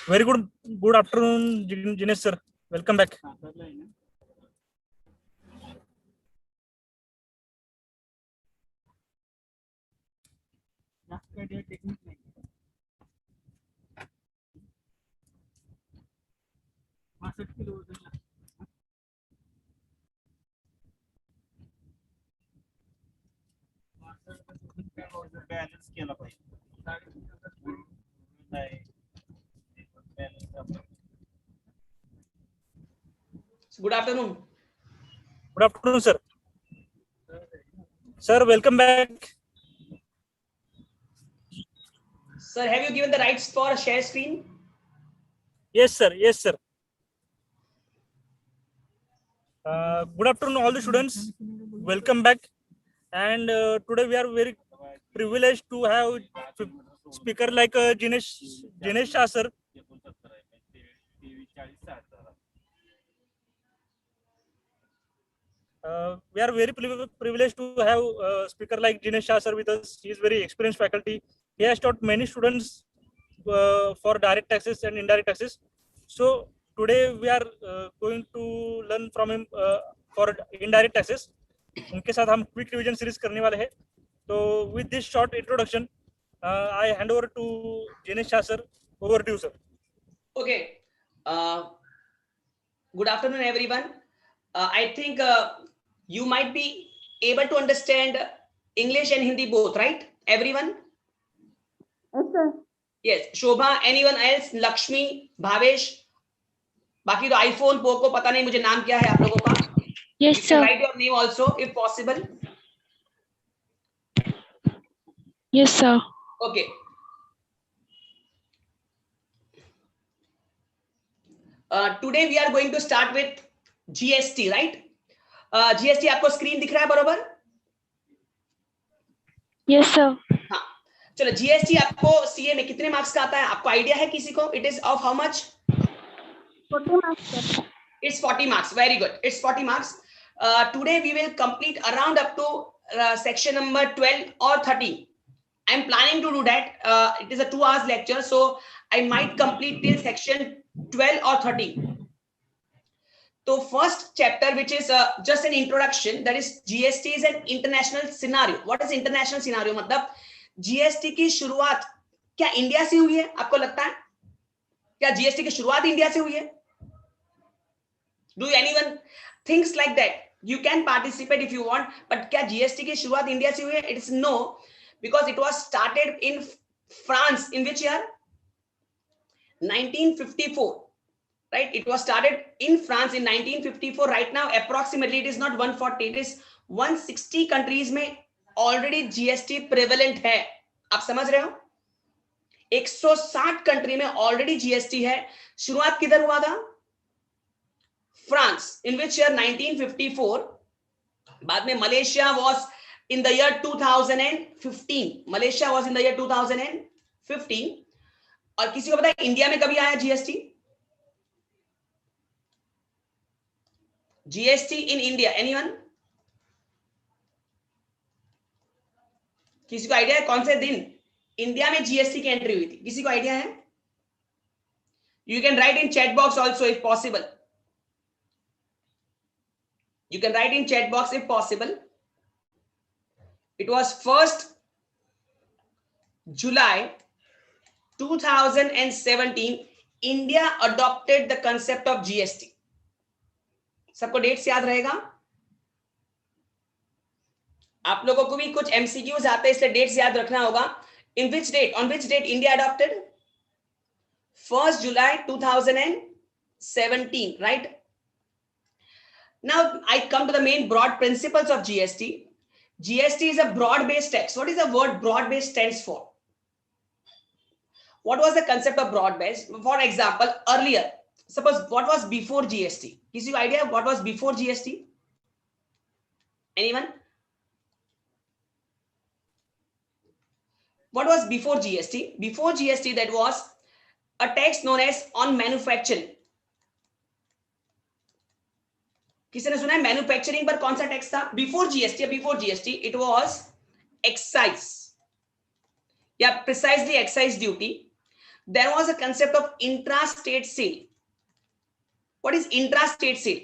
Very good afternoon, Jinesh sir. Welcome back. Balance केला पाहिजे. Good afternoon. Good afternoon, sir. Sir, welcome back. Sir, have you given the rights for share screen? Yes, sir. Yes, sir. Good afternoon, all the students. Welcome back. And today we are very privileged to have speaker like Jinesh Shah, sir. We are very privileged to have a speaker like Jinesh Shah sir with us. He is very experienced faculty. He has taught many students for direct taxes and indirect taxes. So today we are going to learn from him for indirect taxes. उनके साथ हम quick revision series करने वाले हैं. तो with this short introduction, I hand over to Jinesh Shah sir. Over to you, sir. Okay. Good afternoon, everyone. I think you might be able to understand English and Hindi both, right? Everyone? Yes, sir. Yes. Shobha, anyone else? Lakshmi, Bhavesh? बाकी तो iPhone, Poco, पता नहीं मुझे नाम क्या है आप लोगों का? Yes, You can sir. write your name also if possible. Yes, sir. Okay. Today we are going to start with GST, right? GST आपको स्क्रीन दिख रहा है बरोबर? Yes, sir. हाँ, चलो GST आपको CA में कितने मार्क्स का आता है? आपको आइडिया है किसी को? It is of how much? 40 marks, sir. It's 40 marks. Very good. It's 40 marks. Today we will complete around up to section number 12 or 13. I'm planning to do that. It is a 2 hours lecture, so I might complete till section 12 or 13. So first chapter, which is just an introduction, that is GST is an international scenario. What is international scenario? मतलब GST की शुरुआत क्या India से हुई है? आपको लगता है क्या GST की शुरुआत इंडिया से हुई है? Do anyone thinks like that? You can participate if you want, but क्या GST की शुरुआत इंडिया से हुई है? It is no, because it was started in France. In which year? 1954. Right? It was started in France in 1954. Right now, approximately it is not 140, it is 160 countries में already GST prevalent है. आप समझ रहे हो? 160 country में already GST है. शुरुआत किधर हुआ था? France. In which year? 1954. बाद में Malaysia was in the year 2015. Malaysia was in the year 2015. और किसी को पता है इंडिया में कभी आया GST? GST in India, anyone? किसी को आइडिया है कौन से दिन इंडिया में GST की एंट्री हुई थी? किसी को आइडिया है? You can write in chat box also if possible. You can write in chat box if possible. It was 1st July 2017. India adopted the concept of GST. सबको dates याद रहेगा? आप लोगों को भी कुछ MCQs आते हैं इसलिए डेट्स याद रखना होगा. In which date? On which date India adopted? 1st July 2017, right? Now I come to the main broad principles of GST. GST is a broad-based tax. What is the word broad-based stands for? What was the concept of broad-based? For example, earlier, suppose what was before GST? Gives you idea what was before GST? Anyone? What was before GST? Before GST, that was a tax known as on manufacturing. किसी ने सुना है manufacturing पर कौन सा tax था? Before GST it was excise या precisely excise duty. there was a concept of intra-state sale. What is intra-state sale?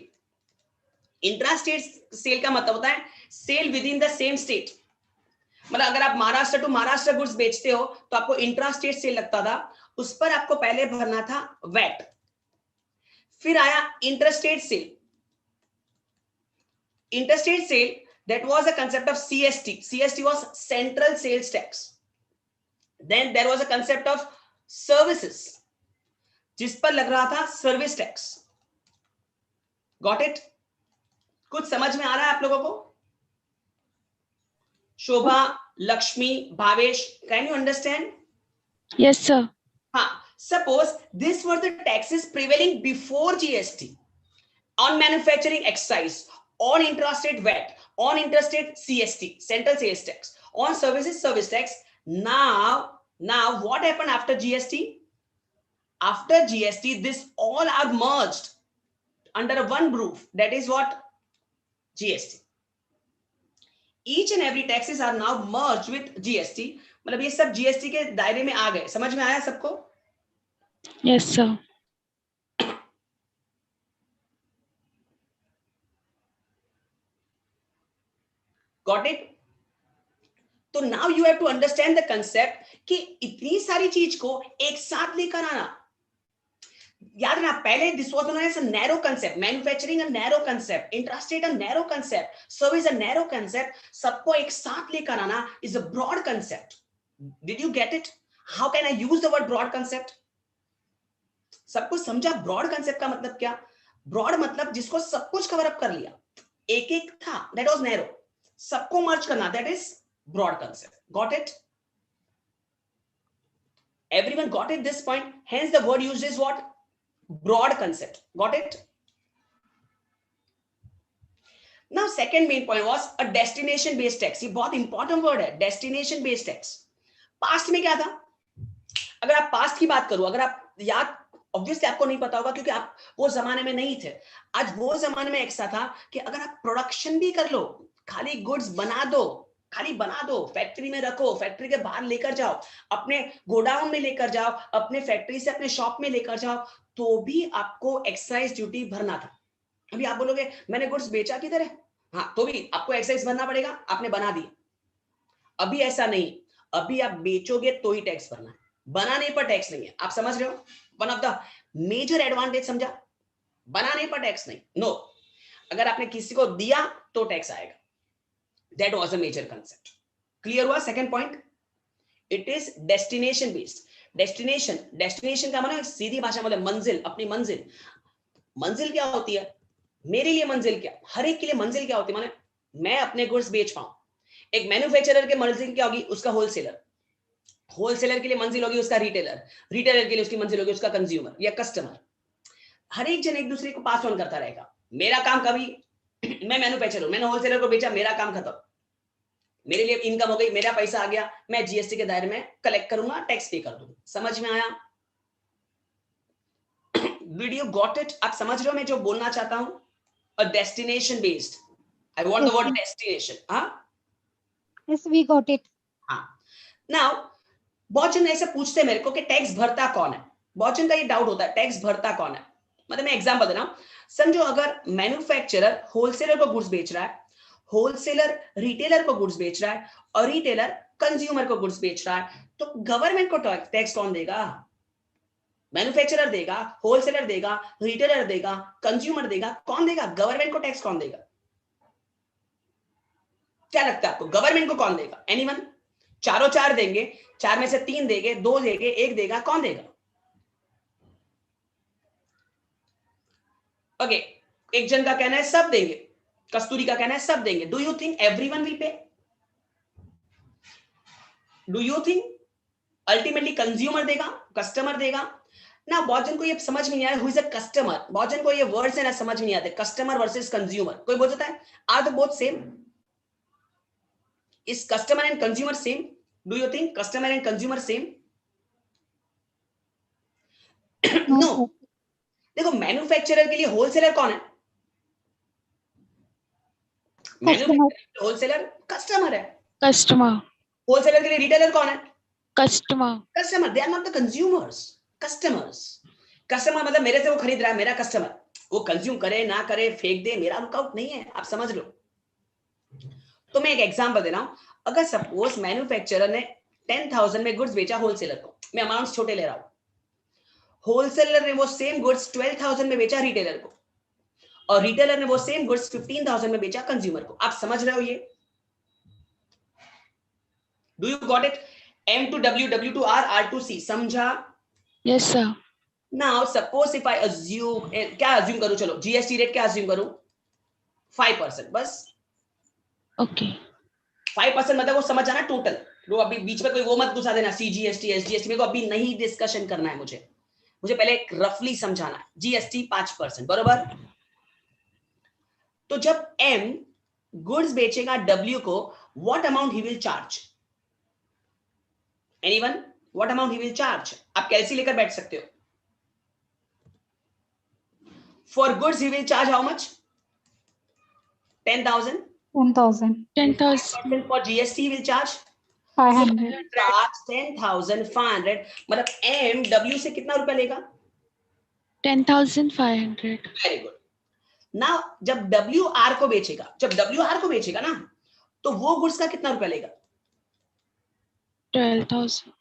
Intra-state sale का मतलब होता है sale within the same state. मतलब अगर आप महाराष्ट्र टू महाराष्ट्र गुड्स बेचते हो तो आपको इंट्रा-स्टेट सेल लगता था, उस पर आपको पहले भरना था वैट. फिर आया interstate sale. Interstate sale, that was a concept of CST. CST was Central Sales Tax. Then there was a concept of services, जिस पर लग रहा था सर्विस टैक्स. Got it? कुछ समझ में आ रहा है आप लोगों को? शोभा, Lakshmi, Bhavesh, can you understand? Yes, sir. हाँ, suppose these were the taxes prevailing before GST on manufacturing excise, on intrastate VAT, on interstate CST, Central Sales Tax, on services service tax. Now what happened after GST? After GST, this all are merged under one roof. That is what? GST. Each and every taxes are now merged with GST. मतलब ये सब GST के दायरे में आ गए. समझ में आया सबको? Yes, sir. Got it? तो now you have to understand the concept कि इतनी सारी चीज को एक साथ लेकर आना. याद रखना, पहले this was known as a narrow concept, manufacturing a narrow concept, intrastate a narrow concept, service a narrow concept. सबको एक साथ लेकर आना is a broad concept. Did you get it? How can I use the word broad concept? सबको समझा broad concept का मतलब क्या? Broad मतलब जिसको सब कुछ कवर अप कर लिया. एक एक था, that was narrow. सबको मर्ज करना, that is broad concept. Got it? Everyone got it this point? Hence the word used is what? Broad concept. Got it? Now second main point was a destination based tax. ये बहुत important word है, destination based tax. Past में क्या था? अगर आप past की बात करो, अगर आप याद, ऑब्वियसली आपको नहीं पता होगा क्योंकि आप वो जमाने में नहीं थे. आज वो जमाने में ऐसा था कि अगर आप प्रोडक्शन भी कर लो, खाली गुड्स बना दो, खाली बना दो, फैक्ट्री में रखो, फैक्ट्री के बाहर लेकर जाओ, अपने गोडाउन में लेकर जाओ, अपने फैक्ट्री से अपने शॉप में लेकर जाओ, तो भी आपको एक्साइज ड्यूटी भरना था. अभी आप बोलोगे मैंने गुड्स बेचा किधर है? हाँ, तो भी आपको एक्साइज भरना पड़ेगा, आपने बना दिया. अभी ऐसा नहीं, अभी आप बेचोगे तो ही टैक्स भरना है, बनाने पर टैक्स नहीं है. आप समझ रहे हो? One of the major advantage समझा? बनाने पर टैक्स नहीं. नो, अगर आपने किसी को दिया तो टैक्स आएगा. That was a major concept. Clear हुआ? Second point, it is destination based. Destination का मतलब सीधी भाषा मतलब मंजिल, अपनी मंजिल. मंजिल क्या होती है? मेरे लिए मंजिल क्या? हर एक के लिए मंजिल क्या होती है? माने मैं अपने गुड्स बेच पाऊं. एक मैन्युफैक्चरर के मंजिल क्या होगी? उसका होलसेलर. होलसेलर के लिए मंजिल होगी उसका रिटेलर. रिटेलर के लिए उसकी मंजिल होगी उसका कंज्यूमर या कस्टमर. हर एक जन एक दूसरे को पास ऑन करता रहेगा. मेरा काम कभी, मैं मैन्युफैक्चरर हूं, मैंने होलसेलर को बेचा, मेरा काम खत्म, मेरे लिए इनकम हो गई, मेरा पैसा आ गया, मैं जीएसटी के दायरे में कलेक्ट करूंगा, टैक्स पे कर दूंगा. समझ में आया? Video got it? आप समझ रहे हो मैं जो बोलना चाहता हूं? A destination based. I want the word destination. हां, Yes, we got it. हां. नाउ बहुत जन ऐसे पूछते हैं मेरे को कि टैक्स भरता कौन है. बहुत जन का ये डाउट होता है, टैक्स भरता कौन है. मतलब मैं एग्जांपल दे रहा हूं. समझो अगर मैन्युफैक्चरर होलसेलर को गुड्स बेच रहा है, होलसेलर रिटेलर को गुड्स बेच रहा है और रिटेलर कंज्यूमर को गुड्स बेच रहा है, तो गवर्नमेंट को टैक्स कौन देगा? मैन्युफैक्चरर देगा, होलसेलर देगा, रिटेलर देगा, कंज्यूमर देगा, कौन देगा? गवर्नमेंट को टैक्स कौन देगा? क्या लगता है आपको? गवर्नमेंट को कौन देगा? एनीवन? चारों चार देंगे, चार में से तीन देंगे, दो देंगे, एक देगा, कौन देगा? ओके, एक जन का कहना है सब देंगे, कस्तूरी का कहना है सब देंगे. Do you think everyone will pay? Do you think ultimately consumer देगा, कस्टमर देगा? ना बहुत जन को ये समझ में नहीं आया, हु इज अ कस्टमर. बहुत जन को ये वर्ड्स है ना समझ में नहीं आते, कस्टमर वर्सेस कंज्यूमर. कोई बोल सकता है are the both same? Is customer and consumer same? Do you think customer and consumer same? No. देखो, मैन्युफैक्चरर के लिए होलसेलर कौन है? मैन्युफैक्चरर होलसेलर कस्टमर है. Customer. होलसेलर के लिए रिटेलर कौन है? Customer. Customer, they are not the consumers, customers. Customer मतलब मेरे से वो खरीद रहा है, मेरा कस्टमर, वो कंज्यूम करे ना करे, फेंक दे, मेरा लुकआउट नहीं है, आप समझ लो। तो मैं एक एग्जांपल दे रहा हूं, अगर सपोज मैन्युफैक्चरर ने 10,000 में गुड्स बेचा होलसेलर को, मैं अमाउंट्स छोटे ले रहा हूं, होलसेलर ने वो सेम गुड्स 12,000 में बेचा रिटेलर को, और रिटेलर ने वो सेम गुड्स 15,000 में बेचा कंज्यूमर को। आप समझ रहे हो ये? Do you got it? M to W, W to R, R to C, समझा? Yes, sir. Now suppose if I assume, क्या assume करूं, चलो GST रेट क्या assume करूं? 5% बस। Okay. 5% मतलब वो समझ आना टोटल। वो अभी बीच में कोई वो मत घुसा देना, CGST SGST, मेरे को अभी नहीं डिस्कशन करना है, मुझे पहले एक रफली समझाना है। GST 5%, बरोबर? तो जब M गुड्स बेचेगा W को, what amount he will charge? Anyone? What amount he will charge? आप कैलसी लेकर बैठ सकते हो। For goods he will charge how much? 10,000. 10,000. 10,000. For GST will charge 500. charge 10,500, मतलब M W से कितना रुपया लेगा? 10,500. Very good. नाउ जब W R को बेचेगा, जब W R को बेचेगा ना, तो वो गुड्स का कितना रुपया लेगा? 12,000.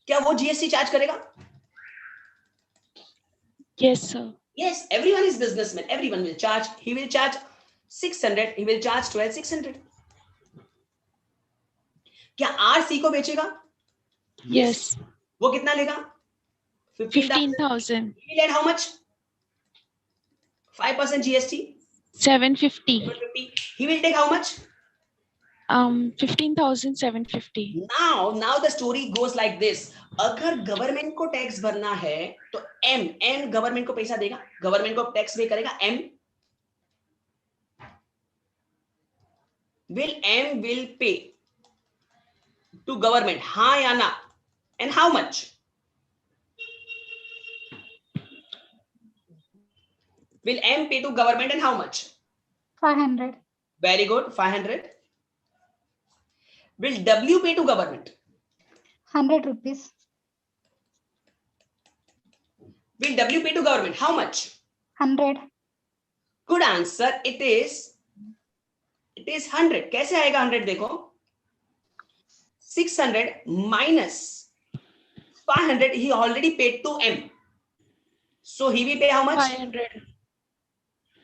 क्या वो GST चार्ज करेगा? Yes, sir. Yes, everyone is businessman, everyone will charge. He will charge 600, he will charge 12,600. क्या R C को बेचेगा? Yes. वो कितना लेगा? 15,000. He will add how much? 5% GST. 750. 750. He will take how much? 15,750. Now the story goes like this. अगर government को tax भरना है तो M गवर्नमेंट को पैसा देगा, गवर्नमेंट को टैक्स पे करेगा M will pay to government, हाँ या ना? And how much? Will M pay to government and how much? 500. Very good, 500. Will W pay to government? 100 rupees. Will W pay to government? How much? 100. Good answer. It is 100. कैसे आएगा 100? देखो, 600 minus 500 he already paid to M. So he will pay how much? 500.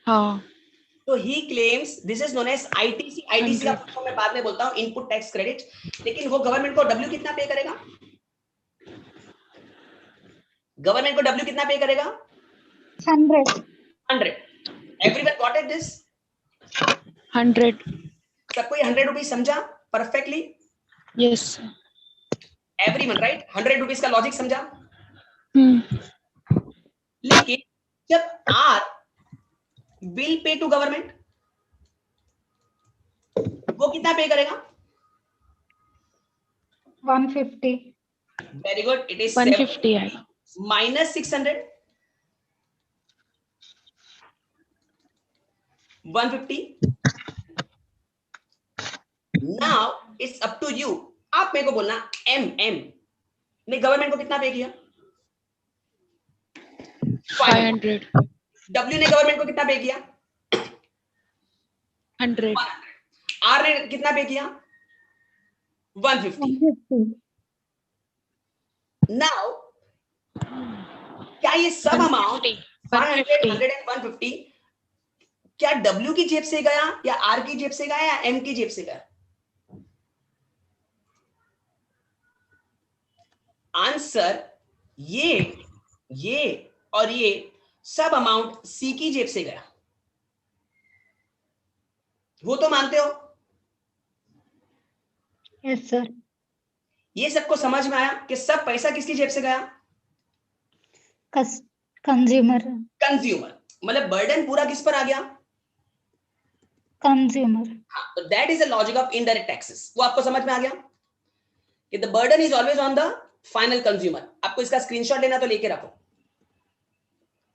हाँ. So he claims this is known as ITC. ITC का full form मैं बाद में बोलता हूँ, इनपुट टैक्स क्रेडिट। लेकिन वो गवर्नमेंट को W कितना पे करेगा? गवर्नमेंट को W कितना पे करेगा? 100. 100. Everyone got it this? 100. सबको ये 100 रुपीज समझा perfectly? Yes, sir. Everyone right? 100 rupees का लॉजिक समझा? लेकिन जब R will pay to government, वो कितना पे करेगा? 150. Very good. It is 150 आएगा. minus 600. 150. Now it's up to you. आप मेरे को बोलना M ने गवर्नमेंट को कितना पे किया? 500. W ने गवर्नमेंट को कितना पे किया? 100. R ने कितना पे किया? 150. 150. Now क्या ये सब अमाउंट 500, 100 and 150 क्या W की जेब से गया या R की जेब से गया या M की जेब से गया? आंसर ये और ये सब अमाउंट C की जेब से गया। वो तो मानते हो? Yes, sir. ये सबको समझ में आया कि सब पैसा किसकी जेब से गया? Consumer. कंज्यूमर। मतलब बर्डन पूरा किस पर आ गया? Consumer. हाँ, तो that is the logic of indirect taxes. वो आपको समझ में आ गया कि the burden is always on the final consumer. आपको इसका स्क्रीनशॉट लेना तो लेके रखो,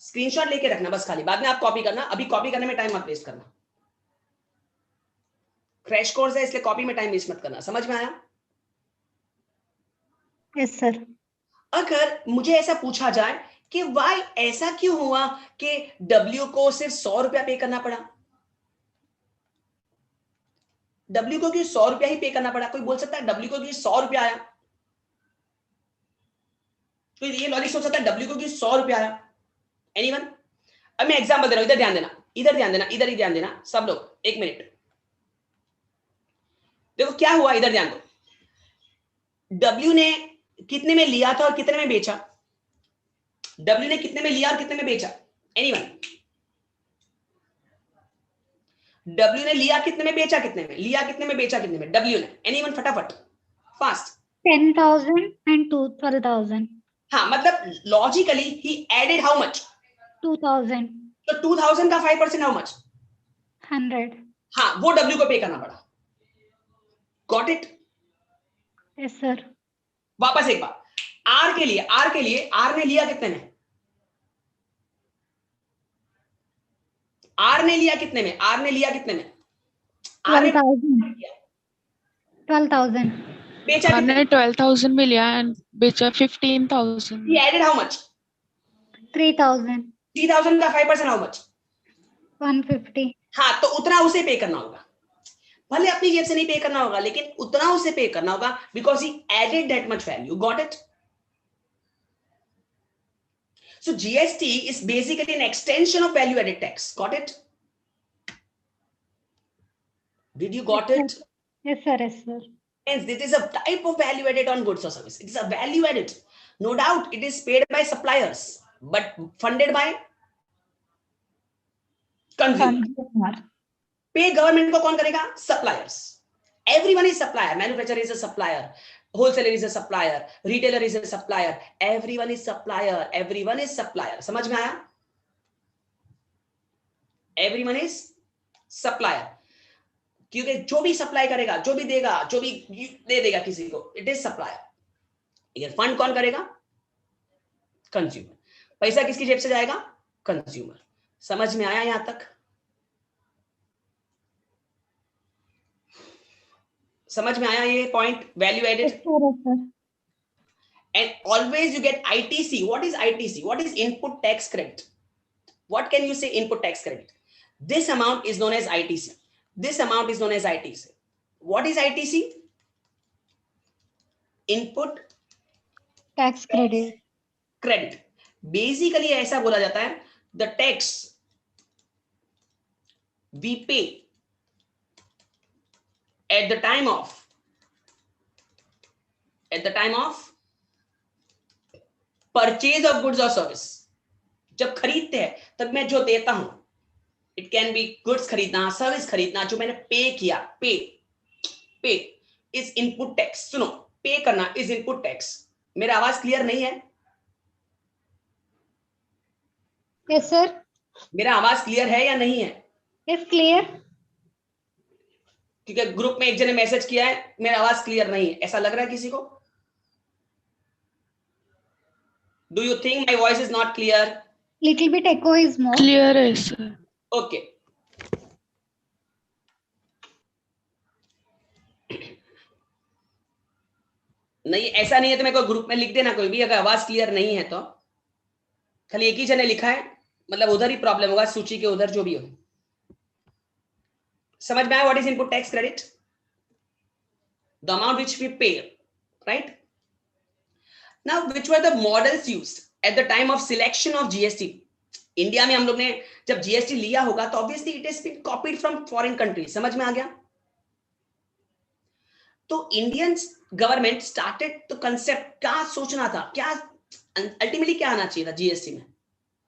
स्क्रीनशॉट लेके रखना बस, खाली बाद में आप कॉपी करना, अभी कॉपी करने में टाइम मत वेस्ट करना। क्रैश कोर्स है इसलिए कॉपी में टाइम वेस्ट मत करना। समझ में आया? Yes, sir. अगर मुझे ऐसा पूछा जाए कि वाई ऐसा क्यों हुआ कि W को सिर्फ 100 रुपया पे करना पड़ा, W को क्यों 100 रुपया ही पे करना पड़ा? कोई बोल सकता है W को क्यों 100 रुपया आया? कोई ये लॉजिक सोच सकता है W को क्यों 100 रुपया आया? एनीवन? अब मैं एग्जांपल दे रहा हूं, इधर ध्यान देना, इधर ध्यान देना, इधर ही ध्यान देना सब लोग, एक मिनट। देखो क्या हुआ, इधर ध्यान दो। W ने कितने में लिया था और कितने में बेचा? W ने कितने में लिया और कितने में बेचा? एनीवन? W ने लिया कितने में, बेचा कितने में? लिया कितने में, बेचा कितने में? W ने। एनीवन? फटाफट, फास्ट। 10,000 and 12,000. हाँ, मतलब logically he added how much? 2,000. तो 2000 का 5% हाउ मच? 100. हाँ, वो W को पे करना पड़ा। Got it? Yes, sir. वापस एक बार, R के लिए R ने लिया कितने में? R ने लिया कितने में? R ने लिया कितने में? R ने 12,000. 12,000. बेचा कितने? हमने 12,000 में लिया एंड बेचा 15,000. He added how much? 3,000. 3000 का 5% how much? 150. हाँ, तो उतना उसे पे करना होगा, भले अपनी जेब से नहीं पे करना होगा, लेकिन उतना उसे पे करना होगा, because he added that much value. Got it? So GST is basically an extension of value added tax. Got it? Did you got it? Yes, sir. Yes, sir. Hence, this is a type of value added on goods or service. It is a value added. No doubt, it is paid by suppliers, but funded by consumer. Consumer. Pay government को कौन करेगा? Suppliers. Everyone is supplier. Manufacturer is a supplier. Wholesaler is a supplier. Retailer is a supplier. Everyone is supplier. Everyone is supplier. समझ में आया? Everyone is supplier. क्योंकि जो भी supply करेगा, जो भी देगा, जो भी दे देगा किसी को, इट इज सप्लायर. लेकिन फंड कौन करेगा? कंज्यूमर. पैसा किसकी जेब से जाएगा? कंज्यूमर. समझ में आया यहां तक? समझ में आया ये point? Value added. Yes, sir. Yes, sir. And always you get ITC. What is ITC? What is input tax credit? What can you say input tax credit? This amount is known as ITC. This amount is known as ITC. What is ITC? Input Tax credit. credit. Basically ऐसा बोला जाता है, the tax we pay at the time of purchase of goods or service. जब खरीदते हैं तब मैं जो देता हूं, इट कैन बी गुड्स खरीदना, सर्विस खरीदना, जो मैंने पे किया, पे इज इनपुट टैक्स. सुनो, पे करना इज इनपुट टैक्स. मेरा आवाज क्लियर नहीं है? Yes, sir. मेरा आवाज क्लियर है या नहीं है? Yes, clear. क्योंकि ग्रुप में एक जने मैसेज किया है मेरा आवाज क्लियर नहीं है, ऐसा लग रहा है किसी को? Do you think my voice is not clear? Little bit echo is more. Clear है sir. ओके. नहीं, ऐसा नहीं है तो मेरे को ग्रुप में लिख देना कोई भी, अगर आवाज क्लियर नहीं है तो. खाली एक ही जने लिखा है, मतलब उधर ही प्रॉब्लम होगा, सूची के उधर जो भी हो. समझ में आया? What is input tax credit? The amount which we pay, right? Now which were the models used at the time of selection of GST? India में हम लोग ने जब जीएसटी लिया होगा तो obviously it has been copied from foreign countries. समझ में आ गया? तो इंडियन गवर्नमेंट स्टार्टेड तो कंसेप्ट क्या सोचना था, क्या अल्टीमेटली क्या आना चाहिए था जीएसटी में?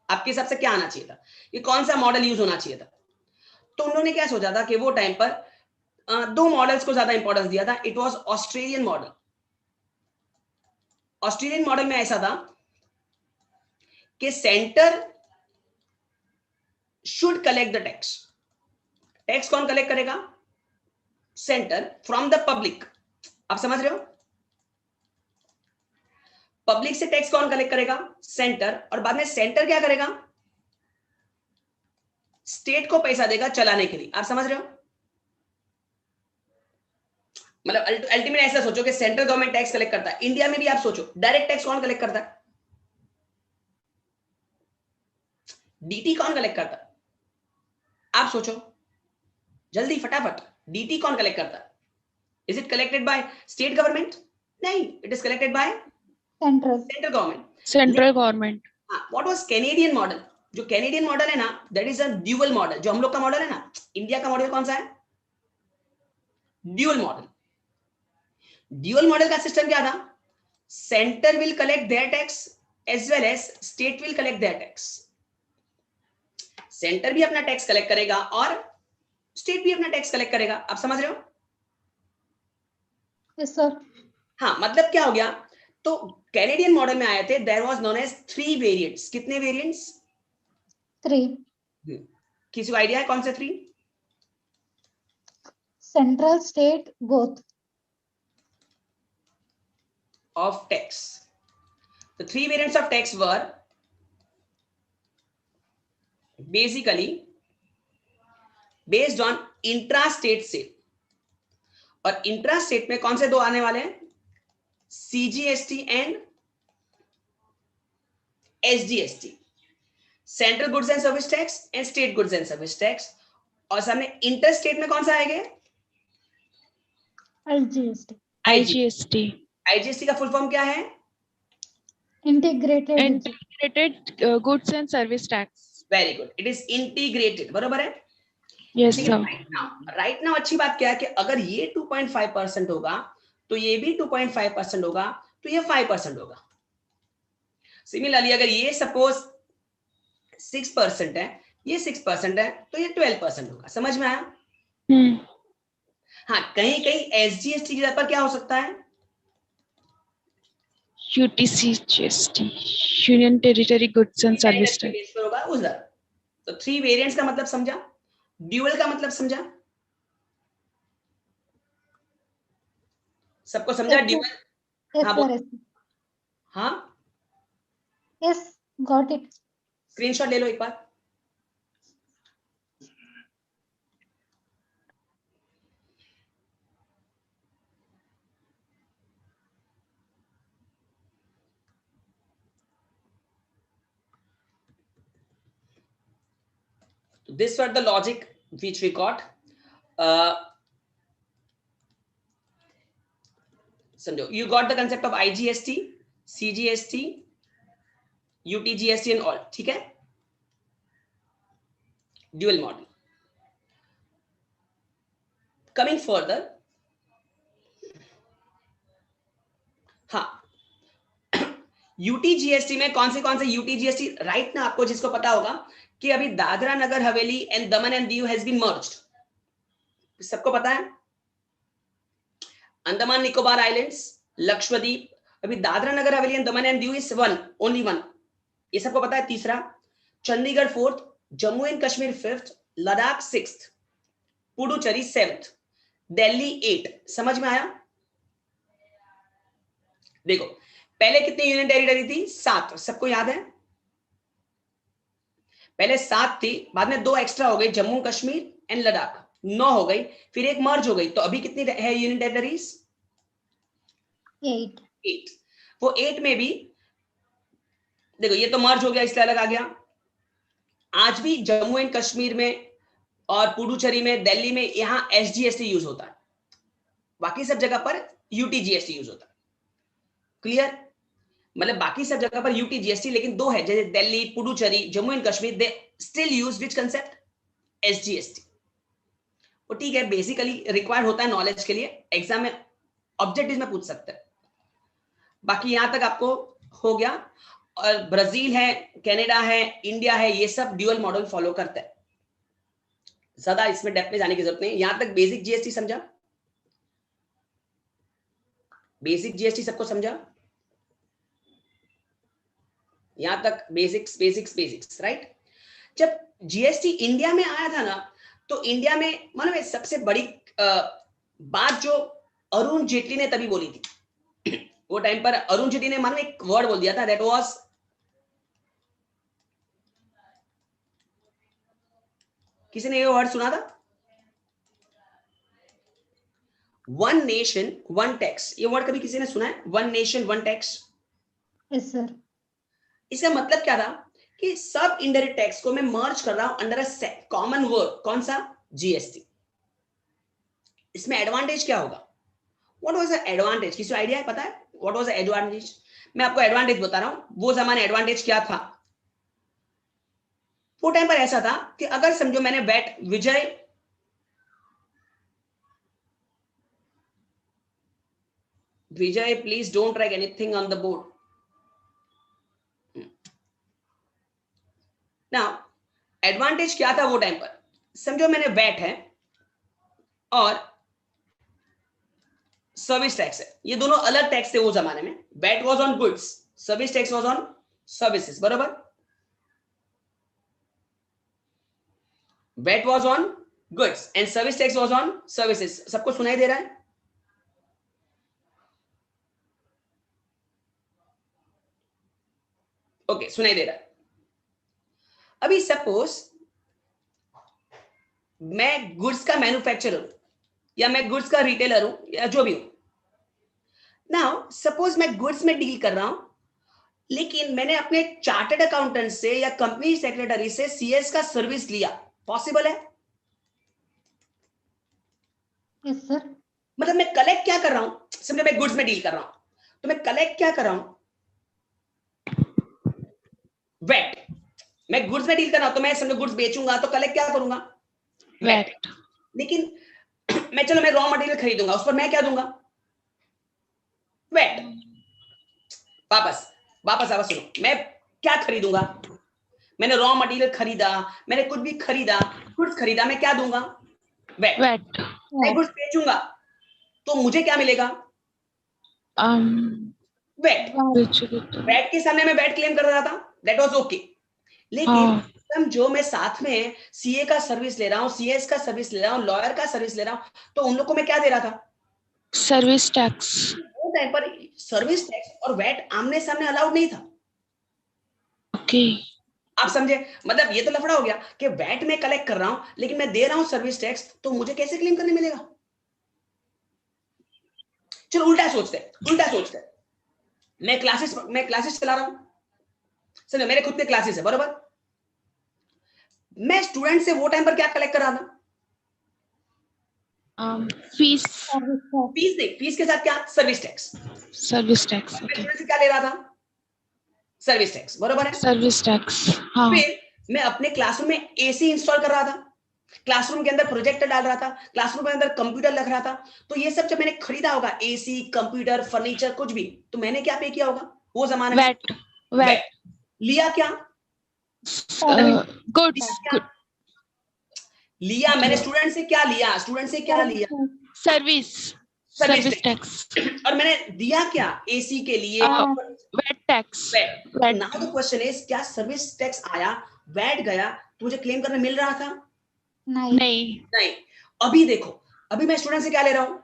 आपके हिसाब से क्या आना चाहिए था? ये कौन सा मॉडल यूज होना चाहिए था? तो उन्होंने क्या सोचा था कि वो टाइम पर दो मॉडल्स को ज्यादा इंपॉर्टेंस दिया था. It was Australian model. Australian model में ऐसा था कि centre should collect the tax. Tax कौन कलेक्ट करेगा? Centre from the public. आप समझ रहे हो? पब्लिक से टैक्स कौन कलेक्ट करेगा? सेंटर. और बाद में सेंटर क्या करेगा? स्टेट को पैसा देगा चलाने के लिए. आप समझ रहे हो? मतलब अल्टीमेट ऐसा सोचो कि सेंट्रल गवर्नमेंट टैक्स कलेक्ट करता है। इंडिया में भी आप सोचो डायरेक्ट टैक्स कौन कलेक्ट करता है? डीटी कौन कलेक्ट करता है? आप सोचो जल्दी फटाफट, डीटी कौन कलेक्ट करता है? Is it collected by state government? नहीं, it is collected by Central. Central government. Central government. What was Canadian model? जो कैनेडियन मॉडल है ना, that is a dual model. जो हम लोग का मॉडल है ना, इंडिया का मॉडल कौन सा है? Dual model. ड्यूअल मॉडल का सिस्टम क्या था? Centre will collect their tax as well as state will collect their tax. Centre भी अपना टैक्स कलेक्ट करेगा और स्टेट भी अपना टैक्स कलेक्ट करेगा। आप समझ रहे हो? Yes, sir. हाँ, मतलब क्या हो गया? तो कैनेडियन मॉडल में आए थे, there was known as 3 variants. कितने वेरिएंट्स? 3. किसी को आइडिया है कौन से 3? Central, state, both. Of tax. The 3 variants of tax were basically based on intra-state sale. और इंट्रा-स्टेट में कौन से 2 आने वाले हैं? CGST and SGST, central goods and service tax and state goods and service tax. और सामने इंटर स्टेट में कौन सा आएगा? IGST. IGST. IGST का फुल फॉर्म क्या है? Integrated. Integrated goods and service tax. Very good, it is integrated. बरोबर है? Yes, sir. राइट नाउ अच्छी बात क्या है कि अगर ये 2.5% होगा तो ये भी 2.5% होगा, तो ये 5% होगा। सिमिलरली अगर ये सपोज 6% है, ये 6% है, तो ये 12% होगा। समझ में आया? हाँ, कहीं कहीं SGST की जगह पर क्या हो सकता है? UTC GST. Union Territory Goods and Service Tax. Base पर होगा उधर। तो 3 वेरिएंट्स का मतलब समझा? ड्यूअल का मतलब समझा? सबको समझा? Yes, sir. ड्यूअल? Yes, हाँ, sir. बोल। Yes, sir. हाँ, Yes, got it. स्क्रीनशॉट ले लो एक बार। This were the logic which we got. समझो, you got the concept of IGST, CGST, UTGST and all. ठीक है? Dual model. Coming further, हाँ, UTGST में कौन से UTGST राइट ना, आपको जिसको पता होगा कि अभी Dadra Nagar Haveli and Daman and Diu has been merged. सबको पता है? अंडमान निकोबार आइलैंड्स, लक्षद्वीप, अभी Dadra Nagar Haveli and Daman and Diu is only one. ये सबको पता है। तीसरा, Chandigarh 4th, Jammu and Kashmir 5th, Ladakh 6th, Puducherry 7th, Delhi 8। समझ में आया? देखो, पहले कितनी यूनियन टेरिटरी थी? 7। सबको याद है? पहले 7 थी, बाद में 2 एक्स्ट्रा हो गई, जम्मू कश्मीर एंड लद्दाख, 9 हो गई, फिर एक मर्ज हो गई। तो अभी कितनी है यूनियन टेरिटरीज? 8। वो 8 में भी देखो, ये तो मर्ज हो गया इसलिए अलग आ गया। आज भी जम्मू एंड कश्मीर में और पुडुचेरी में, दिल्ली में, यहां SGST यूज होता है। बाकी सब जगह पर UTGST यूज होता है। क्लियर? मतलब बाकी सब जगह पर UTGST, लेकिन 2 है, जैसे Delhi, Puducherry, Jammu and Kashmir, they still use which concept? SGST। वो ठीक है, बेसिकली रिक्वायर्ड होता है नॉलेज के लिए, एग्जाम में ऑब्जेक्टिव में पूछ सकते हैं। बाकी यहां तक आपको हो गया। और ब्राजील है, कनाडा है, इंडिया है, ये सब ड्यूअल मॉडल फॉलो करते हैं। ज्यादा इसमें डेप्थ में जाने की जरूरत नहीं। यहां तक बेसिक GST समझा? बेसिक GST सबको समझा? यहां तक बेसिक्स राइट? जब GST इंडिया में आया था ना, तो इंडिया में मानो सबसे बड़ी बात जो अरुण जेटली ने तभी बोली थी, वो टाइम पर अरुण जेटली ने मानो एक वर्ड बोल दिया था, दैट वाज, किसी ने ये वर्ड सुना था? वन नेशन वन टैक्स, ये वर्ड कभी किसी ने सुना है? One nation one tax. Yes, sir. इसका मतलब क्या था कि सब इनडायरेक्ट टैक्स को मैं मर्ज कर रहा हूं अंडर अ कॉमन वर्ड, कौन सा? जीएसटी। इसमें एडवांटेज क्या होगा? What was the advantage? किसी को आइडिया है, पता है व्हाट वाज द एडवांटेज? मैं आपको एडवांटेज बता रहा हूं। वो जमाने एडवांटेज क्या था? वो टाइम पर ऐसा था कि अगर समझो मैंने VAT Vijay please don't write anything on the board. Now advantage क्या था वो टाइम पर? समझो मैंने वैट है और सर्विस टैक्स है, ये दोनों अलग टैक्स थे वो जमाने में। VAT was on goods, service tax was on services, बराबर? VAT was on goods and service tax was on services. सबको सुनाई दे रहा है? ओके, सुनाई दे रहा है। अभी सपोज मैं गुड्स का मैन्युफैक्चरर हूं या मैं गुड्स का रिटेलर हूं या जो भी हूं। नाउ सपोज मैं गुड्स में डील कर रहा हूं, लेकिन मैंने अपने चार्टर्ड अकाउंटेंट से या कंपनी सेक्रेटरी से सीएस का सर्विस लिया। पॉसिबल है? Yes, sir. मतलब मैं कलेक्ट क्या कर रहा हूं? समझो मैं गुड्स में डील कर रहा हूं, तो मैं कलेक्ट क्या कर रहा हूं? वैट। मैं गुड्स में डील कर रहा हूं तो मैं समझो गुड्स बेचूंगा तो कलेक्ट क्या करूंगा? वैट। लेकिन मैं रॉ मटेरियल खरीदूंगा, उस पर मैं क्या दूंगा? वैट। वापस सुनो, मैं क्या खरीदूंगा? मैंने रॉ मटेरियल खरीदा, मैंने कुछ भी खरीदा, गुड्स खरीदा, मैं क्या दूंगा? वैट। वैट। मैं गुड्स बेचूंगा तो मुझे क्या मिलेगा? वैट। वैट के सामने मैं वैट क्लेम कर रहा था, दैट वाज ओके। लेकिन जो मैं साथ में सीए का सर्विस ले रहा हूँ, सीएस का सर्विस ले रहा हूँ, लॉयर का सर्विस ले रहा हूँ, तो उन लोगों को मैं क्या दे रहा था? Service tax. वो टाइम पर सर्विस टैक्स और वैट आमने सामने अलाउड नहीं था। ओके। आप समझे? मतलब ये तो लफड़ा हो गया कि वैट में कलेक्ट कर रहा हूं लेकिन मैं दे रहा हूं सर्विस टैक्स, तो मुझे कैसे क्लेम करने मिलेगा? चलो उल्टा सोचते। मैं क्लासेस चला रहा हूं, समझो मेरे खुद के क्लासेस है, बराबर? मैं स्टूडेंट से वो टाइम पर क्या कलेक्ट कर रहा था? फीस। Service tax. फीस नहीं, फीस के साथ क्या? Service tax. Service tax. मैं ओके। स्टूडेंट से क्या ले रहा था? सर्विस टैक्स, बराबर है? Service tax. हाँ। फिर मैं अपने क्लासरूम में एसी इंस्टॉल कर रहा था, क्लासरूम के अंदर प्रोजेक्टर डाल रहा था, क्लासरूम के अंदर कंप्यूटर लग रहा था, तो ये सब जब मैंने खरीदा होगा, एसी, कंप्यूटर, फर्नीचर, कुछ भी, तो मैंने क्या पे किया होगा वो जमाने में? वैट। लिया क्या? गुड्स। लिया मैंने स्टूडेंट से क्या लिया? Service tax. और मैंने दिया क्या? एसी के लिए VAT tax. Now the question is, क्या सर्विस टैक्स आया, वैट गया, तो मुझे क्लेम करने मिल रहा था? नहीं। अभी देखो, अभी मैं स्टूडेंट से क्या ले रहा हूं?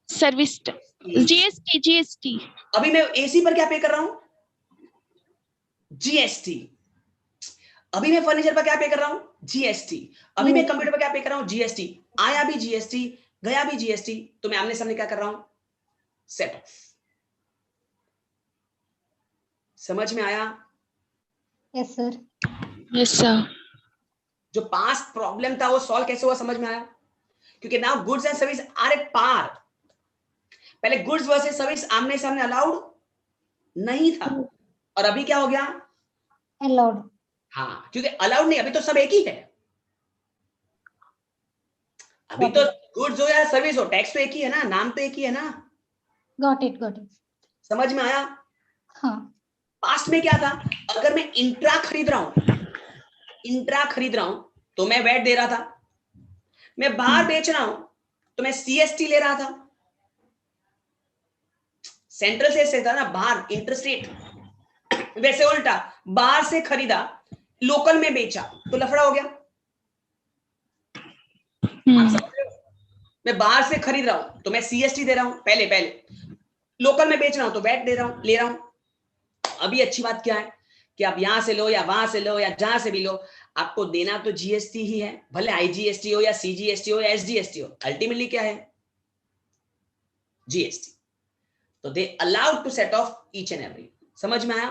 Service GST. अभी मैं एसी पर क्या पे कर रहा हूं? जीएसटी। अभी मैं फर्नीचर पर क्या पे कर रहा हूं? जीएसटी। अभी मैं कंप्यूटर पर क्या पे कर रहा हूं? जीएसटी। आया भी जीएसटी, गया भी जीएसटी, तो मैं आमने सामने क्या कर रहा हूं? Set off. समझ में आया? Yes, sir. Yes sir. जो पास्ट प्रॉब्लम था वो सॉल्व कैसे हुआ समझ में आया? क्योंकि now goods and service are at par. पहले गुड्स वर्सेस सर्विस आमने सामने अलाउड नहीं था, और अभी क्या हो गया? Allowed. हाँ, क्योंकि अलाउड नहीं, अभी तो सब एक ही है। अभी तो गुड्स हो या सर्विस हो, टैक्स तो एक ही है ना, नाम तो एक ही है ना। Got it. समझ में आया? हाँ. पास्ट में क्या था? अगर मैं इंट्रा खरीद रहा हूं तो मैं वैट दे रहा था, मैं बाहर बेच रहा हूं तो मैं सीएसटी ले रहा था। सेंट्रल से था ना, बाहर इंटरस्टेट। वैसे उल्टा, बाहर से खरीदा, लोकल में बेचा, तो लफड़ा हो गया। आप समझ रहे हो? मैं बाहर से खरीद रहा हूं तो मैं सीएसटी दे रहा हूं पहले, लोकल में बेच रहा हूं तो वैट ले रहा हूं। अभी अच्छी बात क्या है कि आप यहां से लो या वहां से लो या जहां से भी लो, आपको देना तो जीएसटी ही है, भले आईजीएसटी हो या सीजीएसटी हो या एसजीएसटी हो। अल्टीमेटली क्या है? GST. So they allowed to set off each and every. समझ में आया?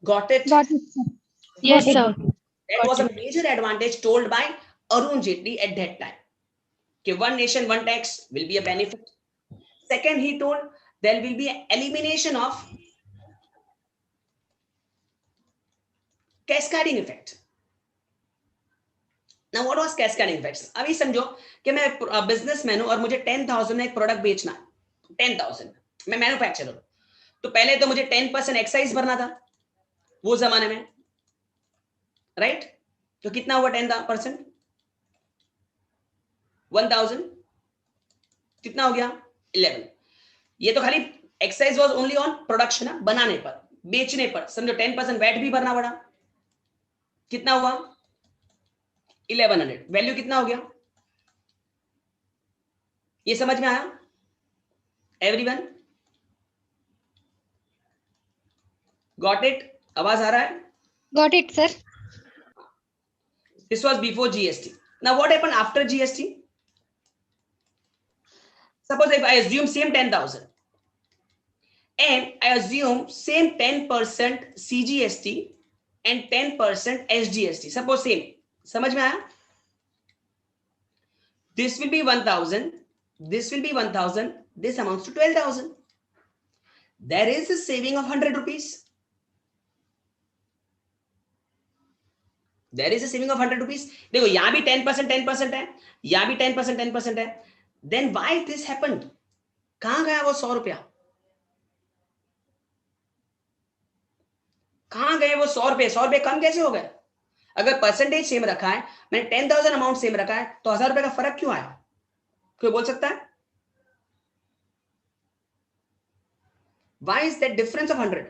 Got it? Got it, sir. Yes, Got it, sir. got it. That was a Got it. major advantage told by Arun Jaitley at that time. Okay, one nation, one tax will be a benefit. Second, he told there will be an elimination of cascading effect. Now, what was cascading effects? अभी समझो कि मैं businessman हूं और मुझे 10,000 में एक product बेचना है, 10,000 मैं मैन्युफैक्चरर हूं, तो पहले तो मुझे 10% एक्साइज भरना था वो जमाने में, राइट? तो कितना हुआ 10%? 1,000 कितना हो गया? 11. ये तो खाली excise was only on production, बनाने पर, बेचने पर समझो 10% वैट भी भरना पड़ा, कितना हुआ? 1100. वैल्यू कितना हो गया? ये समझ में आया एवरीवन? Got it? आवाज आ रहा है? Got it, sir. This was before GST. Now what happened after GST? Suppose if I assume same 10,000 and I assume same 10% CGST and 10% SGST. Suppose same. समझ में आया? This will be 1,000. This will be 1,000. This amounts to 12,000. There is a saving of 100 rupees. There is a saving of 100 rupees. देखो यहां भी 10% है, यहां भी 10% है. Then why this happened? कहां गया वो 100 रुपया? कहां गए वो 100 रुपए? 100 रुपए कम कैसे हो गए? अगर परसेंटेज सेम रखा है, मैंने 10,000 अमाउंट सेम रखा है, तो 1,000 रुपए का फर्क क्यों आया? कोई बोल सकता है? Why is that difference of 100?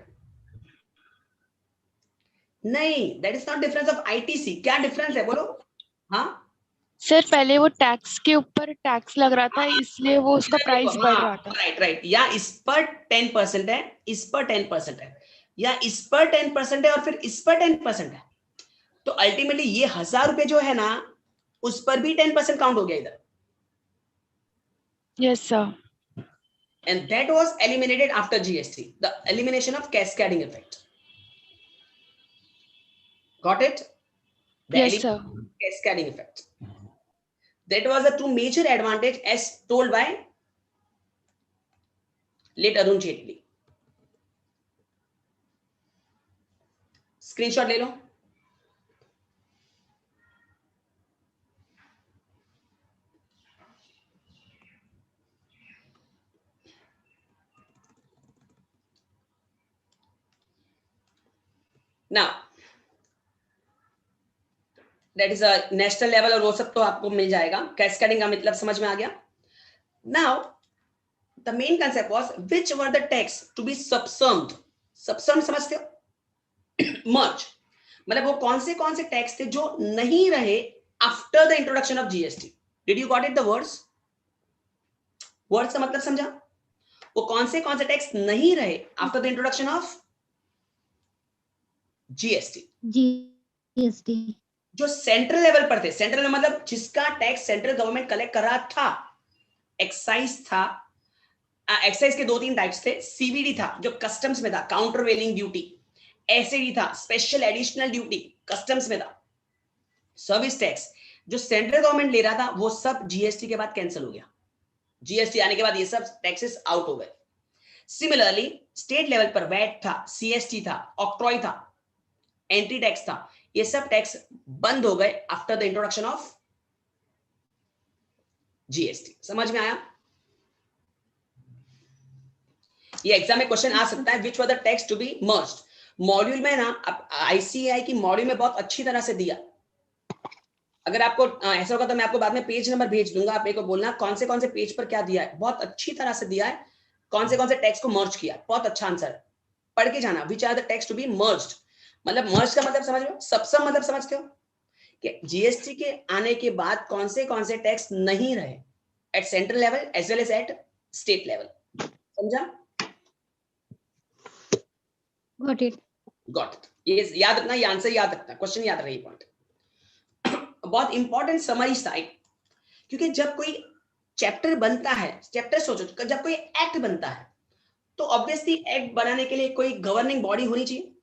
नहीं, that is not difference of ITC. क्या डिफरेंस है बोलो? हाँ सर पहले वो टैक्स के ऊपर टैक्स लग रहा था, इसलिए वो उसका प्राइस बढ़ रहा था. राइट. या इस पर 10% है, इस पर 10% है, या इस पर 10% है और फिर इस पर 10% है, तो अल्टीमेटली ये 1,000 रुपए जो है ना, उस पर भी 10% काउंट हो गया इधर. Yes, sir. And that was eliminated after GST, the elimination of cascading effect. Got it? The Yes, sir. cascading effect. That was the two major advantage as told by late Arun Jaitley. Screenshot ले लो. Now, that is a national level और वो सब तो आपको मिल जाएगा. Cascading का मतलब समझ में आ गया. Now, the main concept was which were the tax to be subsumed. Subsumed समझते हो? Merge. मतलब वो कौन से टैक्स थे जो नहीं रहे after the introduction of GST. Did you got it the words? Words का मतलब समझा? वो कौन से टैक्स नहीं रहे after the introduction of GST. GST. जो सेंट्रल लेवल पर थे, सेंट्रल में मतलब जिसका टैक्स सेंट्रल गवर्नमेंट कलेक्ट कर रहा था. एक्साइज था, एक्साइज के 2-3 टाइप्स थे. सीवीडी था जो कस्टम्स में था, काउंटर वेलिंग ड्यूटी. एसएडी था, स्पेशल एडिशनल ड्यूटी, कस्टम्स में था. सर्विस टैक्स जो सेंट्रल गवर्नमेंट ले रहा था वो सब जीएसटी के बाद कैंसिल हो गया. जीएसटी आने के बाद ये सब टैक्सेस आउट हो गए. सिमिलरली स्टेट लेवल पर वैट था, सीएसटी था, ऑक्ट्रॉय था, एंट्री टैक्स था, ये सब टैक्स बंद हो गए after the introduction of GST. समझ में आया? ये एग्जाम में क्वेश्चन आ सकता है, which were the tax to be merged. Module में ना आईसीआई की मॉड्यूल में बहुत अच्छी तरह से दिया. अगर आपको ऐसा होगा तो मैं आपको बाद में पेज नंबर भेज दूंगा, आप मेरे को बोलना कौन से पेज पर क्या दिया है. बहुत अच्छी तरह से दिया है कौन से टैक्स को मर्ज किया. बहुत अच्छा आंसर पढ़ के जाना. Which are the tax to be merged. मतलब मर्ज का मतलब समझ लो, सबसम मतलब समझते हो कि जीएसटी के आने के बाद कौन से टैक्स नहीं रहे at central level as well as at state level. समझा? Got it. Got it. ये याद रखना, ये आंसर याद रखना, क्वेश्चन याद रहे. पॉइंट बहुत इंपॉर्टेंट समरी साइड क्योंकि जब कोई चैप्टर बनता है, चैप्टर सोचो, जब कोई एक्ट बनता है तो ऑब्वियसली एक्ट बनाने के लिए कोई गवर्निंग बॉडी होनी चाहिए,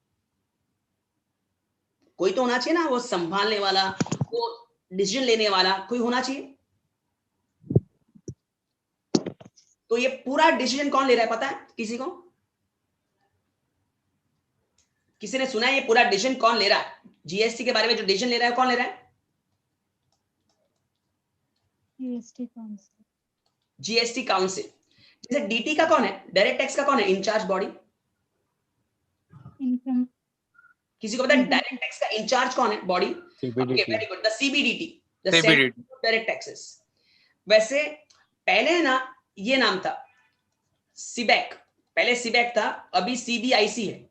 कोई तो होना चाहिए ना, वो संभालने वाला, वो डिसीजन लेने वाला कोई होना चाहिए। तो ये पूरा डिसीजन कौन ले रहा है पता है किसी को? किसी ने सुना है ये पूरा डिसीजन कौन ले रहा है? जीएसटी के बारे में जो डिसीजन ले रहा है कौन ले रहा है? GST council. GST council. जैसे डीटी का कौन है? डायरेक्ट टैक्स का कौन है इंचार्ज बॉडी? इनकम। किसी को पता है डायरेक्ट टैक्स का इंचार्ज कौन है body? Okay, very good, the CBDT, the centre of direct taxes. वैसे पहले ना ये नाम था सीबैक, पहले सीबैक था, अभी सीबीआईसी है।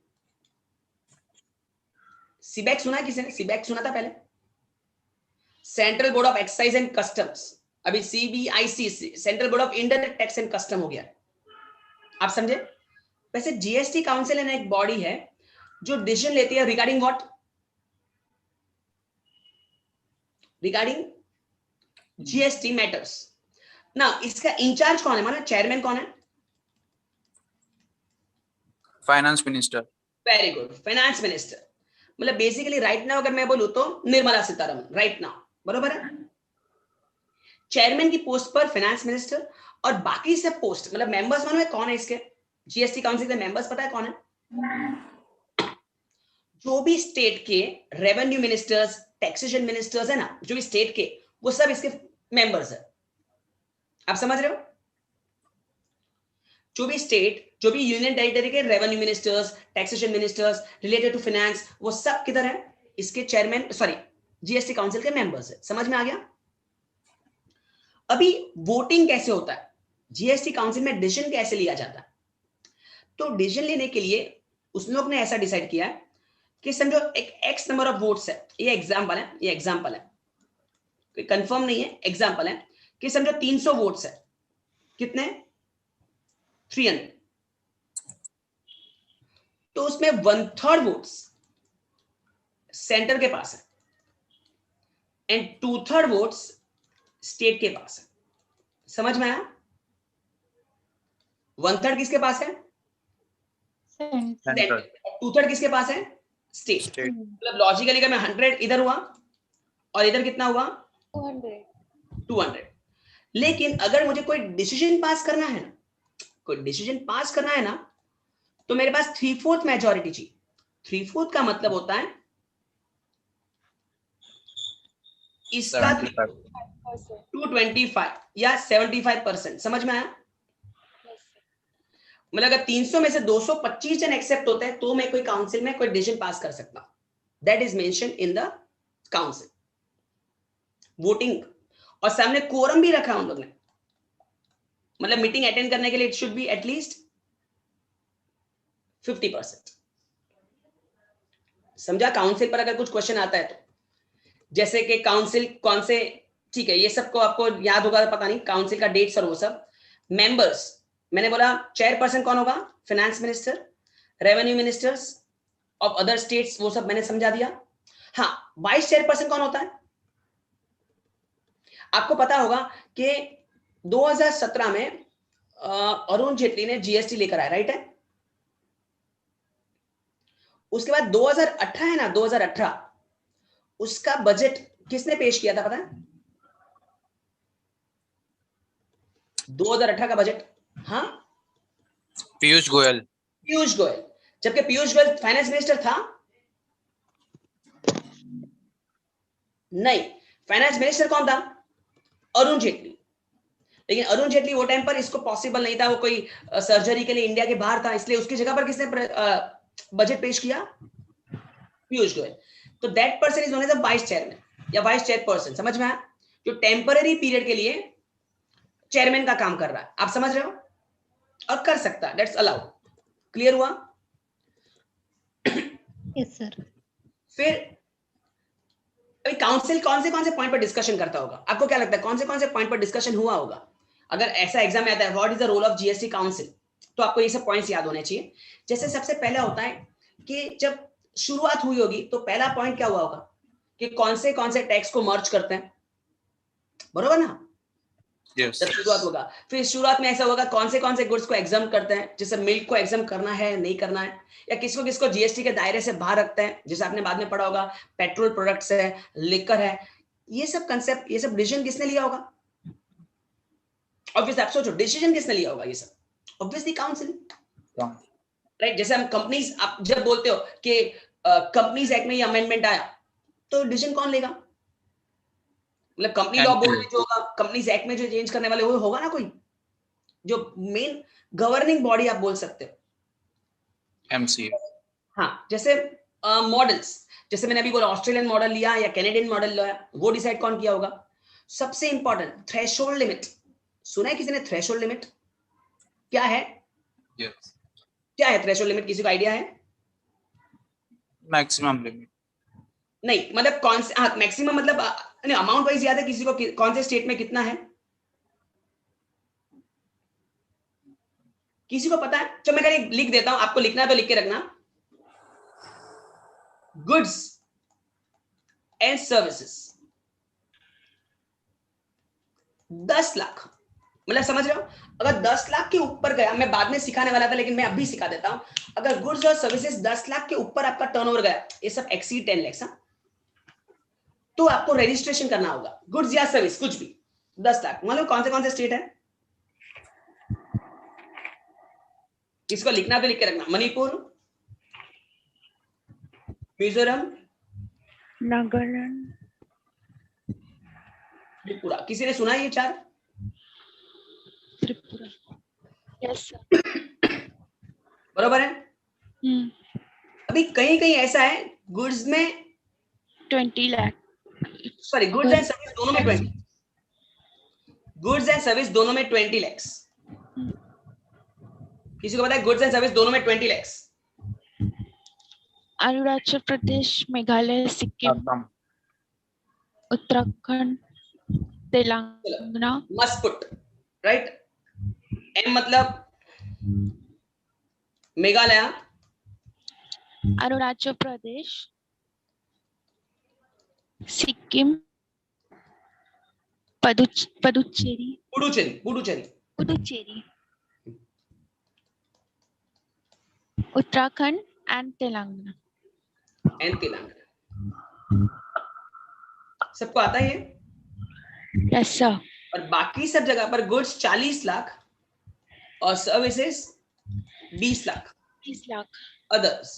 सीबैक सुना है किसी ने? सीबैक सुना था पहले, central board of excise and customs, अभी CBIC, central board of indirect tax and custom हो गया। आप समझे? वैसे जीएसटी काउंसिल है ना एक बॉडी है जो डिसीजन लेती है regarding what? Regarding GST matters ना। इसका इंचार्ज कौन है? माना चेयरमैन कौन है? Finance minister. Very good, finance minister. मतलब बेसिकली राइट नाउ अगर मैं बोलूं तो निर्मला सीतारमन राइट नाउ, बरोबर है? चेयरमैन की पोस्ट पर फाइनेंस मिनिस्टर, और बाकी सब पोस्ट मतलब मेंबर्स मालूम है कौन है इसके? जीएसटी काउंसिल के मेंबर्स पता है कौन है? जो भी स्टेट के रेवेन्यू मिनिस्टर्स, टैक्सेशन मिनिस्टर्स है ना, जो भी स्टेट के, वो सब इसके मेंबर्स है। आप समझ रहे हो? जो भी स्टेट, जो भी यूनियन टेरिटरी के revenue ministers, taxation ministers related to finance, वो सब किधर है? इसके चेयरमैन, सॉरी जीएसटी काउंसिल के मेंबर्स है। समझ में आ गया? अभी वोटिंग कैसे होता है जीएसटी काउंसिल में, डिसीजन कैसे लिया जाता है? तो डिसीजन लेने के लिए उस लोग ने ऐसा डिसाइड किया है कि समझो एक एक्स नंबर ऑफ वोट्स है, ये एग्जांपल है, ये एग्जांपल है, कोई कंफर्म नहीं है, एग्जांपल है कि समझो 300 वोट्स है, कितने? 300। तो उसमें 1/3 वोट्स सेंटर के पास है एंड 2/3 वोट्स स्टेट के पास है। समझ में आया? 1/3 किसके पास है? सेंटर। 2/3 किसके पास है? स्टेट। मतलब लॉजिकली अगर मैं 100 इधर हुआ और इधर कितना हुआ? 200। लेकिन अगर मुझे कोई डिसीजन पास करना है ना, कोई डिसीजन पास करना है ना, तो मेरे पास 3/4 मेजॉरिटी चाहिए। 3/4 का मतलब होता है इसका 225 या 75%। समझ में आया? मतलब अगर 300 में से 225 जन एक्सेप्ट होते हैं तो मैं कोई काउंसिल में कोई डिसीजन पास कर सकता हूं। That is mention in the council. Voting और सामने कोरम भी रखा उन लोग ने, मतलब मीटिंग अटेंड करने के लिए इट शुड बी एटलीस्ट 50%। समझा? काउंसिल पर अगर कुछ क्वेश्चन आता है तो, जैसे कि काउंसिल कौन से, ठीक है ये सबको आपको याद होगा, पता नहीं काउंसिल का डेट्स और वो सब। मेंबर्स मैंने बोला, चेयरपर्सन कौन होगा? Finance minister, revenue ministers of other states, वो सब मैंने समझा दिया। हाँ, वाइस चेयरपर्सन कौन होता है? आपको पता होगा कि 2017 में अरुण जेटली ने जीएसटी लेकर आया, राइट है? उसके बाद 2018 है ना, 2018 उसका बजट किसने पेश किया था पता है? 2018 का बजट, हाँ, पीयूष गोयल। पीयूष गोयल। जबकि पीयूष गोयल फाइनेंस मिनिस्टर था? नहीं, फाइनेंस मिनिस्टर कौन था? अरुण जेटली। लेकिन अरुण जेटली वो टाइम पर इसको पॉसिबल नहीं था, वो कोई सर्जरी के लिए इंडिया के बाहर था, इसलिए उसकी जगह पर किसने बजट पेश किया? पीयूष गोयल। तो that person is known as a vice chairman या वाइस चेयरपर्सन। समझ में आया? जो टेम्पररी पीरियड के लिए चेयरमैन का काम कर रहा है। आप समझ रहे हो? और कर सकता है, दैट्स अलाउड। क्लियर हुआ? Yes sir. फिर अभी काउंसिल कौन से पॉइंट पर डिस्कशन करता होगा? आपको क्या लगता है कौन से पॉइंट पर डिस्कशन हुआ होगा? अगर ऐसा एग्जाम में आता है, what is the role of GST council, तो आपको ये सब पॉइंट्स याद होने चाहिए। जैसे सबसे पहला होता है कि जब शुरुआत हुई होगी तो पहला पॉइंट क्या हुआ होगा कि कौन से टैक्स को मर्ज करते हैं, बरोबर ना? Yes. जब शुरुआत होगा, फिर शुरुआत में ऐसा होगा कौन से गुड्स को एग्जाम करते हैं, जैसे मिल्क को एग्जाम करना है नहीं करना है, या किसको किसको जीएसटी के दायरे से बाहर रखते हैं, जैसे आपने बाद में पढ़ा होगा पेट्रोल प्रोडक्ट्स है, लिकर है, ये सब कंसेप्ट, ये सब डिसीजन किसने लिया होगा? ऑब्वियसली आप सोचो डिसीजन किसने लिया होगा? ये सब ऑब्वियसली काउंसिल, राइट? जैसे हम कंपनीज, आप जब बोलते हो कि कंपनीज एक्ट में ये अमेंडमेंट आया, तो डिसीजन कौन लेगा? मतलब कंपनी लॉ बोर्ड में जो होगा, कंपनीज एक्ट में जो चेंज करने वाले वो होगा ना कोई, जो मेन गवर्निंग बॉडी आप बोल सकते हो। MCA. हाँ, जैसे मॉडल्स, जैसे मैंने अभी बोला ऑस्ट्रेलियन मॉडल लिया या कैनेडियन मॉडल लिया, वो डिसाइड कौन किया होगा? सबसे इंपॉर्टेंट थ्रेशोल्ड लिमिट, सुना है किसी ने थ्रेशोल्ड लिमिट? क्या है? Yes. क्या है थ्रेशोल्ड लिमिट? किसी को आइडिया है? Maximum limit. नहीं, मतलब कौन से, हाँ मैक्सिमम, मतलब नहीं, अमाउंट वाइज याद है किसी को? कौन से स्टेट में कितना है किसी को पता है? चलो मैं कहीं लिख देता हूं, आपको लिखना है तो लिख के रखना। गुड्स एंड सर्विसेज 10 लाख, मतलब समझ रहे हो? अगर 10 लाख के ऊपर गया, मैं बाद में सिखाने वाला था लेकिन मैं अभी सिखा देता हूं, अगर गुड्स और सर्विसेज 10 लाख के ऊपर आपका टर्नओवर गया, ये सब एक्सीड 10 लाख, तो आपको रजिस्ट्रेशन करना होगा, गुड्स या सर्विस कुछ भी 10 लाख। मतलब कौन से स्टेट है? इसको लिखना तो लिख के रखना, मणिपुर, मिजोरम, नागालैंड, त्रिपुरा। किसी ने सुना है ये 4? त्रिपुरा। Yes sir. बरोबर है? अभी कहीं कहीं ऐसा है गुड्स में 20 lakh, sorry goods and service दोनों में 20, गुड्स एंड सर्विस दोनों में 20 लाख। किसी को पता है गुड्स एंड सर्विस दोनों में 20 lakh? Arunachal Pradesh, Meghalaya, Sikkim, Assam. Uttarakhand, Telangana, must put right. M मतलब मेघालय, अरुणाचल प्रदेश, सिक्किम, पुडुचेरी, पुडुचेरी, उत्तराखंड एंड तेलंगाना। सबको आता है ये? Yes sir. और बाकी सब जगह पर गुड्स 40 लाख और सर्विसेज 20 लाख 30 लाख। अदर्स।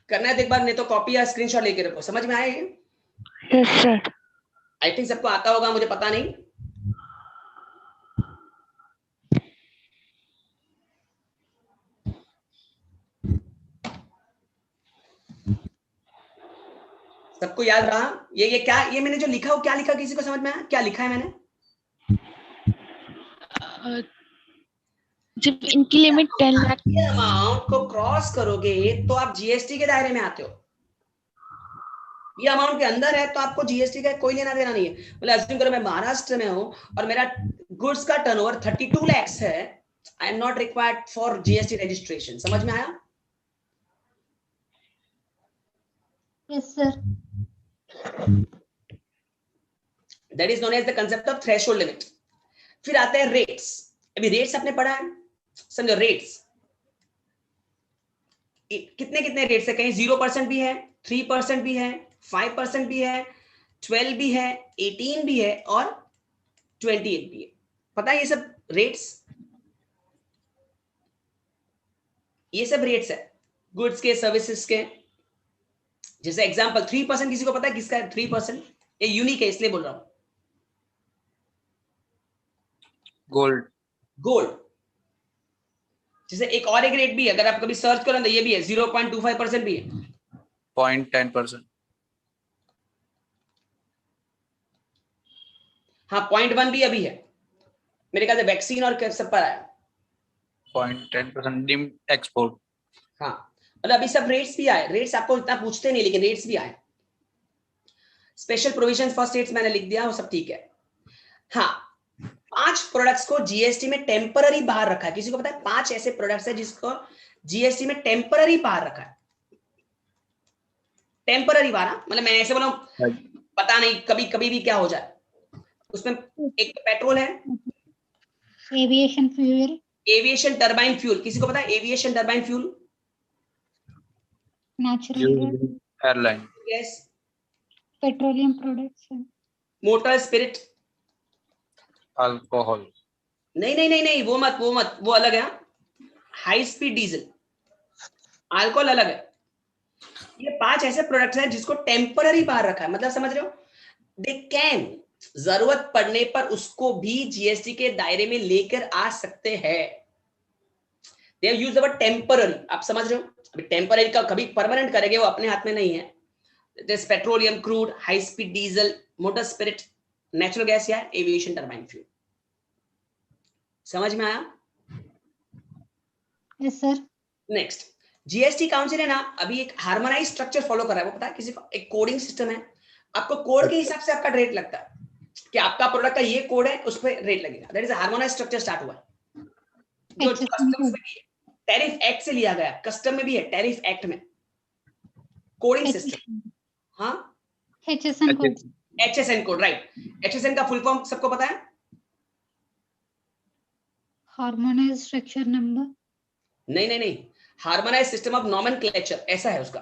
करना है तो एक बार, नहीं तो कॉपी या स्क्रीनशॉट लेके रखो। समझ में आया ये? Yes sir. आई थिंक सबको आता होगा, मुझे पता नहीं। सबको याद रहा? ये क्या, ये मैंने जो लिखा हो क्या लिखा, किसी को समझ में आया क्या लिखा है मैंने? जब इनकी लिमिट 10 लाख ये अमाउंट को क्रॉस करोगे तो आप जीएसटी के दायरे में आते हो। ये अमाउंट के अंदर है तो आपको जीएसटी का कोई लेना देना नहीं है। मतलब अज्यूम करो मैं महाराष्ट्र में हूं और मेरा गुड्स का टर्नओवर 32 लाख है, I am not required for GST registration. समझ में आया? Yes, sir. That is known as the concept of threshold limit. फिर आते हैं रेट्स। अभी रेट्स आपने पढ़ा है, समझो रेट्स कितने कितने रेट्स है। कहीं 0% भी है, 3% भी है, 5% भी है, 12 भी है, 18 भी है और 28 भी है। पता है ये सब रेट्स? ये सब रेट्स है गुड्स के, सर्विसेज के। जैसे एग्जांपल 3%, किसी को पता है किसका है 3%? ये यूनिक है इसलिए बोल रहा हूं। Gold. गोल्ड। जैसे एक और एक रेट भी है, अगर आप कभी सर्च करो तो ये भी है, 0.25% भी है। 0.10%. हाँ 0.1 भी अभी है मेरे ख्याल से, वैक्सीन और सब पर आया। 0.10% deemed export. हाँ मतलब अभी सब रेट्स भी आए। रेट्स आपको इतना पूछते नहीं लेकिन रेट्स भी आए। स्पेशल प्रोविजन फॉर स्टेट्स मैंने लिख दिया, वो सब ठीक है। हाँ 5 प्रोडक्ट्स को जीएसटी में टेम्पररी बाहर रखा है। किसी को पता है 5 ऐसे प्रोडक्ट्स है जिसको जीएसटी में टेम्पररी बाहर रखा है? टेम्पररी बाहर, मतलब मैं ऐसे बोला पता नहीं कभी कभी भी क्या हो जाए। उसमें एक तो पेट्रोल है, aviation fuel, aviation turbine fuel, किसी को पता है aviation turbine fuel? Natural gas, Used in airline. Gas, petroleum products, motor spirit, Alcohol. नहीं नहीं नहीं नहीं, वो मत, वो अलग है। हाई स्पीड डीजल, अल्कोहल अलग है। ये 5 ऐसे प्रोडक्ट्स हैं जिसको टेम्पररी बाहर रखा है, मतलब समझ रहे हो, दे कैन, जरूरत पड़ने पर उसको भी जीएसटी के दायरे में लेकर आ सकते हैं। They have used the word temporary, आप समझ रहे हो। अभी टेम्पररी का कभी परमानेंट करेंगे वो अपने हाथ में नहीं है। This petroleum, crude, high speed diesel, motor spirit, natural gas या एविएशन टरबाइन फ्यूल। समझ में आया? Yes sir. Next, GST council है ना, अभी एक हार्मोनाइज स्ट्रक्चर फॉलो कर रहा है। वो पता है किसी को, एक कोडिंग सिस्टम है, आपको कोड के हिसाब से आपका रेट लगता है कि आपका प्रोडक्ट का ये कोड है, उस पर रेट लगेगा। That is harmonise structure start हुआ है, जो कस्टम्स में भी है, टैरिफ एक्ट से लिया गया, कस्टम में भी है, टैरिफ एक्ट में कोडिंग सिस्टम। हाँ, HSN code, HSN code, right. HSN का फुल फॉर्म सबको पता है? हार्मोनाइज्ड स्ट्रक्चर नंबर, नहीं नहीं नहीं, हार्मोनाइज सिस्टम ऑफ नॉमेनक्लेचर, ऐसा है उसका।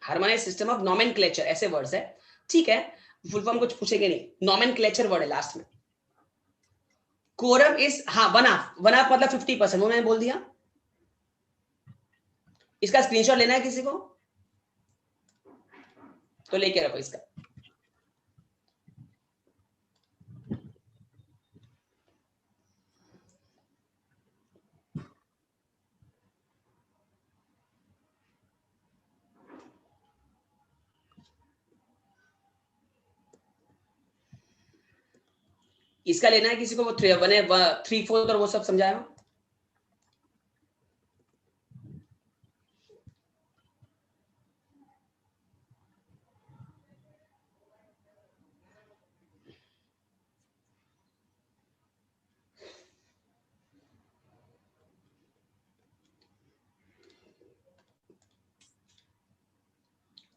हार्मोनाइज सिस्टम ऑफ नॉमेनक्लेचर, ऐसे वर्ड्स है, ठीक है। फुल फॉर्म कुछ पूछेंगे नहीं, नॉमेनक्लेचर वर्ड है लास्ट में। कोरम इज, हाँ, वन हाफ मतलब 50%, वो मैंने बोल दिया। इसका स्क्रीनशॉट लेना है किसी को तो लेके रखो इसका। इसका लेना है किसी को, वो 3/4 और वो सब समझाया।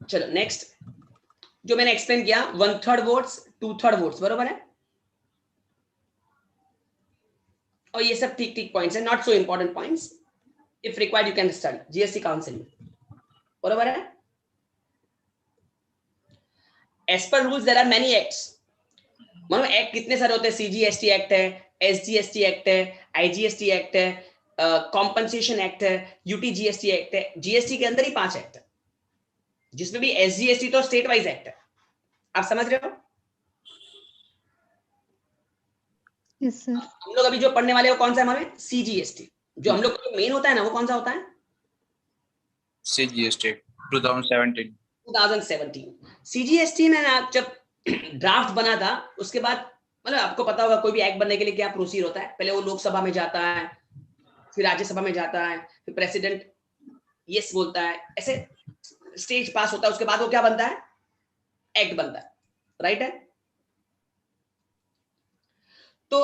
चलो नेक्स्ट, जो मैंने एक्सप्लेन किया, 1/3 वोट्स, 2/3 वोट्स, बरोबर है। और ये सब ठीक ठीक पॉइंट्स है, not so important points, if required you can study GST council में, बरोबर है। As per rules there are many acts. मानो एक्ट कितने सारे होते हैं, सीजीएसटी एक्ट है, एसजीएसटी एक्ट है, आईजीएसटी एक्ट है, कॉम्पनसेशन एक्ट है, यूटीजीएसटी एक्ट है। जीएसटी के अंदर ही 5 एक्ट है, जिसमें भी एसजीएसटी तो स्टेट वाइज एक्ट है, आप समझ रहे हो। Yes sir. हम लोग अभी जो पढ़ने वाले हो कौन सा है हमारे, सीजीएसटी। जो हम लोग का मेन होता है ना, वो कौन सा होता है, CGST 2017. 2017। सीजीएसटी में ना जब ड्राफ्ट बना था, उसके बाद मतलब आपको पता होगा कोई भी एक्ट बनने के लिए क्या प्रोसीजर होता है। पहले वो लोकसभा में जाता है, फिर राज्यसभा में जाता है, फिर प्रेसिडेंट यस बोलता है, ऐसे स्टेज पास होता है, उसके बाद वो क्या बनता है, एक्ट बनता है, राइट है। तो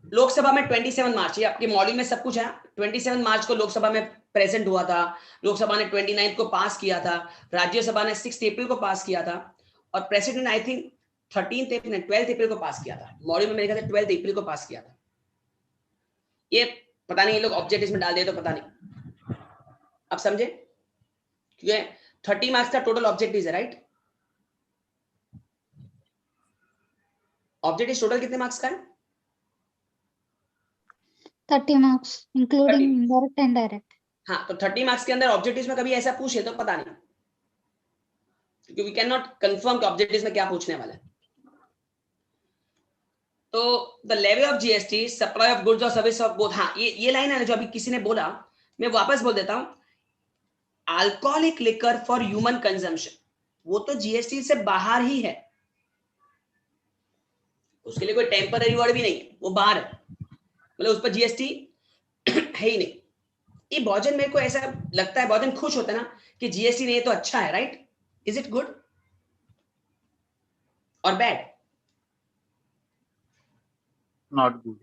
लोकसभा में 27 मार्च, ये आपके मॉड्यूल में सब कुछ है, 27 मार्च को लोकसभा में प्रेजेंट हुआ था। लोकसभा ने 29 को पास किया था, राज्यसभा ने 6 अप्रैल को पास किया था, और प्रेसिडेंट आई थिंक 13 अप्रैल 12 अप्रैल को पास किया था। मॉड्यूल में मेरे ख्याल से 12 अप्रैल को पास किया था। ये पता नहीं ये लोग ऑब्जेक्टिव में डाल दिए तो पता नहीं, आप समझे, क्योंकि 30 मार्क्स का टोटल ऑब्जेक्टिव है, राइट। ऑब्जेक्टिव टोटल कितने मार्क्स का है, 30 marks including indirect and direct. हाँ, तो 30 मार्क्स के अंदर ऑब्जेक्टिव्स में कभी ऐसा पूछे तो पता नहीं, क्योंकि वी कैन नॉट कंफर्म कि ऑब्जेक्टिव्स में क्या पूछने वाला है। तो the levy of GST, supply of goods और सर्विस ऑफ बोथ। हाँ, ये लाइन है ना जो अभी किसी ने बोला, मैं वापस बोल देता हूं, alcoholic liquor for human consumption, वो तो जीएसटी से बाहर ही है, उसके लिए कोई टेम्पररी वर्ड भी नहीं है, वो बाहर है, मतलब उस पर जीएसटी है ही नहीं। ये भोजन, मेरे को ऐसा लगता है भोजन खुश होता है ना कि जीएसटी नहीं है तो अच्छा है, राइट। इज इट गुड और बैड? Not good.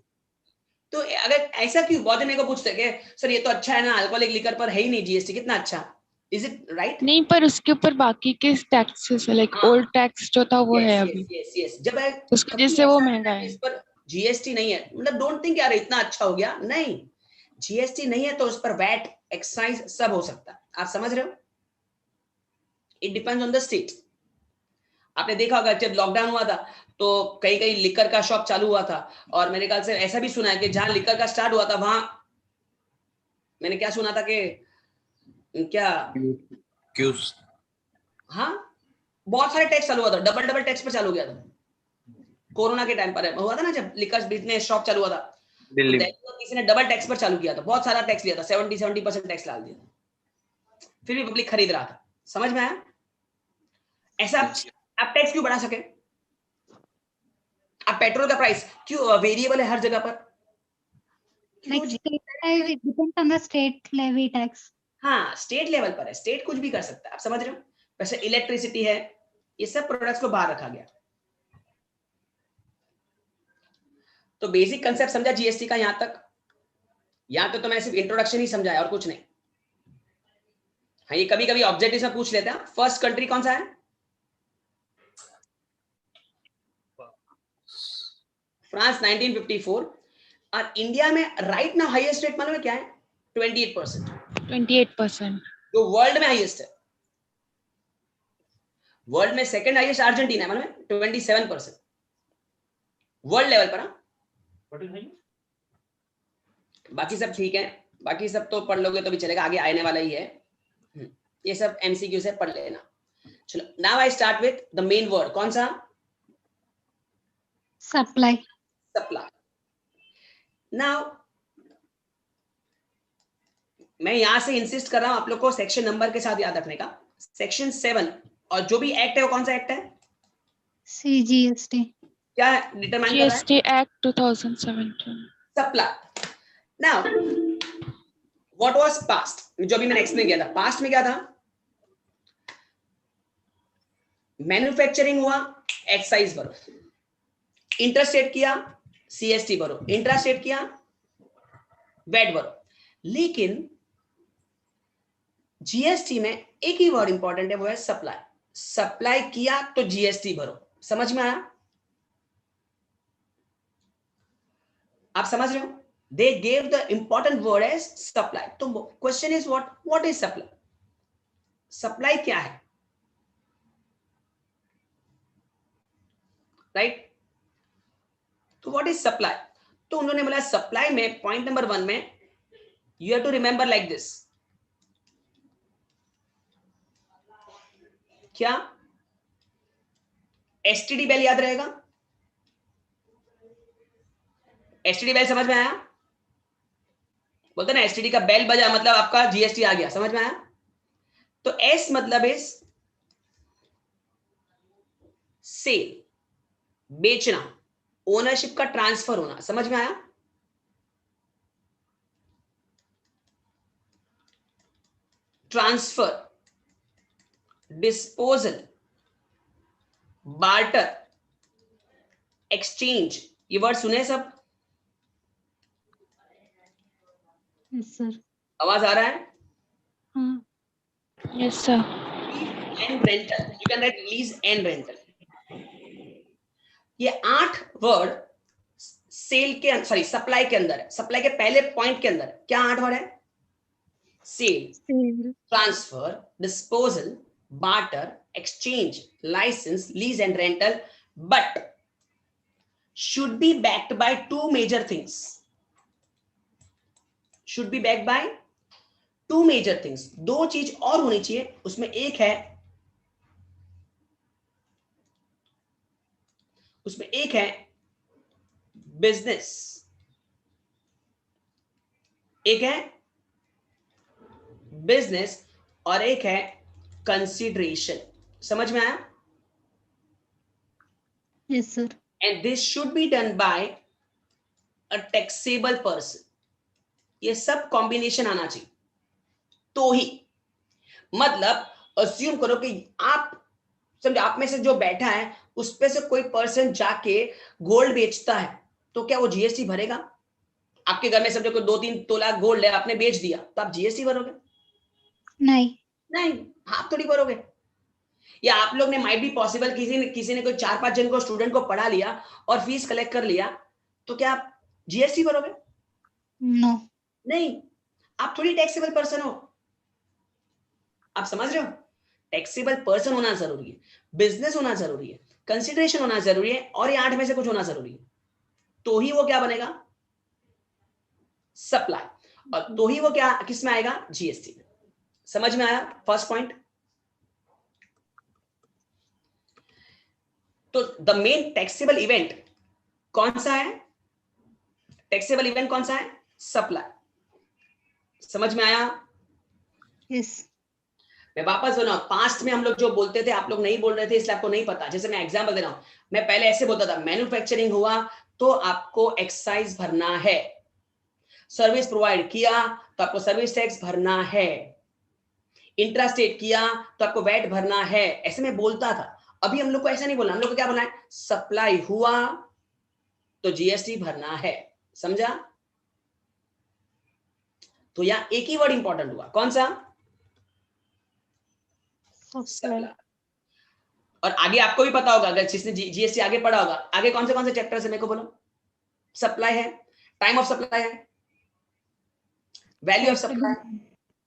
तो अगर ऐसा क्यों भोजन मेरे को पूछते कि सर ये तो अच्छा है ना, अल्कोहलिक लिकर पर है ही नहीं जीएसटी, कितना अच्छा। Is it right? नहीं, पर उसके ऊपर बाकी के टैक्सेस है, लाइक हाँ। ओल्ड टैक्स जो था वो है अभी, यस जब है उसकी वजह से वो महंगा है। इस पर जीएसटी नहीं है, मतलब डोंट थिंक यार इतना अच्छा हो गया, नहीं, जीएसटी नहीं है तो उस पर वैट, एक्साइज सब हो सकता है, आप समझ रहे हो? It depends on the state. आपने देखा होगा जब लॉकडाउन हुआ था तो कई कई लिकर का शॉप चालू हुआ था, और मेरे ख्याल से ऐसा भी सुना है कि जहां लिकर का स्टार्ट हुआ था वहां मैंने क्या सुना था कि क्या, क्यूज हाँ बहुत सारे टैक्स चालू हुआ था, डबल टैक्स पर चालू हो गया था कोरोना के टाइम पर हुआ था ना, जब लिकर बिजनेस शॉप चालू हुआ था तो दिल्ली किसी ने डबल टैक्स पर चालू किया था, बहुत सारा टैक्स लिया था, 70% टैक्स डाल दिया, फिर भी पब्लिक खरीद रहा था। समझ में आया? ऐसा आप टैक्स क्यों बढ़ा सके? अब पेट्रोल का प्राइस क्यों वेरिएबल है हर जगह पर? Like state levy, it depends on the state levy tax. हाँ स्टेट लेवल पर है, स्टेट कुछ भी कर सकता है, आप समझ रहे हो? वैसे इलेक्ट्रिसिटी है, ये सब प्रोडक्ट्स को बाहर रखा गया। तो बेसिक कंसेप्ट समझा जीएसटी का यहां तक? यहां तो मैं सिर्फ इंट्रोडक्शन ही समझाया और कुछ नहीं। हाँ ये कभी कभी ऑब्जेक्टिव में पूछ लेते हैं, फर्स्ट कंट्री कौन सा है? फ्रांस 1954। और इंडिया में राइट नाउ हाईएस्ट रेट मालूम है क्या है? 28%। 28%। जो वर्ल्ड में हाईएस्ट है, वर्ल्ड में सेकंड हाईएस्ट अर्जेंटीना है मालूम है? 27% वर्ल्ड लेवल पर। बाकी सब ठीक है, बाकी सब तो पढ़ लोगे तो भी चलेगा, आगे आने वाला ही है, ये सब एमसीक्यू से पढ़ लेना। चलो now I start with the main word, कौन सा? Supply. सप्लाई। नाउ मैं यहां से इंसिस्ट कर रहा हूं आप लोग को सेक्शन नंबर के साथ याद रखने का। सेक्शन 7 और जो भी एक्ट है वो कौन सा एक्ट है? CGST. क्या डिटरमाइन कर रहा है? GST Act 2017। Supply. Now what was past, जो भी मैंने एक्सप्लेन किया था, पास्ट में क्या था? मैन्युफैक्चरिंग हुआ, एक्साइज भरो, इंटरस्टेट किया सीएसटी भरो, इंट्रास्टेट किया वैट भरो। लेकिन जीएसटी में एक ही वर्ड इंपॉर्टेंट है, वो है सप्लाई। सप्लाई किया तो जीएसटी भरो। समझ में आया? आप समझ रहे हो? They gave the important word as supply. तो question is what is supply? Supply क्या है? राइट? तो व्हाट इज सप्लाई? तो उन्होंने बोला सप्लाई में पॉइंट नंबर 1 में you have to remember like this. क्या एसटीडी बेल याद रहेगा? एसटीडी बेल समझ में आया? बोलते ना एसटीडी का बेल बजा मतलब आपका जीएसटी आ गया। समझ में आया? तो एस मतलब इज सेल, बेचना, ओनरशिप का ट्रांसफर होना। समझ में आया? ट्रांसफर, डिस्पोजल, बार्टर, एक्सचेंज, ये वर्ड सुने सब? Yes, sir. आवाज आ रहा है? हाँ. Yes sir। And rental, you can write lease and rental. ये 8 वर्ड सेल के, सॉरी सप्लाई के अंदर है। सप्लाई के पहले पॉइंट के अंदर क्या 8 वर्ड है? Sale, Sale. Transfer, disposal, barter, exchange, licence, lease and rental, but should be backed by 2 major things. Should be backed by 2 major things. 2 चीज और होनी चाहिए उसमें। एक है बिजनेस, एक है बिजनेस और एक है कंसीडरेशन। समझ में आया? Yes, sir. And this should be done by a taxable person. ये सब कॉम्बिनेशन आना चाहिए तो ही, मतलब अस्यूम करो कि आप समझो आप में से जो बैठा है उस पे से कोई पर्सन जाके गोल्ड बेचता है तो क्या वो जीएसटी भरेगा? आपके घर में समझो कोई 2-3 तोला गोल्ड है, आपने बेच दिया तो आप जीएसटी भरोगे? नहीं. नहीं, आप थोड़ी करोगे। या आप लोग ने माइट बी पॉसिबल किसी ने कोई 4-5 जन को स्टूडेंट को पढ़ा लिया और फीस कलेक्ट कर लिया, तो क्या आप जीएसटी भरोगे? No. नहीं, आप थोड़ी टैक्सेबल पर्सन हो। आप समझ रहे हो? टैक्सेबल पर्सन होना जरूरी है, बिजनेस होना जरूरी है, कंसिडरेशन होना जरूरी है, और ये 8 में से कुछ होना जरूरी है। तो ही वो क्या बनेगा? सप्लाई। और तो ही वो क्या किस में आएगा? जीएसटी में। समझ में आया फर्स्ट पॉइंट? तो द मेन टैक्सेबल इवेंट कौन सा है? टैक्सेबल इवेंट कौन सा है? सप्लाई। समझ में आया? Yes. मैं वापस बोल रहा हूं, पास्ट में हम लोग जो बोलते थे आप लोग नहीं बोल रहे थे, इसलिए आपको नहीं पता। जैसे मैं एग्जांपल दे रहा हूं, मैं पहले ऐसे बोलता था, मैन्युफैक्चरिंग हुआ तो आपको एक्साइज भरना है, सर्विस प्रोवाइड किया तो आपको सर्विस टैक्स भरना है, इंट्रास्टेट किया तो आपको वैट भरना है। ऐसे मैं बोलता था। अभी हम लोग को ऐसा नहीं बोलना, हम लोग को क्या बोलना है? सप्लाई हुआ तो जीएसटी भरना है। समझा? तो यहां एक ही वर्ड इंपॉर्टेंट हुआ, कौन सा? Supply. और आगे आपको भी पता होगा, अगर जिसने जीएसटी आगे पढ़ा होगा, आगे कौन से चैप्टर से मेरे को बोलो। सप्लाई है, टाइम ऑफ सप्लाई है, वैल्यू ऑफ सप्लाई,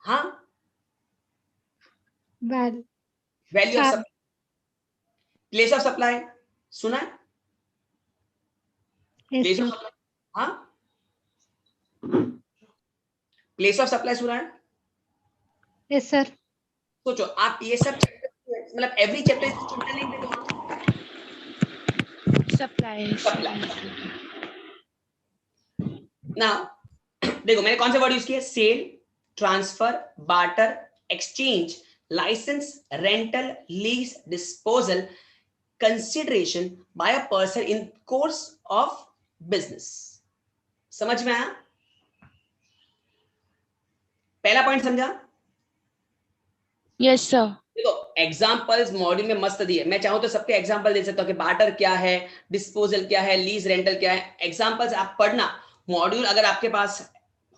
हाँ Well. Value of supply, place of supply सुना है? Yes, place of sir. Supply, हाँ प्लेस ऑफ सप्लाई सुना है? Yes, sir. सोचो आप ये सब मतलब एवरी चैप्टर नहीं दे दूंगा। सप्लाई सप्लाई नाउ देखो मैंने कौन से वर्ड यूज किए? Sale, transfer, barter, exchange, licence, rental, lease, disposal, consideration by a person in course of business. समझ में आया? पहला पॉइंट समझा? Yes sir. देखो एग्जांपल्स मॉड्यूल में मस्त दिए, मैं चाहूं तो सबके एग्जांपल दे सकता हूं कि बार्टर क्या है, डिस्पोजल क्या है, लीज रेंटल क्या है। एग्जांपल्स आप पढ़ना, मॉड्यूल अगर आपके पास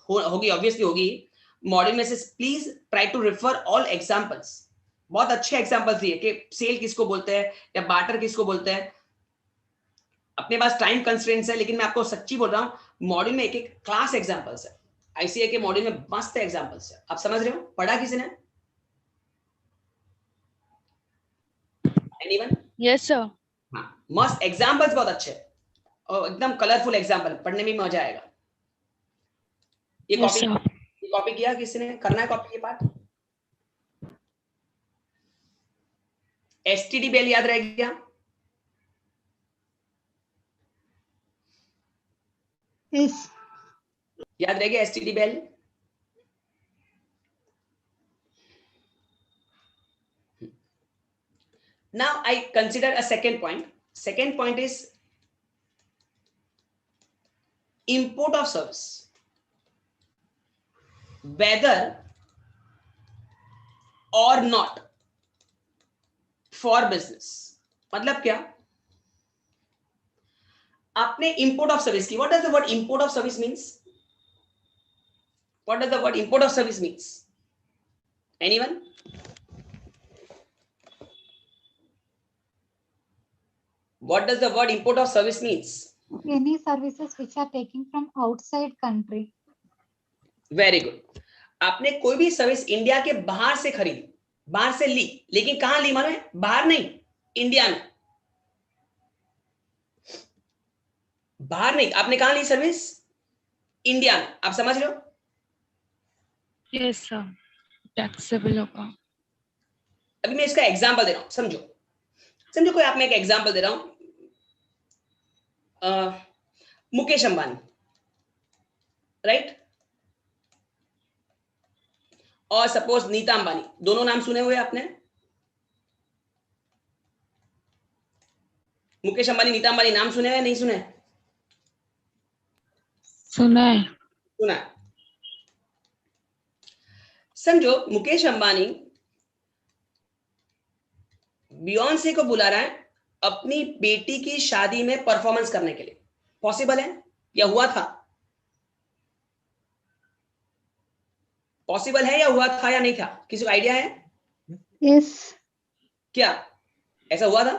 होगी ऑब्वियसली होगी मॉड्यूल में से, please try to refer all examples. बहुत अच्छे एग्जांपल्स दिए कि सेल किसको बोलते हैं या बार्टर किसको बोलते हैं। अपने पास टाइम कंस्ट्रेंट्स है, लेकिन मैं आपको सच्ची बोल रहा हूं मॉड्यूल में एक क्लास एग्जांपल्स है। आईसीए के मॉड्यूल में मस्त एग्जांपल्स है। आप समझ रहे हो? पढ़ा किसी ने? एनीवन? Yes sir. हाँ मस्त एग्जांपल्स, बहुत अच्छे और एकदम कलरफुल एग्जांपल, पढ़ने में मजा आएगा। ये यस सर। कॉपी किया किसी ने? करना है कॉपी ये पार्ट। एसटीडी बेल याद रह गया? Yes. याद रह गया STD bell? Now I consider a second point. Second point is import of service. Whether or not for business. मतलब क्या? आपने import of service की. What does the word import of service means? What does the word import of service means? Anyone? What does the word import of service means? Any services which are taken from outside country. Very good. आपने कोई भी service India के बाहर से खरीदी, बाहर से ली, लेकिन कहां ली मालूम है? बाहर नहीं, इंडिया में। बाहर नहीं, आपने कहां ली सर्विस? इंडिया में। आप समझ रहे हो? Yes sir. टैक्सेबल होगा। अभी मैं इसका एग्जांपल दे रहा हूं, समझो कोई आप, मैं एक एग्जांपल दे रहा हूं, मुकेश अंबानी, राइट? और सपोज नीता अंबानी, दोनों नाम सुने हुए आपने? मुकेश अंबानी, नीता अंबानी नाम सुने हुए? नहीं सुने? सुना है। सुना। समझो मुकेश अंबानी बियॉन्से को बुला रहा है अपनी बेटी की शादी में परफॉर्मेंस करने के लिए। पॉसिबल है या हुआ था? पॉसिबल है या हुआ था या नहीं था? किसी को आइडिया है? Yes. क्या ऐसा हुआ था?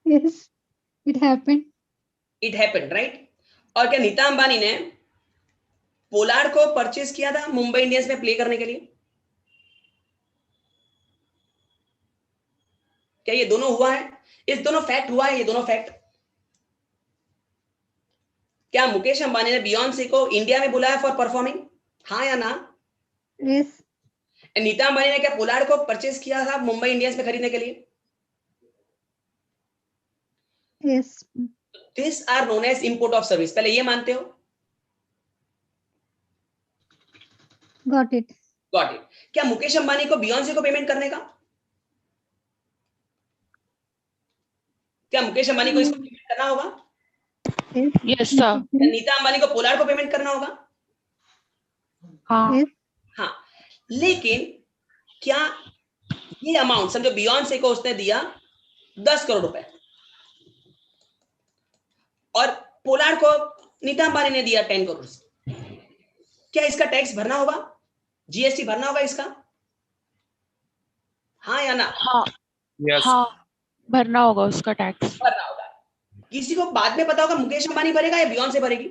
Yes. It happened. It happened, right? और क्या नीता अंबानी ने पोलार्ड को परचेज किया था मुंबई इंडियंस में प्ले करने के लिए? क्या ये दोनों हुआ है? इस दोनों फैक्ट हुआ है, ये दोनों फैक्ट? क्या मुकेश अंबानी ने बियॉन्से को इंडिया में बुलाया फॉर परफॉर्मिंग? हाँ या ना? Yes. नीता अंबानी ने क्या पोलार्ड को परचेज किया था मुंबई इंडियंस में खरीदने के लिए? Yes. This are known as import of service. पहले ये मानते हो? Got it. Got it. क्या मुकेश अंबानी को बियॉन्से को पेमेंट करने का? क्या मुकेश अंबानी को इसको पेमेंट करना होगा? Yes. Yes, sir. क्या नीता अंबानी को पोलार्ड को पेमेंट करना होगा? हाँ. Yes. हाँ, लेकिन क्या ये अमाउंट समझो बियॉन्से को उसने दिया 10 करोड़ रुपए और पोलार्ड को नीता अंबानी ने दिया 10 करोड़, क्या इसका टैक्स भरना होगा? जीएसटी भरना होगा इसका? हाँ या ना? हाँ. Yes. हाँ. भरना होगा उसका टैक्स. भरना होगा। किसी को बाद में पता होगा मुकेश अंबानी भरेगा या बियॉन्से भरेगी?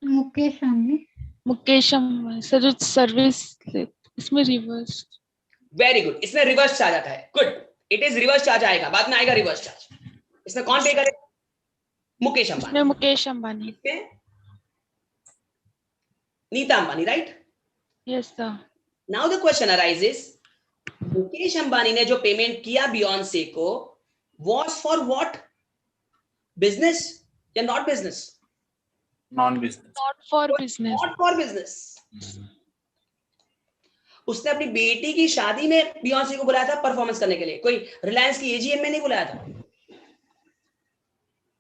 Mukesh only. Mukesh Ambani sir, जो सर्विस इसमें रिवर्स. वेरी गुड, इसमें रिवर्स चार्ज आता है। Good, it is reverse charge आएगा, बाद में आएगा रिवर्स चार्ज। इसमें कौन पे करेगा? मुकेश अंबानी। इसमें मुकेश अंबानी. इसमें Nita Ambani, right? Yes sir. Now the question arises, Mukesh Ambani ने जो पेमेंट किया बियॉन्से को वॉज फॉर व्हाट? बिजनेस या not business? Non-business. Not for business. Not for business. उसने अपनी बेटी की शादी में बियॉन्से को बुलाया था परफॉर्मेंस करने के लिए, कोई रिलायंस की एजीएम में नहीं बुलाया था।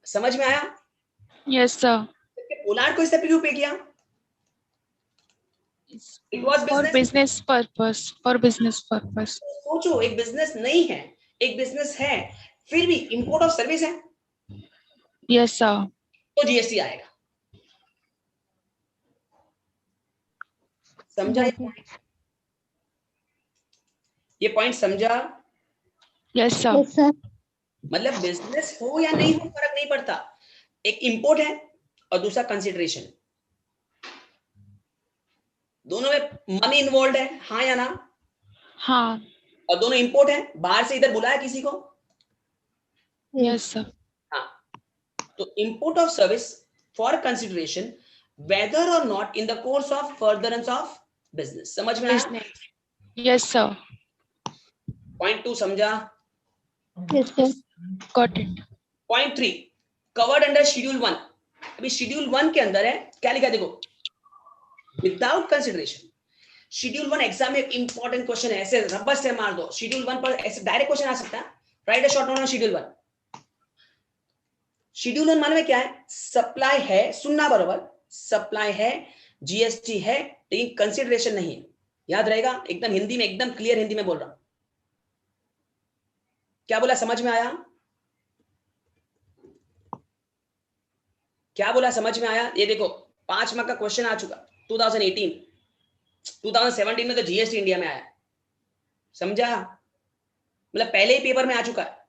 समझ में आया? Yes sir. पोलार्ड को इसने क्यों पे किया? It was for business. Business purpose. For business purpose. सोचो, एक बिजनेस नहीं है, एक बिजनेस है, फिर भी इंपोर्ट ऑफ सर्विस है यस सर. तो जीएसटी आएगा। समझा? ये पॉइंट समझा? Yes sir. Yes, sir. मतलब बिजनेस हो या नहीं हो फर्क नहीं पड़ता, एक इंपोर्ट है और दूसरा कंसिडरेशन, दोनों में मनी इन्वॉल्व है, हाँ या ना? हाँ. और दोनों इंपोर्ट है, बाहर से इधर बुलाया किसी को? Yes sir. हाँ, तो import of service for consideration whether or not in the course of furtherance of business. समझ में आया? Yes sir. पॉइंट 2 समझा? Yes, sir. Got it. Point 3 covered under schedule 1। अभी शेड्यूल 1 के अंदर है, क्या लिखा है देखो, विदाउट कंसिडरेशन। शेड्यूल 1 एग्जाम में इंपॉर्टेंट क्वेश्चन है, ऐसे रबर से मार दो। शेड्यूल 1 पर ऐसे डायरेक्ट क्वेश्चन आ सकता है, right a short note on schedule 1। Schedule 1 माने में क्या है? सप्लाई है, सुनना बराबर, सप्लाई है, जीएसटी है, लेकिन कंसिडरेशन नहीं है। याद रहेगा, एकदम हिंदी में, एकदम क्लियर हिंदी में बोल रहा हूं। क्या बोला, समझ में आया? क्या बोला, समझ में आया? ये देखो 5 मार्क का क्वेश्चन आ चुका 2018, 2017 में तो जीएसटी इंडिया में आया। समझा? मतलब पहले ही पेपर में आ चुका है।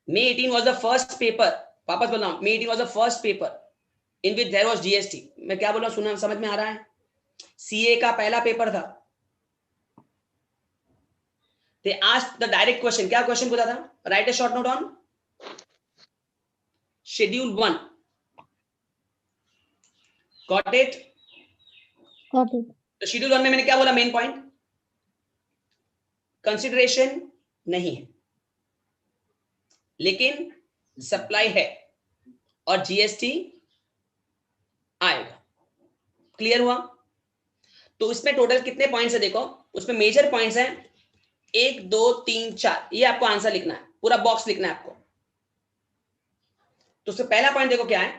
May 18 was the first paper, वापस बोल रहा हूं, May 18 was the first paper in which there was GST। मैं क्या बोल रहा हूं, सुना, समझ में आ रहा है? सीए का पहला पेपर था। They asked the direct question, क्या क्वेश्चन पूछा था? Write a short note on Schedule 1। Got it? Got it. तो Schedule 1 में मैंने क्या बोला, मेन पॉइंट? कंसिडरेशन नहीं है, लेकिन सप्लाई है और जीएसटी आएगा। क्लियर हुआ? तो इसमें टोटल कितने पॉइंट्स है देखो, उसमें मेजर पॉइंट्स हैं 1 2 3 4। ये आपको आंसर लिखना है, पूरा बॉक्स लिखना है आपको। तो उसमें पहला पॉइंट देखो क्या है,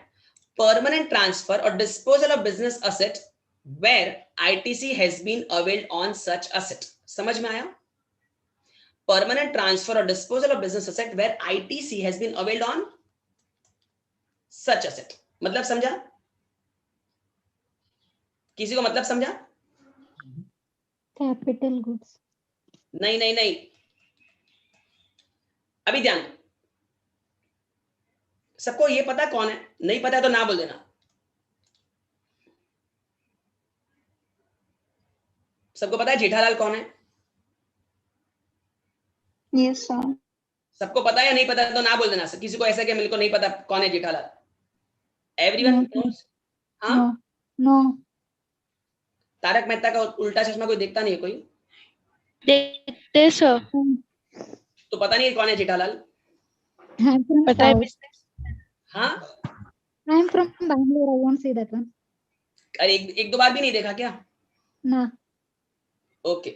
परमानेंट ट्रांसफर और disposal of business asset where ITC has been availed on such asset. समझ में आया? परमानेंट ट्रांसफर और disposal of business asset where ITC has been availed on such asset. मतलब समझा? किसी को मतलब समझा? Capital goods. नहीं नहीं नहीं, अभी ध्यान दो। सबको ये पता कौन है? नहीं पता है तो ना बोल देना। सबको पता है जेठालाल कौन है? Yes, sir. सबको पता है या नहीं पता है तो ना बोल देना। किसी को ऐसा क्या मेरे को नहीं पता कौन है जेठालाल? Everyone knows? हाँ, No. No. तारक मेहता का उल्टा चश्मा कोई देखता नहीं है कोई? देखते सर, तो पता नहीं कौन है जेठालाल? I'm from पता है South. business। हाँ, I'm from Bangalore. I won't see that one. अरे एक दो बार भी नहीं देखा क्या? Nah. ओके,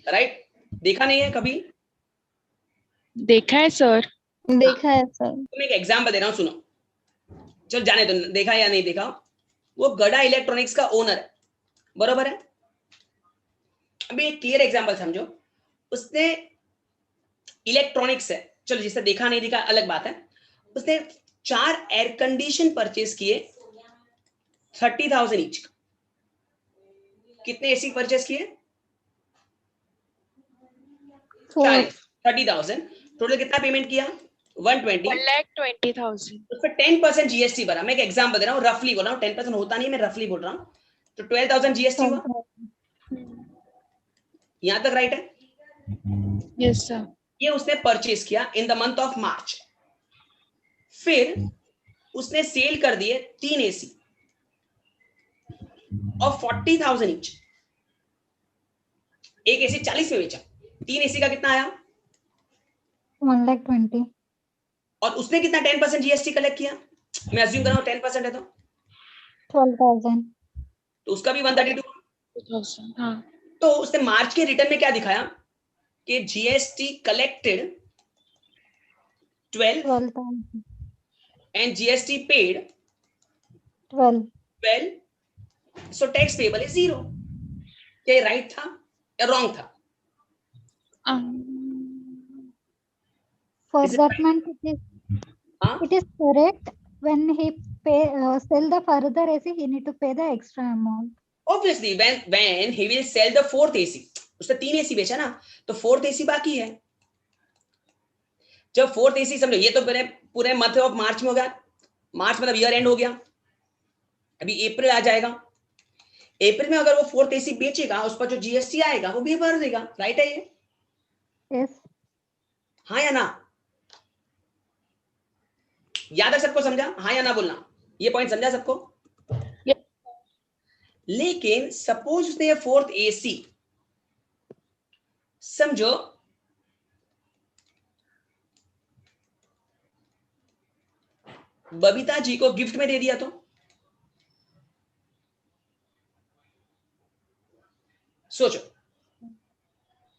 राइट, देखा नहीं है कभी? देखा है सर। देखा है सर। मैं एक एग्जाम्पल दे रहा हूँ, सुनो। चल जाने दो, देखा या नहीं देखा। वो गड़ा इलेक्ट्रॉनिक्स का ओनर है, बरोबर है? अभी एक क्लियर एग्जांपल समझो। उसने इलेक्ट्रॉनिक्स है, चलो जिसे देखा नहीं देखा अलग बात है। उसने 4 एयर कंडीशन परचेज किए 30,000 ईच। कितने एसी परचेज किए? 30,000। टोटल कितना पेमेंट किया? 120। 1,20,000। उस पर 10% जीएसटी भरा। मैं एक एग्जांपल दे रहा हूँ, रफली बोल रहा हूँ, 10% होता नहीं, मैं रफली बोल रहा हूँ। तो 12,000 जीएसटी हुआ। यहां तक राइट है? Yes sir. ये उसने परचेज किया in the month of March. फिर उसने सेल कर दिए 3 एसी ऑफ 40,000 ईच। एक एसी 40 में बेचा, 3 एसी का कितना आया? 1,20,000. और उसने कितना 10% जीएसटी कलेक्ट किया? मैं अज्यूम कर रहा हूं 10% है तो 12,000. तो उसका भी 132। 2,000। हाँ। तो उसने मार्च के रिटर्न में क्या दिखाया कि GST collected 12 12,000. And GST paid 12. So tax payable is 0। क्या ये राइट था या रॉन्ग था? For Is it that right? month, it is correct. When he sell the further AC, he need to pay the extra amount. Obviously, when he will sell the 4th AC, उसने 3 AC बेचा ना, तो 4th AC बाकी है। जब 4th AC समझो, ये तो पूरे मंथ ऑफ मार्च में हो गया। मार्च मतलब ईयर एंड हो गया, अभी अप्रैल आ जाएगा। अप्रैल में अगर वो 4th एसी बेचेगा, उस पर जो जीएसटी आएगा वो भी भर देगा। राइट है ये? Yes. हाँ या ना? याद है सबको? समझा? हाँ या ना बोलना। ये पॉइंट समझा सबको? Yes. लेकिन सपोज उसने ये 4th एसी समझो बबीता जी को गिफ्ट में दे दिया तो? सोचो,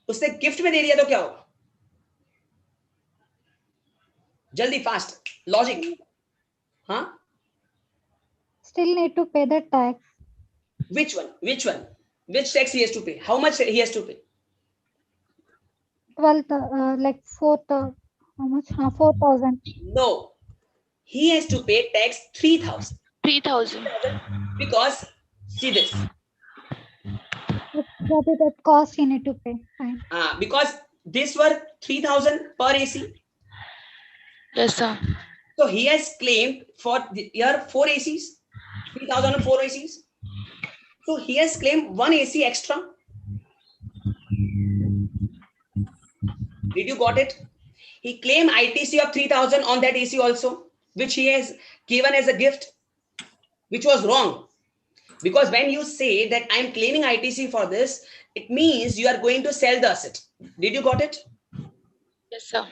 उसने गिफ्ट में दे दिया तो क्या होगा? जल्दी, फास्ट लॉजिक। हाँ, Still need to pay the tax. which one? Which tax he has to pay? How much he has to pay? 12, like 4,000. How much? 4,000. No, he has to pay tax 3,000 3,000। because see this. What is that cost he need to pay? Fine. Because this were 3,000 per AC. Yes sir. So he has claimed for the year 4 ACs, 3,000 and 4 ACs. So he has claimed 1 AC extra. Did you got it? He claimed ITC of 3,000 on that AC also, which he has given as a gift, which was wrong. Because when you say that I'm claiming ITC for this, it means you are going to sell the asset. Did you got it? Yes sir.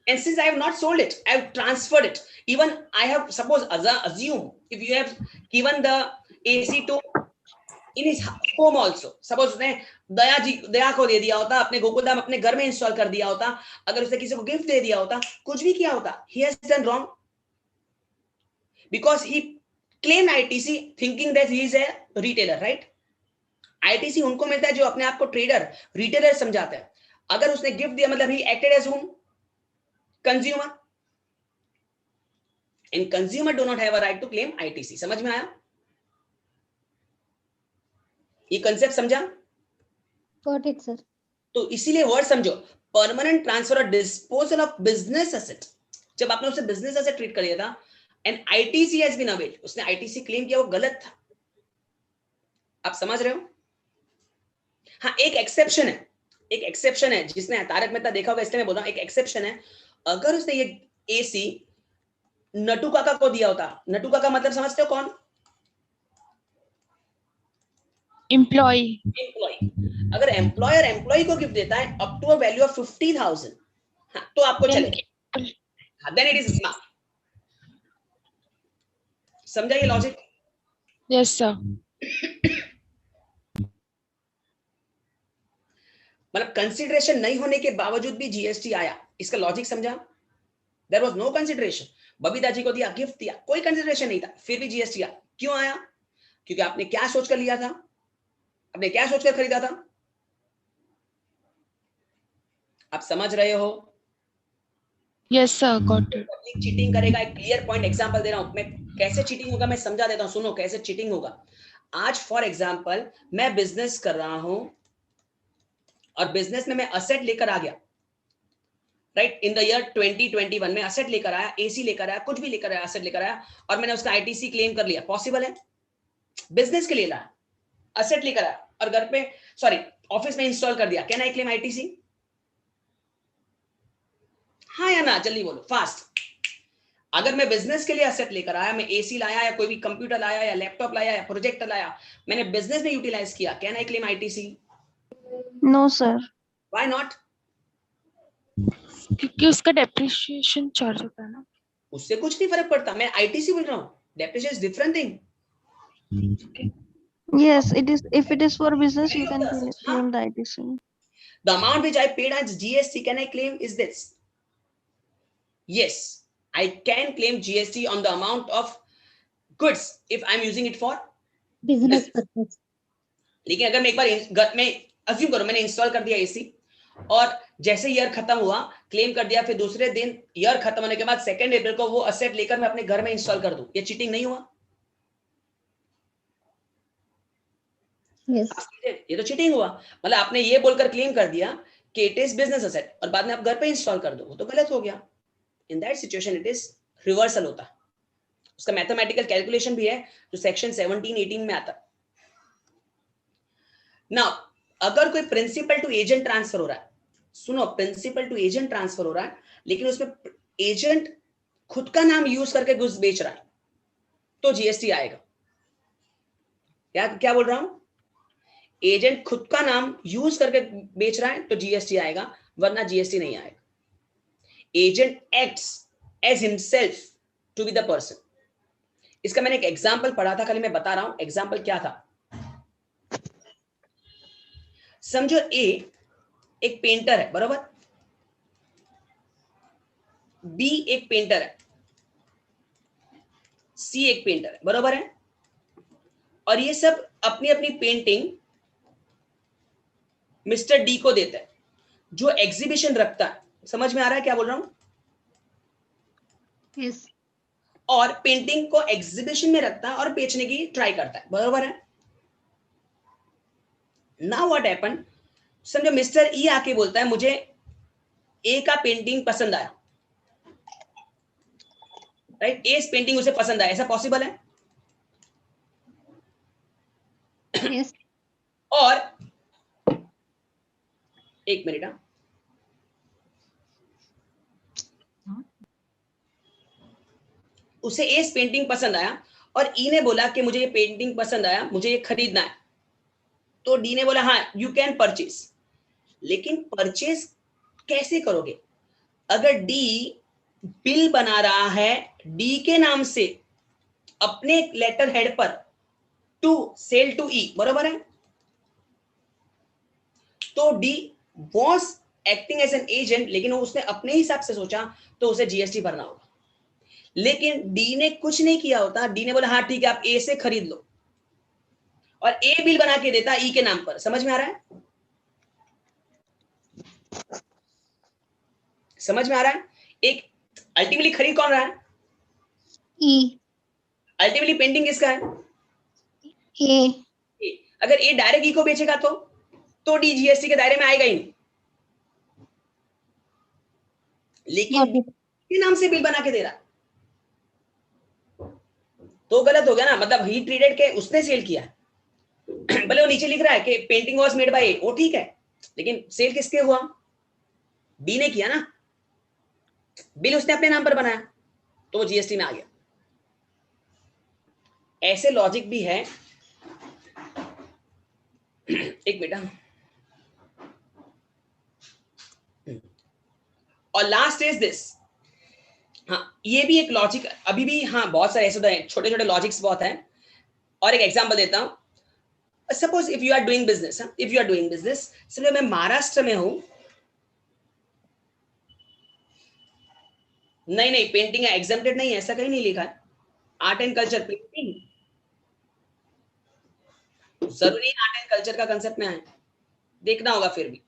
And since I have not sold it, I have transferred it. Even I have, suppose, assume if you have given the AC to in his home also. Suppose उसने दया को दे दिया होता, अपने गोकुलधाम अपने घर में install कर दिया होता, अगर उसने किसी को गिफ्ट दे दिया होता, कुछ भी किया होता, he has done wrong because he claimed ITC thinking that he is a retailer, right? ITC उनको मिलता है जो अपने आप को ट्रेडर, रिटेलर समझाता है। अगर उसने गिफ्ट दिया मतलब he acted as whom? Consumer. and consumer do not have a right to claim ITC. समझ में आया? ये कंसेप्ट समझा? Got it, sir. तो इसीलिए वर्ड समझो, परमानेंट ट्रांसफर और डिस्पोजल ऑफ बिजनेस एसेट। जब आपने उसे बिजनेस एसेट ट्रीट कर लिया था and ITC has been availed, उसने आईटीसी क्लेम किया, वो गलत था। आप समझ रहे हो? हाँ, एक एक्सेप्शन है, एक एक्सेप्शन है, जिसने तारक मेहता देखा होगा इसलिए मैं बोल रहा हूं, एक एक्सेप्शन है। अगर उसने ये एसी नटू काका को दिया होता, नटू काका मतलब समझते हो कौन? एम्प्लॉय। एम्प्लॉय। अगर एम्प्लॉयर एम्प्लॉय को गिफ्ट देता है up to a value of 50,000, हाँ, तो आपको चलेगा, देन इट इज स्मार्ट। समझा ये लॉजिक? Yes sir. मतलब कंसिडरेशन नहीं होने के बावजूद भी जीएसटी आया, इसका लॉजिक समझा? There was no consideration, Babita ji को दिया, गिफ्ट दिया, कोई कंसिडरेशन नहीं था, फिर भी जीएसटी आया। क्यों आया? क्योंकि आपने क्या सोचकर लिया था, आपने क्या सोचकर खरीदा था? आप समझ रहे हो? Yes sir, got it. Public cheating करेगा, एक क्लियर पॉइंट एग्जांपल दे रहा हूं मैं, कैसे चीटिंग होगा मैं समझा देता हूं, सुनो कैसे चीटिंग होगा। आज फॉर एग्जांपल मैं बिजनेस कर रहा हूं और बिजनेस में मैं असेट लेकर आ गया, राइट, इन द ईयर 2021 में असेट लेकर आया, एसी लेकर आया, कुछ भी लेकर आया, असेट लेकर आया और मैंने उसका आईटीसी क्लेम कर लिया, पॉसिबल है? बिजनेस के लिए लाया, असेट लेकर आया और घर पे सॉरी ऑफिस में इंस्टॉल कर दिया, कैन आई क्लेम आईटीसी? हाँ या ना, जल्दी बोलो, फास्ट। अगर मैं बिजनेस के लिए असेट लेकर आया, मैं एसी लाया या कोई भी कंप्यूटर लाया या लैपटॉप लाया या प्रोजेक्टर लाया, मैंने बिजनेस में यूटिलाइज किया, can I claim ITC? No sir. Why not? क्योंकि उसका डेप्रिसिएशन चार्ज होता है ना। उससे कुछ नहीं फर्क पड़ता, मैं आईटीसी बोल रहा हूँ, depreciation is different thing. Yes, it is. If it is for business, you can claim the ITC. The amount which I paid as GST, can I claim is this? Yes, I can claim GST on the amount of goods if I'm using it for Business purpose. लेकिन अगर मैं एक बार मैं assume करो मैंने install कर दिया AC और जैसे ईयर खत्म हुआ क्लेम कर दिया, फिर दूसरे दिन ईयर खत्म होने के बाद 2 अप्रैल को वो असेट लेकर मैं अपने घर में इंस्टॉल कर दूं, ये चीटिंग नहीं हुआ? Yes. ये तो चीटिंग हुआ। मतलब आपने ये बोलकर क्लेम कर दिया कि इट इज बिजनेस असेट और बाद में आप घर पे इंस्टॉल कर दो, वो तो गलत हो गया। In that situation it is reversal होता है, उसका मैथमेटिकल कैलकुलेशन भी है जो सेक्शन 17-18 में आता है। नाउ अगर कोई प्रिंसिपल टू एजेंट ट्रांसफर हो रहा है, सुनो, प्रिंसिपल टू एजेंट ट्रांसफर हो रहा है लेकिन उसमें एजेंट खुद का नाम यूज करके गुड्स बेच रहा है, तो जीएसटी आएगा। क्या बोल रहा हूं? एजेंट खुद का नाम यूज करके बेच रहा है तो जीएसटी आएगा, वरना जीएसटी नहीं आएगा। Agent acts as himself to be the person. इसका मैंने एक एग्जांपल पढ़ा था, खाली मैं बता रहा हूं एग्जांपल क्या था। समझो ए एक पेंटर है, बरोबर, बी एक पेंटर है, सी एक पेंटर है, बरोबर है, और ये सब अपनी अपनी पेंटिंग मिस्टर डी को देता है जो एग्जीबिशन रखता है। समझ में आ रहा है क्या बोल रहा हूं? Yes. और पेंटिंग को एग्जीबिशन में रखता है और बेचने की ट्राई करता है, बरोबर है। नाउ व्हाट हैपन, समझो मिस्टर ई आके बोलता है मुझे ए का पेंटिंग पसंद आया, राइट, ए पेंटिंग उसे पसंद आया, ऐसा पॉसिबल है? Yes. और एक मिनट, उसे ए पेंटिंग पसंद आया और ई ने बोला कि मुझे ये पेंटिंग पसंद आया, मुझे ये खरीदना है, तो डी ने बोला हाँ यू कैन परचेज। लेकिन परचेज कैसे करोगे? अगर डी बिल बना रहा है डी के नाम से अपने लेटर हेड पर टू सेल टू ई, बरोबर है, तो D was acting as an agent, लेकिन वो उसने अपने हिसाब से सोचा तो उसे जीएसटी भरना होगा। लेकिन डी ने कुछ नहीं किया होता, डी ने बोला हाँ ठीक है आप ए से खरीद लो, और ए बिल बना के देता ई के नाम पर। समझ में आ रहा है? समझ में आ रहा है? एक अल्टीमेटली खरीद कौन रहा है? E. अल्टीमेटली पेंटिंग किसका है? A. A. अगर ए डायरेक्ट ई को बेचेगा तो डी जीएसटी के दायरे में आएगा ही नहीं। लेकिन Got it. के नाम से बिल बना के दे रहा तो गलत हो गया ना, मतलब ही ट्रेडेड के उसने सेल किया भले वो नीचे लिख रहा है कि पेंटिंग वाज मेड बाय ए, वो ठीक है, लेकिन सेल किसके हुआ? बी ने किया ना, बिल उसने अपने नाम पर बनाया तो वो जीएसटी में आ गया। ऐसे लॉजिक भी है। एक बेटा, और लास्ट इज दिस। हाँ, ये भी एक लॉजिक अभी भी, हाँ बहुत सारे ऐसे छोटे छोटे लॉजिक्स बहुत हैं। और एक एग्जांपल देता हूं। Suppose if you are doing business, if you are doing business, समझो मैं महाराष्ट्र में हूं, नहीं पेंटिंग एग्जेम्प्टेड नहीं है, ऐसा कहीं नहीं लिखा है। आर्ट एंड कल्चर पेंटिंग जरूरी आर्ट एंड कल्चर का कंसेप्ट में है, देखना होगा फिर भी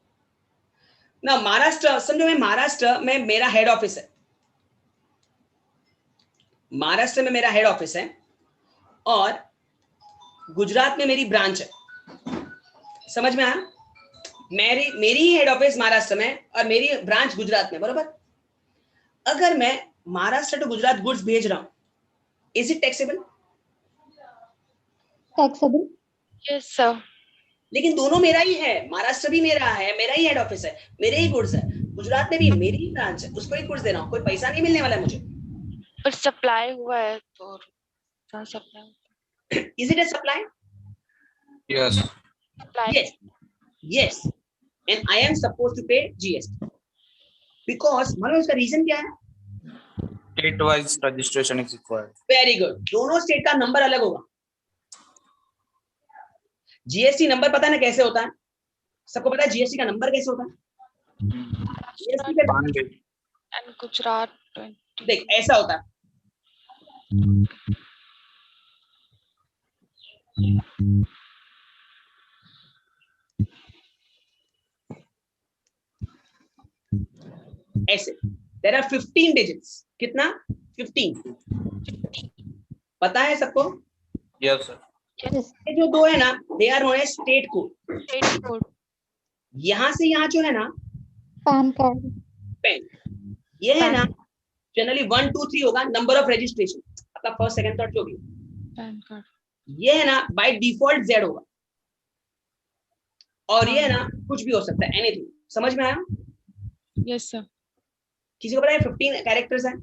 ना। महाराष्ट्र, समझो मैं महाराष्ट्र में मेरा हेड ऑफिस है, महाराष्ट्र में मेरा हेड ऑफिस है और गुजरात में मेरी ब्रांच है। समझ में आया? मेरी ही हेड ऑफिस महाराष्ट्र में और मेरी ब्रांच गुजरात में, बरोबर। अगर मैं महाराष्ट्र टू गुजरात गुड्स भेज रहा हूं, is it taxable? Taxable. Yes, sir. लेकिन दोनों मेरा ही है, महाराष्ट्र भी मेरा है, मेरा ही हेड ऑफिस है, मेरे ही गुड्स है, गुजरात में भी मेरी ही ब्रांच है, उसको ही गुड्स दे रहा हूं, कोई पैसा नहीं मिलने वाला है मुझे। पर सप्लाई हुआ है तो supply is it a supply? Yes. Yes, yes, and I am supposed to pay GST because मालूम इसका रीजन क्या है? State-wise registration is required. Very good, दोनों स्टेट का नंबर अलग होगा। जीएसटी नंबर पता है ना कैसे होता है? सबको पता है जीएसटी का नंबर कैसे होता है? जीएसटी का One day. एंड गुजरात 20। देख ऐसा होता है, ऐसे देयर आर 15 डिजिट्स। कितना? 15। पता है सबको? Yes, sir. Yes. ये जो दो है ना, they are known as state code. State code. यहां से यहां जो है ना PAN card. पेन, ये है ना जनरली 1 2 3 होगा नंबर ऑफ रजिस्ट्रेशन, आपका फर्स्ट सेकंड थर्ड जो भी। Pan card. ये है ना बाय डिफॉल्ट जेड होगा, और ये है ना कुछ भी हो सकता है, एनीथिंग। समझ में आया? Yes sir. किसी को पता है 15 कैरेक्टर्स हैं?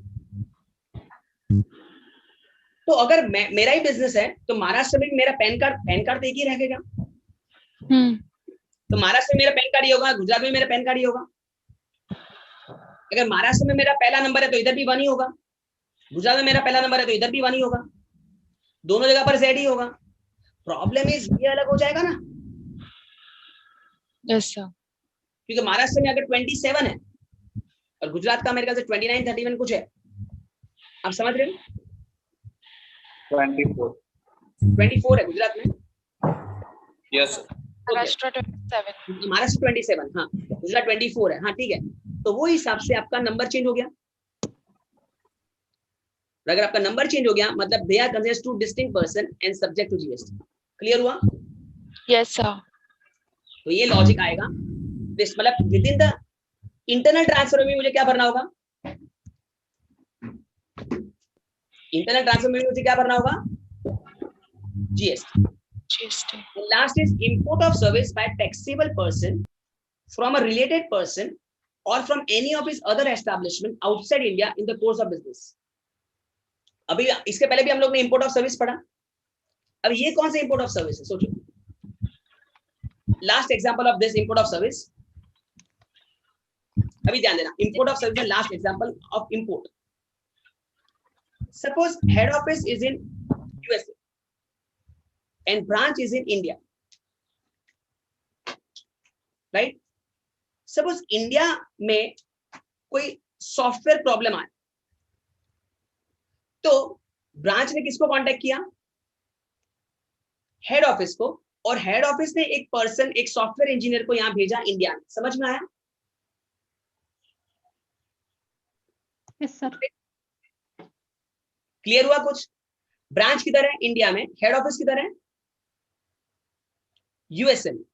तो अगर मेरा ही बिजनेस है तो महाराष्ट्र में मेरा पैन कार्ड तो एक ही रहेगा। तो महाराष्ट्र में मेरा पैन कार्ड ही होगा, गुजरात में मेरा पैन कार्ड ही होगा। अगर महाराष्ट्र में मेरा पहला नंबर है तो इधर भी 1 ही होगा, गुजरात में मेरा पहला नंबर है तो इधर भी 1 ही होगा, दोनों जगह पर जेड ही होगा। प्रॉब्लम इज ये अलग हो जाएगा ना, यस सर। क्योंकि महाराष्ट्र में अगर 27 है और गुजरात का मेरे ख्याल से 29 31 कुछ है। आप समझ रहे हो? 24. 24 है गुजरात में। Yes, sir. महाराष्ट्र 27। महाराष्ट्र 27, हाँ गुजरात 24 है, हाँ ठीक है। तो वो हिसाब से आपका नंबर चेंज हो गया। अगर आपका नंबर चेंज हो गया मतलब they are considered to distinct person and subject to GST. Clear हुआ? Yes sir. तो ये लॉजिक आएगा, मतलब within the internal transfer में मुझे क्या भरना होगा? इंटरनल ट्रांसफर में मुझे क्या भरना होगा? GST. GST. Last is import of service by taxable person from a related person or from any of his other establishment outside India in the course of business. अभी इसके पहले भी हम लोग ने import of service पढ़ा। अब ये कौन सा import of service है? सोचो। Last example of this import of service, अभी ध्यान देना, import of service है last example of import. Suppose head office is in USA and branch is in India, right? Suppose India में कोई software problem आए तो ब्रांच ने किसको कांटेक्ट किया? हेड ऑफिस को, और हेड ऑफिस ने एक पर्सन, एक सॉफ्टवेयर इंजीनियर को यहां भेजा इंडिया में। समझ में आया? Yes, sir. क्लियर हुआ कुछ? ब्रांच किधर है? इंडिया में। हेड ऑफिस किधर है? यूएसए में।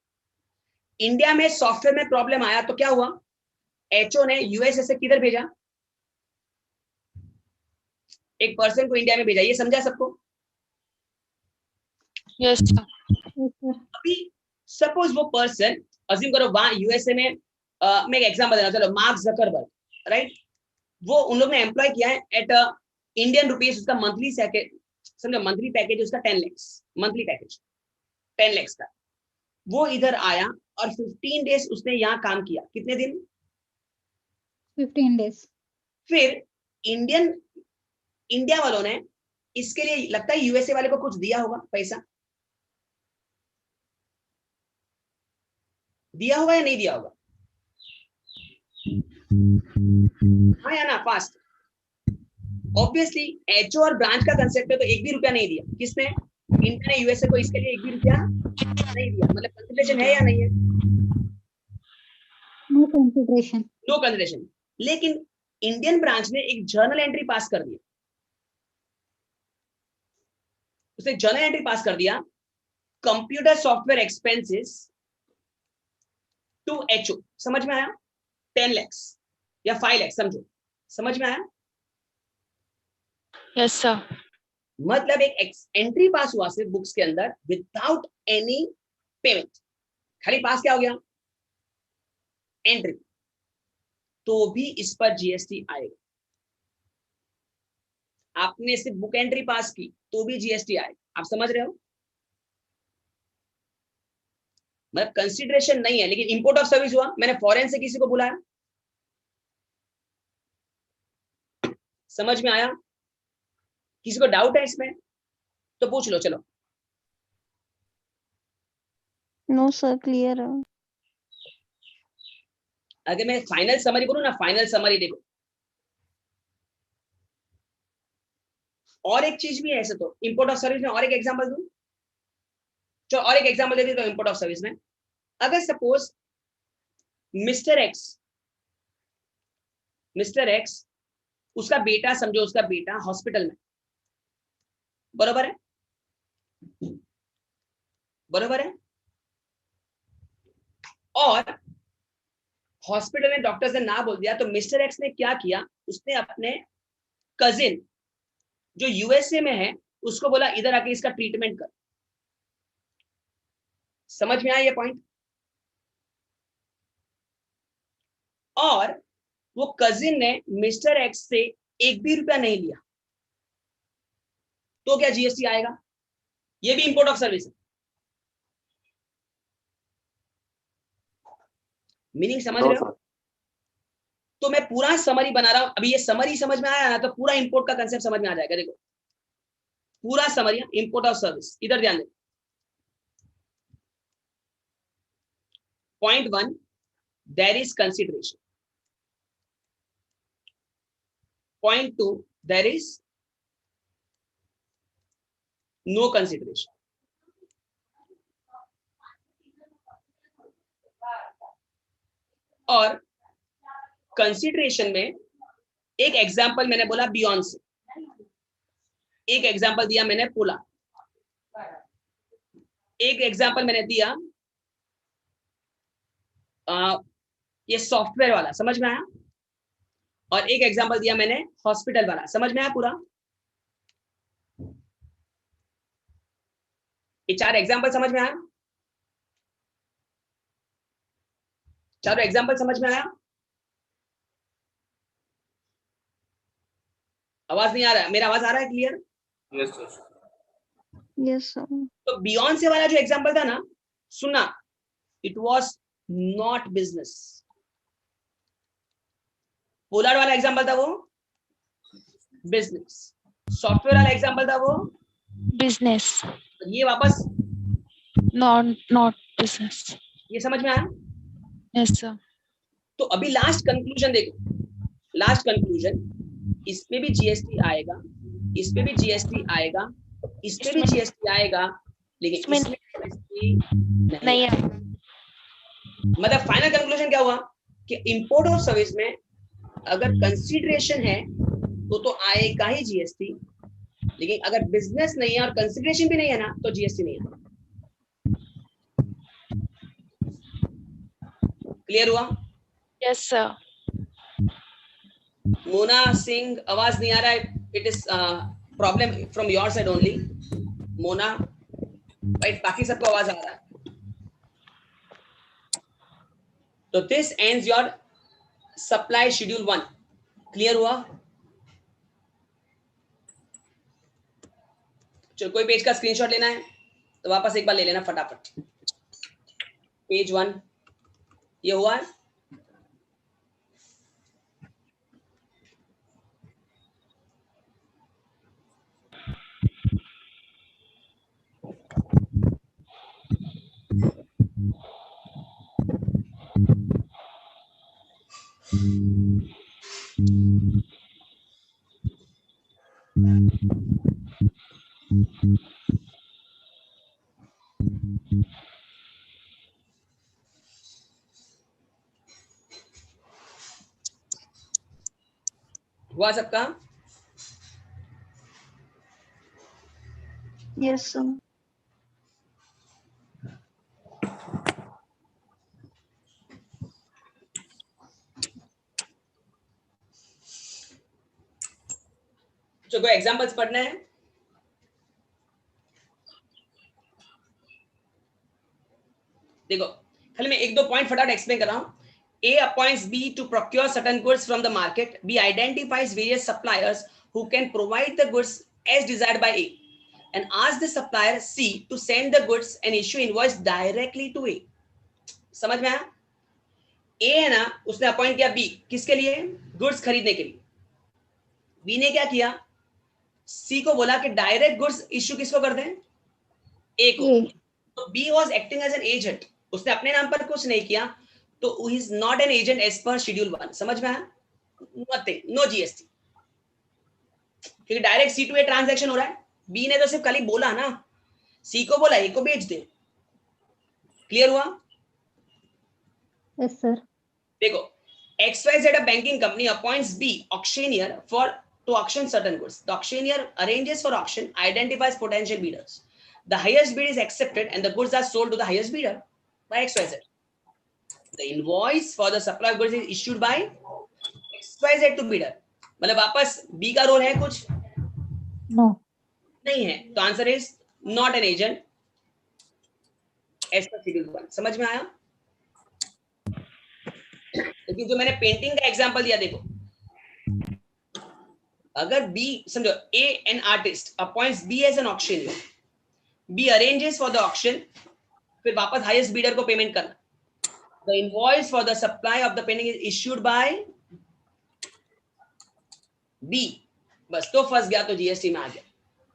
इंडिया में सॉफ्टवेयर में प्रॉब्लम आया तो क्या हुआ? एचओ ने यूएसए से किधर भेजा? एक पर्सन को इंडिया में भेजा। ये समझा सबको? Yes sir. Yes, sir. अभी सपोज वो पर्सन अज्यूम करो वहां यूएसए में मैं एक एग्जांपल देना, चलो मार्क जकरबर्ग, राइट? वो उन लोग ने एम्प्लॉय किया है एट इंडियन रुपीज, उसका मंथली समझो मंथली पैकेज उसका 10 lakhs मंथली पैकेज 10 lakhs का। वो इधर आया और 15 डेज उसने यहाँ काम किया। कितने दिन? 15 days. फिर इंडिया वालों ने इसके लिए लगता है यूएसए वाले को कुछ दिया होगा, पैसा दिया होगा या नहीं दिया होगा? हाँ या ना? फास्ट। ऑब्वियसली एचओ और ब्रांच का कंसेप्ट है तो एक भी रुपया नहीं दिया। किसने? इंडिया ने यूएसए को इसके लिए एक भी रुपया नहीं दिया। मतलब कंसिडरेशन है या नहीं है? No consideration. No consideration. लेकिन इंडियन ब्रांच ने एक जर्नल एंट्री पास कर दिया। उसने जर्नल एंट्री पास कर दिया, computer software expenses to HO. समझ में आया? 10 lakhs या 5 lakhs समझो। समझ में आया? Yes sir. मतलब एक एंट्री पास हुआ सिर्फ बुक्स के अंदर विदाउट एनी पेमेंट। खाली पास क्या हो गया? एंट्री। तो भी इस पर जीएसटी आएगा। आपने सिर्फ बुक एंट्री पास की तो भी जीएसटी आएगा। आप समझ रहे हो? मतलब कंसिडरेशन नहीं है। लेकिन इंपोर्ट ऑफ सर्विस हुआ, मैंने फॉरेन से किसी को बुलाया, समझ में आया? किसी को डाउट है इसमें तो पूछ लो। चलो No sir, clear. अगर मैं फाइनल समरी बोलूं ना, फाइनल समरी देखो। और एक चीज भी है ऐसे तो इंपोर्ट ऑफ सर्विस में, और एक एग्जांपल दूं। चलो और एक एग्जांपल दे देता हूं इंपोर्ट ऑफ सर्विस में। अगर सपोज मिस्टर एक्स उसका बेटा, समझो उसका बेटा हॉस्पिटल में, बरोबर है? बरोबर है? और हॉस्पिटल में डॉक्टर्स ने ना बोल दिया तो मिस्टर एक्स ने क्या किया? उसने अपने कजिन जो यूएसए में है उसको बोला इधर आके इसका ट्रीटमेंट कर। समझ में आया ये पॉइंट? और वो कजिन ने मिस्टर एक्स से एक भी रुपया नहीं लिया तो क्या जीएसटी आएगा? ये भी इंपोर्ट ऑफ सर्विस है। मीनिंग समझ रहे हो? तो मैं पूरा समरी बना रहा हूं। अभी ये समरी समझ में आया ना तो पूरा इंपोर्ट का कंसेप्ट समझ में आ जाएगा। देखो पूरा समरी इंपोर्ट ऑफ सर्विस। इधर ध्यान दें। Point 1, there is consideration. Point 2, there is no consideration. और कंसिडरेशन में एक एग्जांपल मैंने बोला बियॉन्ड से, एक एग्जांपल दिया मैंने पोला, एक एग्जांपल मैंने दिया ये सॉफ्टवेयर वाला। समझ में आया? और एक एग्जांपल दिया मैंने हॉस्पिटल वाला। समझ में आया पूरा? ये 4 एग्जांपल समझ में आया? चारों एग्जांपल समझ में आया? आवाज नहीं आ रहा है? मेरा आवाज आ रहा है clear? Yes, sir. Yes sir. तो बियॉन्ड से वाला जो एग्जांपल था ना, सुनना, it was not business. Pollard वाला एग्जांपल था वो बिजनेस, सॉफ्टवेयर वाला एग्जांपल था वो बिजनेस। ये वापस नॉट बिजनेस। ये समझ में आया? Yes sir. तो अभी लास्ट कंक्लूजन देखो। लास्ट कंक्लूजन, इसमें भी जीएसटी आएगा, इसमें भी जीएसटी आएगा, इसमें भी जीएसटी आएगा, लेकिन इसमें जीएसटी नहीं आएगा। मतलब फाइनल कंक्लूजन क्या हुआ कि इंपोर्ट ऑफ सर्विस में अगर कंसीडरेशन है तो आएगा ही जीएसटी, लेकिन अगर बिजनेस नहीं है और कंसिडरेशन भी नहीं है ना तो जीएसटी नहीं है। क्लियर हुआ? Yes sir. मोना सिंह, आवाज नहीं आ रहा है, it is problem from your side only. Mona, right, बाकी सबको आवाज आ रहा है। तो this ends your supply schedule 1। Clear हुआ? चलो, कोई पेज का स्क्रीनशॉट लेना है तो वापस एक बार ले लेना फटाफट। पेज 1 ये हुआ है। हुआ सबका? Yes, sir. जो कोई एग्जांपल्स पढ़ना है? देखो, खाली मैं एक दो पॉइंट फटाफट एक्सप्लेन कर रहा हूं। A appoints B to procure certain goods from the market. B identifies various suppliers who can provide the goods as desired by A and asks the supplier C to send the goods and issue invoice directly to A. समझ में आया? A है ना, उसने appoint किया B किसके लिए? Goods खरीदने के लिए। B ने क्या किया? C को बोला कि डायरेक्ट गुड्स इश्यू किसको कर दें? A को। तो B was acting as an agent. उसने अपने नाम पर कुछ नहीं किया, तो he is not an agent as per schedule 1। समझ में आया? Nothing, no GST, क्योंकि direct C to A transaction हो रहा है। B ने तो सिर्फ खाली बोला ना, C को बोला A को भेज दे। क्लियर हुआ? Yes sir. देखो, XYZ a banking company appoints B auctioneer to auction certain goods. The auctioneer arranges for auction, identifies potential bidders. The highest bid is accepted and the goods are sold to the highest bidder by XYZ. The invoice for the supply of goods is issued by XYZ to bidder. मतलब वापस B का role है कुछ? No, नहीं है। तो answer is not an agent as per schedule 1। समझ में आया? लेकिन जो मैंने पेंटिंग का एग्जांपल दिया, देखो, अगर B, समझो, A an artist appoints B as an auctioneer, B arranges for the auction, फिर वापस हाईएस्ट बीडर को पेमेंट करना। The invoice for the supply of the painting is issued by B। बस तो फंस गया, तो जीएसटी में आ गया।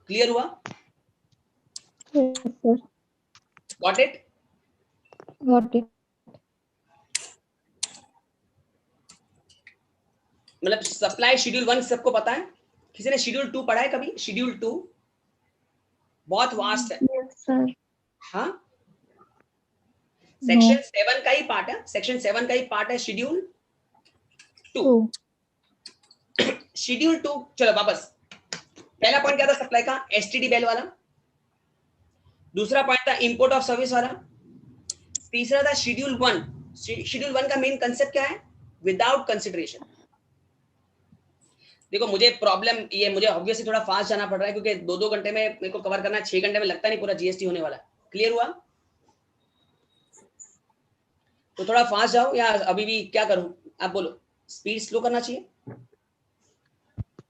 क्लियर हुआ? Yes sir, got it? Got it. मतलब सप्लाई शेड्यूल 1 सबको पता है? किसी ने शेड्यूल 2 पढ़ा है कभी? शेड्यूल 2 बहुत वास्ट है। Yes, sir. हाँ, सेक्शन 7 का ही पार्ट है। सेक्शन 7 का ही पार्ट है शेड्यूल 2। शेड्यूल 2, चलो वापस। पहला पॉइंट क्या था सप्लाई का? एसटीडी बेल वाला। दूसरा पॉइंट था इंपोर्ट ऑफ सर्विस वाला। तीसरा था शेड्यूल 1। शेड्यूल 1 का मेन कंसेप्ट क्या है? Without consideration. देखो, मुझे प्रॉब्लम ये, मुझे ऑब्वियसली थोड़ा फास्ट जाना पड़ रहा है क्योंकि 2-2 घंटे में मेरे को कवर करना है। 6 घंटे में लगता नहीं पूरा जीएसटी होने वाला है। क्लियर हुआ? तो थोड़ा फास्ट जाओ या अभी भी क्या करूं? आप बोलो, स्पीड स्लो करना चाहिए?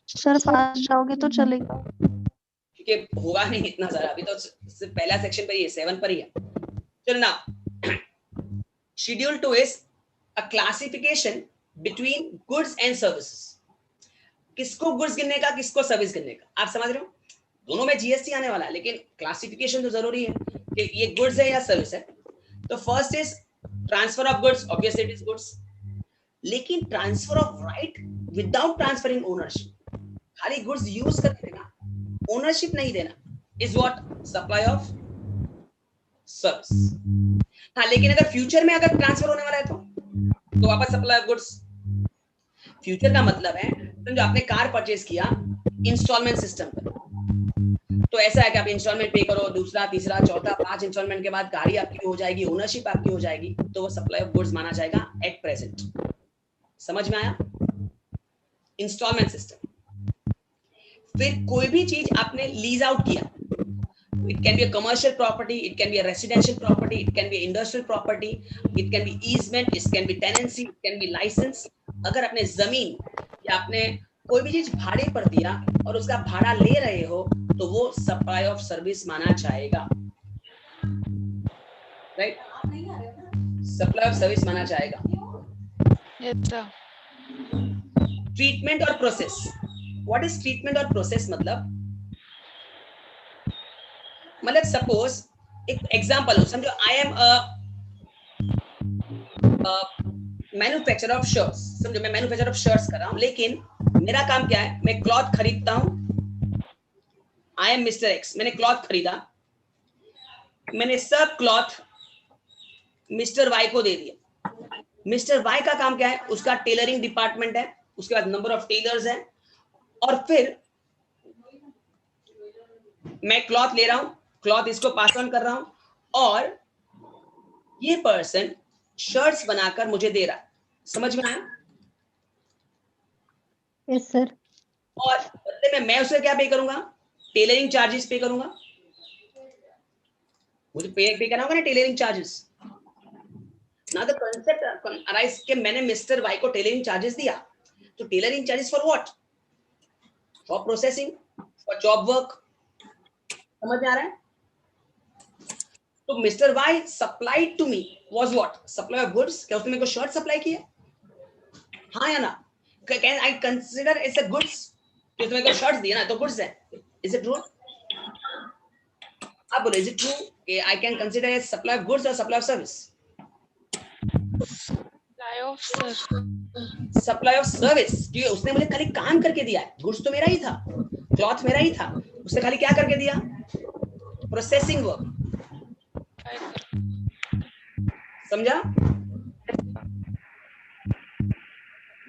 सर फास्ट जाओगे तो चलेगा। क्योंकि होगा नहीं इतना सारा, अभी तो सिर्फ पहला सेक्शन पर ही है, 7 पर ही है। चलो ना, schedule 2 is a classification between goods and services. किसको गुड्स गिनने का, किसको सर्विस गिनने का, आप समझ रहे हो? दोनों में जीएसटी आने वाला है, लेकिन क्लासिफिकेशन तो जरूरी है कि ये गुड्स है या सर्विस है। तो first is transfer of goods, obviously it is goods. लेकिन transfer of right without transferring ownership, खाली गुड्स यूज कर देना, ओनरशिप नहीं देना, is what supply of service. हाँ, लेकिन अगर फ्यूचर में अगर ट्रांसफर होने वाला है तो वापस सप्लाई ऑफ गुड्स। फ्यूचर का मतलब है, समझो आपने कार परचेज किया इंस्टॉलमेंट सिस्टम पर, तो ऐसा है कि आप इंस्टॉलमेंट पे करो, दूसरा तीसरा चौथा 5 इंस्टॉलमेंट के बाद गाड़ी आपकी हो जाएगी, ओनरशिप आपकी हो जाएगी, तो वो सप्लाई ऑफ गुड्स माना जाएगा एट प्रेजेंट। समझ में आया? Instalment system. फिर कोई भी चीज आपने लीज आउट किया, it can be a commercial property, it can be a residential property, it can be industrial property, it can be easement, it can be tenancy, it can be license। अगर आपने जमीन या आपने कोई भी चीज भाड़े पर दिया और उसका भाड़ा ले रहे हो तो वो सप्लाई ऑफ सर्विस माना जाएगा, राइट? सप्लाई ऑफ सर्विस माना जाएगा। Yes, sir. ट्रीटमेंट और प्रोसेस। व्हाट इज ट्रीटमेंट और प्रोसेस? मतलब सपोज एक एग्जांपल हो, समझो I am manufacturer of shirts. समझो मैं मैन्युफैक्चरर ऑफ शर्ट्स कर रहा हूं, लेकिन मेरा काम क्या है? मैं क्लॉथ खरीदता हूं। आई एम मिस्टर एक्स, मैंने क्लॉथ खरीदा, मैंने सब क्लॉथ मिस्टर वाई को दे दिया। मिस्टर वाई का काम क्या है? उसका टेलरिंग डिपार्टमेंट है, उसके बाद नंबर ऑफ टेलर्स है, और फिर मैं क्लॉथ ले रहा हूं, क्लॉथ इसको पास ऑन कर रहा हूं, और ये पर्सन शर्ट्स बनाकर मुझे दे रहा है। समझ में आया? Yes sir. और बदले में मैं उसे क्या पे करूंगा? टेलरिंग चार्जेस पे करूंगा। मुझे पे करना होगा ना टेलरिंग चार्जेस। ना द कांसेप्ट अराइज के मैंने मिस्टर वाई को टेलरिंग चार्जेस दिया, तो tailoring charges for what? For processing, for job work. समझ में आ रहा है? तो Mr Y supplied to me was what? Supply of goods. क्या उसने मेरे को शर्ट सप्लाई किया? हाँ या ना? Can I consider it's a goods? तो मेरे को शर्ट्स दिया ना, तो गुड्स है। Is it true? आप बोलो इज इट ट्रू कि I can consider it supply of goods और supply of service? Supply of sir. Supply of service, क्योंकि उसने मुझे खाली काम करके दिया है। गुड्स तो मेरा ही था, क्लॉथ मेरा ही था, उसने खाली क्या करके दिया? Processing work. समझा?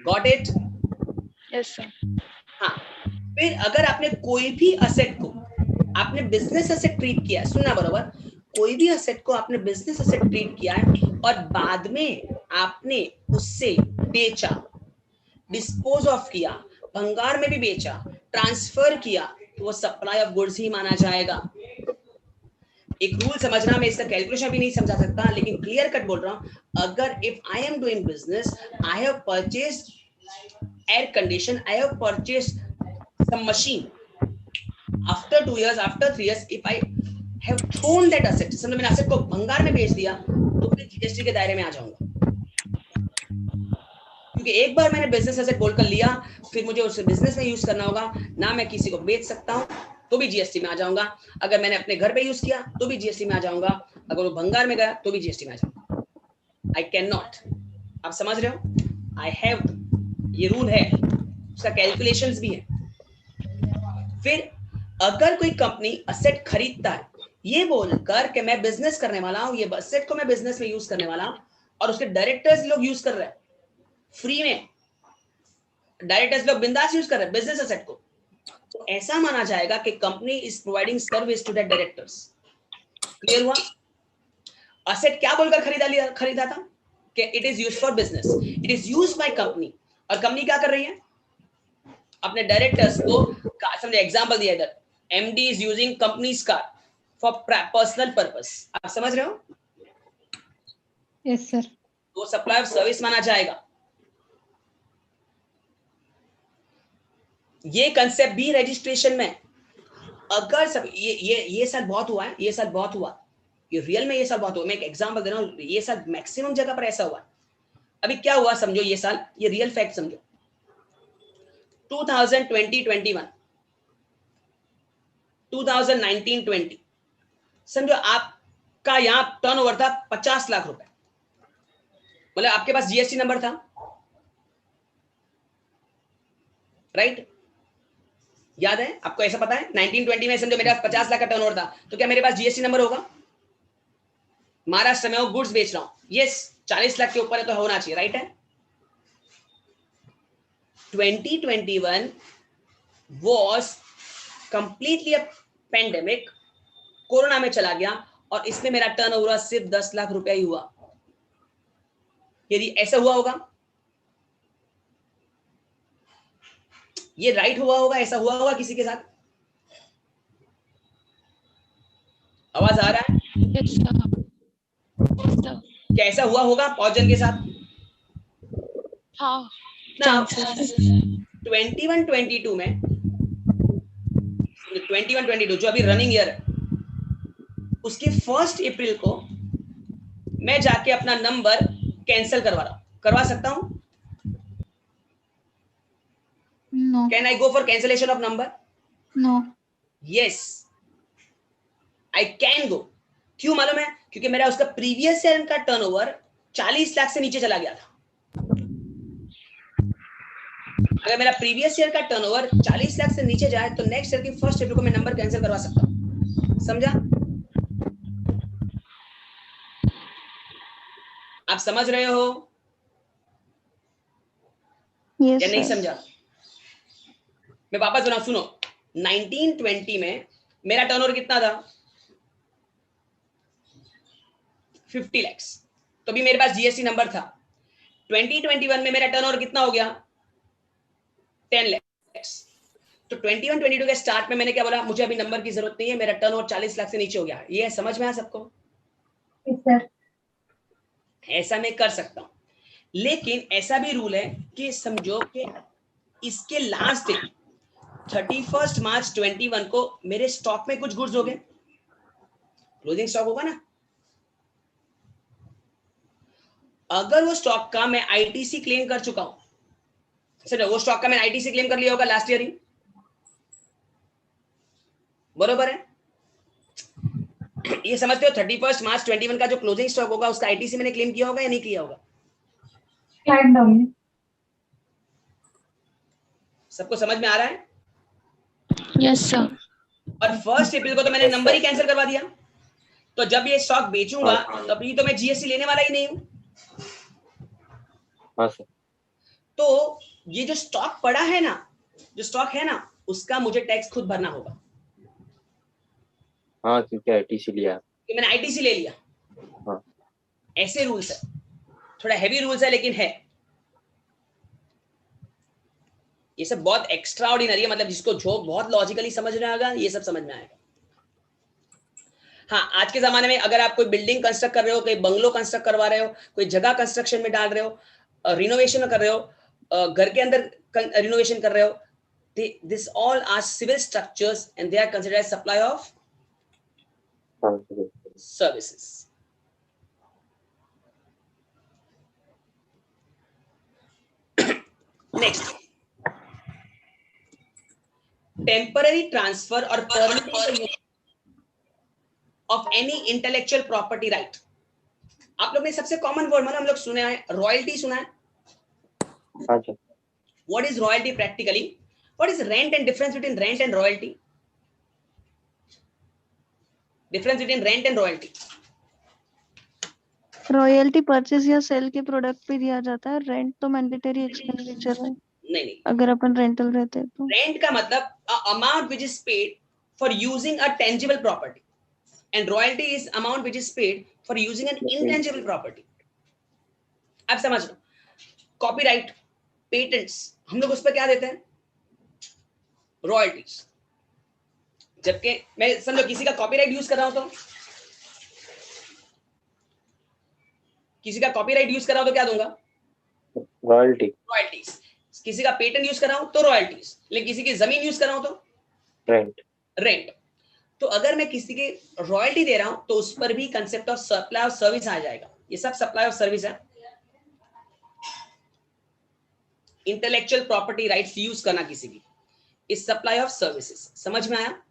Got it? Yes, sir. हाँ। फिर अगर आपने कोई भी असेट को आपने बिजनेस असेट ट्रीट किया है, सुनना बरोबर, कोई भी असेट को आपने बिजनेस असेट ट्रीट किया है और बाद में आपने उससे बेचा, डिस्पोज ऑफ किया, भंगार में भी बेचा, ट्रांसफर किया, तो वो सप्लाई ऑफ गुड्स ही माना जाएगा। एक रूल समझना, मैं इसका कैलकुलेशन भी नहीं समझा सकता, लेकिन क्लियर कट बोल रहा हूं। अगर if I am doing business, I have purchased air condition, I have purchased some machine, after 2 years, after 3 years, if I have thrown that asset, समझो मैंने असेट को भंगार में बेच दिया, तो फिर जीएसटी के दायरे में आ जाऊंगा। क्योंकि एक बार मैंने बिजनेस एसेट बोलकर लिया, फिर मुझे उसे बिजनेस में यूज करना होगा ना, मैं किसी को बेच सकता हूं तो भी जीएसटी में आ जाऊंगा। अगर मैंने अपने घर पे यूज किया तो भी जीएसटी में आ जाऊंगा, अगर वो भंगार में गया तो भी जीएसटी में आ जाऊंगा। I can not. आप समझ रहे हो? आई हैव, ये रूल है, उसका कैलकुलेशंस भी है। फिर अगर कोई कंपनी असेट खरीदता है ये बोलकर कि मैं बिजनेस करने वाला हूं, ये असेट को मैं बिजनेस में यूज करने वाला हूं, और उसके डायरेक्टर्स लोग यूज कर रहे हैं फ्री में, डायरेक्टर्स लोग बिंदास यूज कर रहे हैं बिजनेस असेट को, तो ऐसा माना जाएगा कि company is providing service to that directors. Clear हुआ? असेट क्या बोलकर खरीदा था कि it is used for business, it is used by company, और कंपनी क्या कर रही है? अपने डायरेक्टर्स को, समझे एग्जांपल दिया इधर, MD is using companies car for personal purpose. आप समझ रहे हो? Yes sir. तो सप्लाई ऑफ सर्विस माना जाएगा। ये कंसेप्ट भी रजिस्ट्रेशन में, अगर सब ये साल बहुत हुआ है, ये साल बहुत हुआ, ये रियल में ये साल बहुत हुआ। मैं एक एग्जांपल दे रहा हूं, ये साल मैक्सिमम जगह पर ऐसा हुआ। अभी क्या हुआ समझो, ये साल, ये रियल फैक्ट समझो। 2020-21, 2019-20 समझो, आपका यहां टर्नओवर था 50 लाख रुपए, मतलब आपके पास जीएसटी नंबर था, राइट? याद है आपको? ऐसा पता है 1920 में समझो मेरे पास 50 लाख का टर्नओवर था, तो क्या मेरे पास जीएसटी नंबर होगा? महाराष्ट्र में वो गुड्स बेच रहा हूं, यस 40 लाख के ऊपर है तो होना चाहिए, राइट है? 2021 was completely a pandemic, corona में चला गया और इसमें मेरा टर्नओवर सिर्फ 10 लाख रुपया ही हुआ। यदि ऐसा हुआ होगा, ये राइट हुआ होगा, ऐसा हुआ होगा किसी के साथ? आवाज आ रहा है? Yes, sir. Yes, sir. क्या ऐसा हुआ होगा पौजन के साथ? हाँ, Now, chances. 21-22 में 21-22 जो अभी रनिंग ईयर है, उसके 1 अप्रैल को मैं जाके अपना नंबर कैंसिल करवा सकता हूं? No. Can I go for cancellation of number? No. Yes, I can go. क्यों मालूम है? क्योंकि मेरा उसका प्रीवियस ईयर का टर्नओवर 40 लाख से नीचे चला गया था। अगर मेरा प्रीवियस ईयर का टर्नओवर 40 लाख से नीचे जाए तो नेक्स्ट ईयर की 1 अप्रैल को मैं नंबर कैंसिल करवा सकता हूं। समझा? आप समझ रहे हो Yes, या नहीं sir. समझा? मैं वापस सुना, सुनो। 1920 में मेरा टर्नओवर कितना था? 50 लाख। तो भी मेरे पास जीएसटी नंबर था। 2021 में मेरा टर्नओवर कितना हो गया? 10 लाख। तो 21-22 के स्टार्ट में मैंने क्या बोला? मुझे अभी नंबर की जरूरत नहीं है, मेरा टर्नओवर 40 लाख से नीचे हो गया। ये समझ में आया सबको? Yes, sir. ऐसा मैं कर सकता हूं, लेकिन ऐसा भी रूल है कि समझो कि इसके लास्ट डे 31 मार्च 21 को मेरे स्टॉक में कुछ गुड्स हो गए, क्लोजिंग स्टॉक होगा ना। अगर वो स्टॉक का मैं आईटीसी क्लेम कर चुका हूं, सर वो स्टॉक का मैंने आईटीसी क्लेम कर लिया होगा लास्ट ईयर ही, बरोबर है? ये समझते हो 31 मार्च 21 का जो क्लोजिंग स्टॉक होगा उसका आईटीसी मैंने क्लेम किया होगा या नहीं किया होगा? Slide down. सबको समझ में आ रहा है? Yes, sir. और 1 अप्रैल को तो मैंने नंबर ही कैंसिल करवा दिया, तो जब ये स्टॉक बेचूंगा तभी तो मैं जीएसटी लेने वाला ही नहीं हूं। हाँ सर। तो ये जो स्टॉक पड़ा है ना, जो स्टॉक है ना, उसका मुझे टैक्स खुद भरना होगा। हाँ क्योंकि आईटीसी लिया। कि मैंने आईटीसी ले लिया। हाँ। ऐसे रूल्स है, थोड़ा हैवी रूल्स है लेकिन है। ये सब बहुत एक्स्ट्रा ऑर्डिनरी है, मतलब जिसको जो बहुत लॉजिकली समझ में आएगा ये सब समझ में आएगा। हाँ, आज के जमाने में अगर आप कोई बिल्डिंग कंस्ट्रक्ट कर रहे हो, कोई बंगलो कंस्ट्रक्ट करवा रहे हो, कोई जगह कंस्ट्रक्शन में डाल रहे हो, रिनोवेशन कर रहे हो, घर के अंदर रिनोवेशन कर रहे हो, this all are civil structures and they are considered as supply of services. Next, temporary transfer or permanent of any intellectual property right. आप लोग ने सबसे कॉमन वर्ड मतलब हम लोग सुने हैं, रॉयल्टी सुना है? हाँ sir. What is royalty practically? What is rent and difference between rent and royalty? Difference between rent and royalty. Royalty purchase या सेल के प्रोडक्ट पे दिया जाता है, रेंट तो मैंडेटरी एक्सपेंडिचर है नहीं, अगर अपन रेंटल रहते हैं तो। रेंट का मतलब amount which is paid for using a tangible property and royalty is amount which is paid for using an intangible property. आप समझ लो, कॉपीराइट, पेटेंट्स, हम लोग उस पर क्या देते हैं? रॉयल्टीज। जबकि मैं समझो किसी का कॉपीराइट यूज कर रहा हूं तो क्या दूंगा? रॉयल्टी। रॉयल्टीज। किसी का पेटेंट यूज कर रहा हूं तो रॉयल्टीज, लेकिन किसी की जमीन यूज कर रहा हूं तो रेंट। रेंट। तो अगर मैं किसी के रॉयल्टी दे रहा हूं तो उस पर भी concept of supply of service आ जाएगा। ये सब सप्लाई ऑफ सर्विस है। इंटेलेक्चुअल प्रॉपर्टी राइट्स यूज करना किसी की इस सप्लाई ऑफ सर्विसेज। समझ में आया?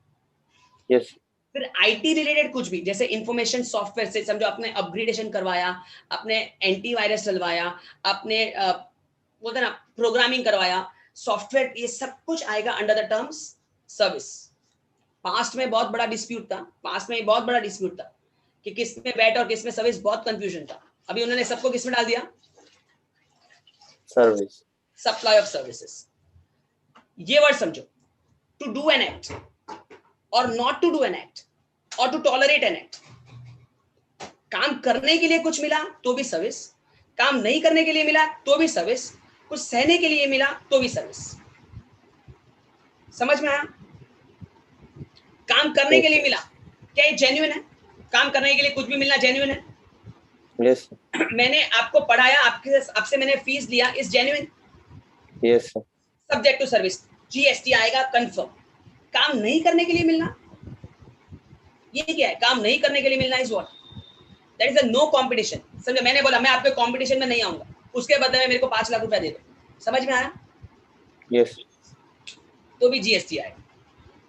यस। फिर आईटी रिलेटेड कुछ भी, जैसे इंफॉर्मेशन सॉफ्टवेयर से समझो आपने अपग्रेडेशन करवाया, आपने एंटीवायरस डलवाया, आपने बोलते ना प्रोग्रामिंग करवाया, सॉफ्टवेयर, ये सब कुछ आएगा under the terms service. Past में बहुत बड़ा डिस्प्यूट था, कि किस में वैट और किस में सर्विस, बहुत कंफ्यूजन था। अभी उन्होंने सबको किस में डाल दिया? सर्विस। Supply of services. ये वर्ड समझो, to do an act or not to do an act or to tolerate an act. काम करने के लिए कुछ मिला तो भी सर्विस, काम नहीं करने के लिए मिला तो भी सर्विस, कुछ सहने के लिए मिला तो भी सर्विस। समझ में आया? काम करने के लिए मिला, क्या ये जेन्युइन है? काम करने के लिए कुछ भी मिलना जेन्युइन है? Yes. मैंने आपको पढ़ाया, आपसे मैंने फीस लिया, is genuine? Yes. Subject to service, GST आएगा कंफर्म। काम नहीं करने के लिए मिलना, ये क्या है? काम नहीं करने के लिए मिलना is what? That is a no competition. समझो, मैंने बोला मैं आपके कंपटीशन में नहीं आऊंगा, उसके बदले में मेरे को 5 लाख रुपया दे दो। समझ में आया? Yes. तो भी जीएसटी आएगा।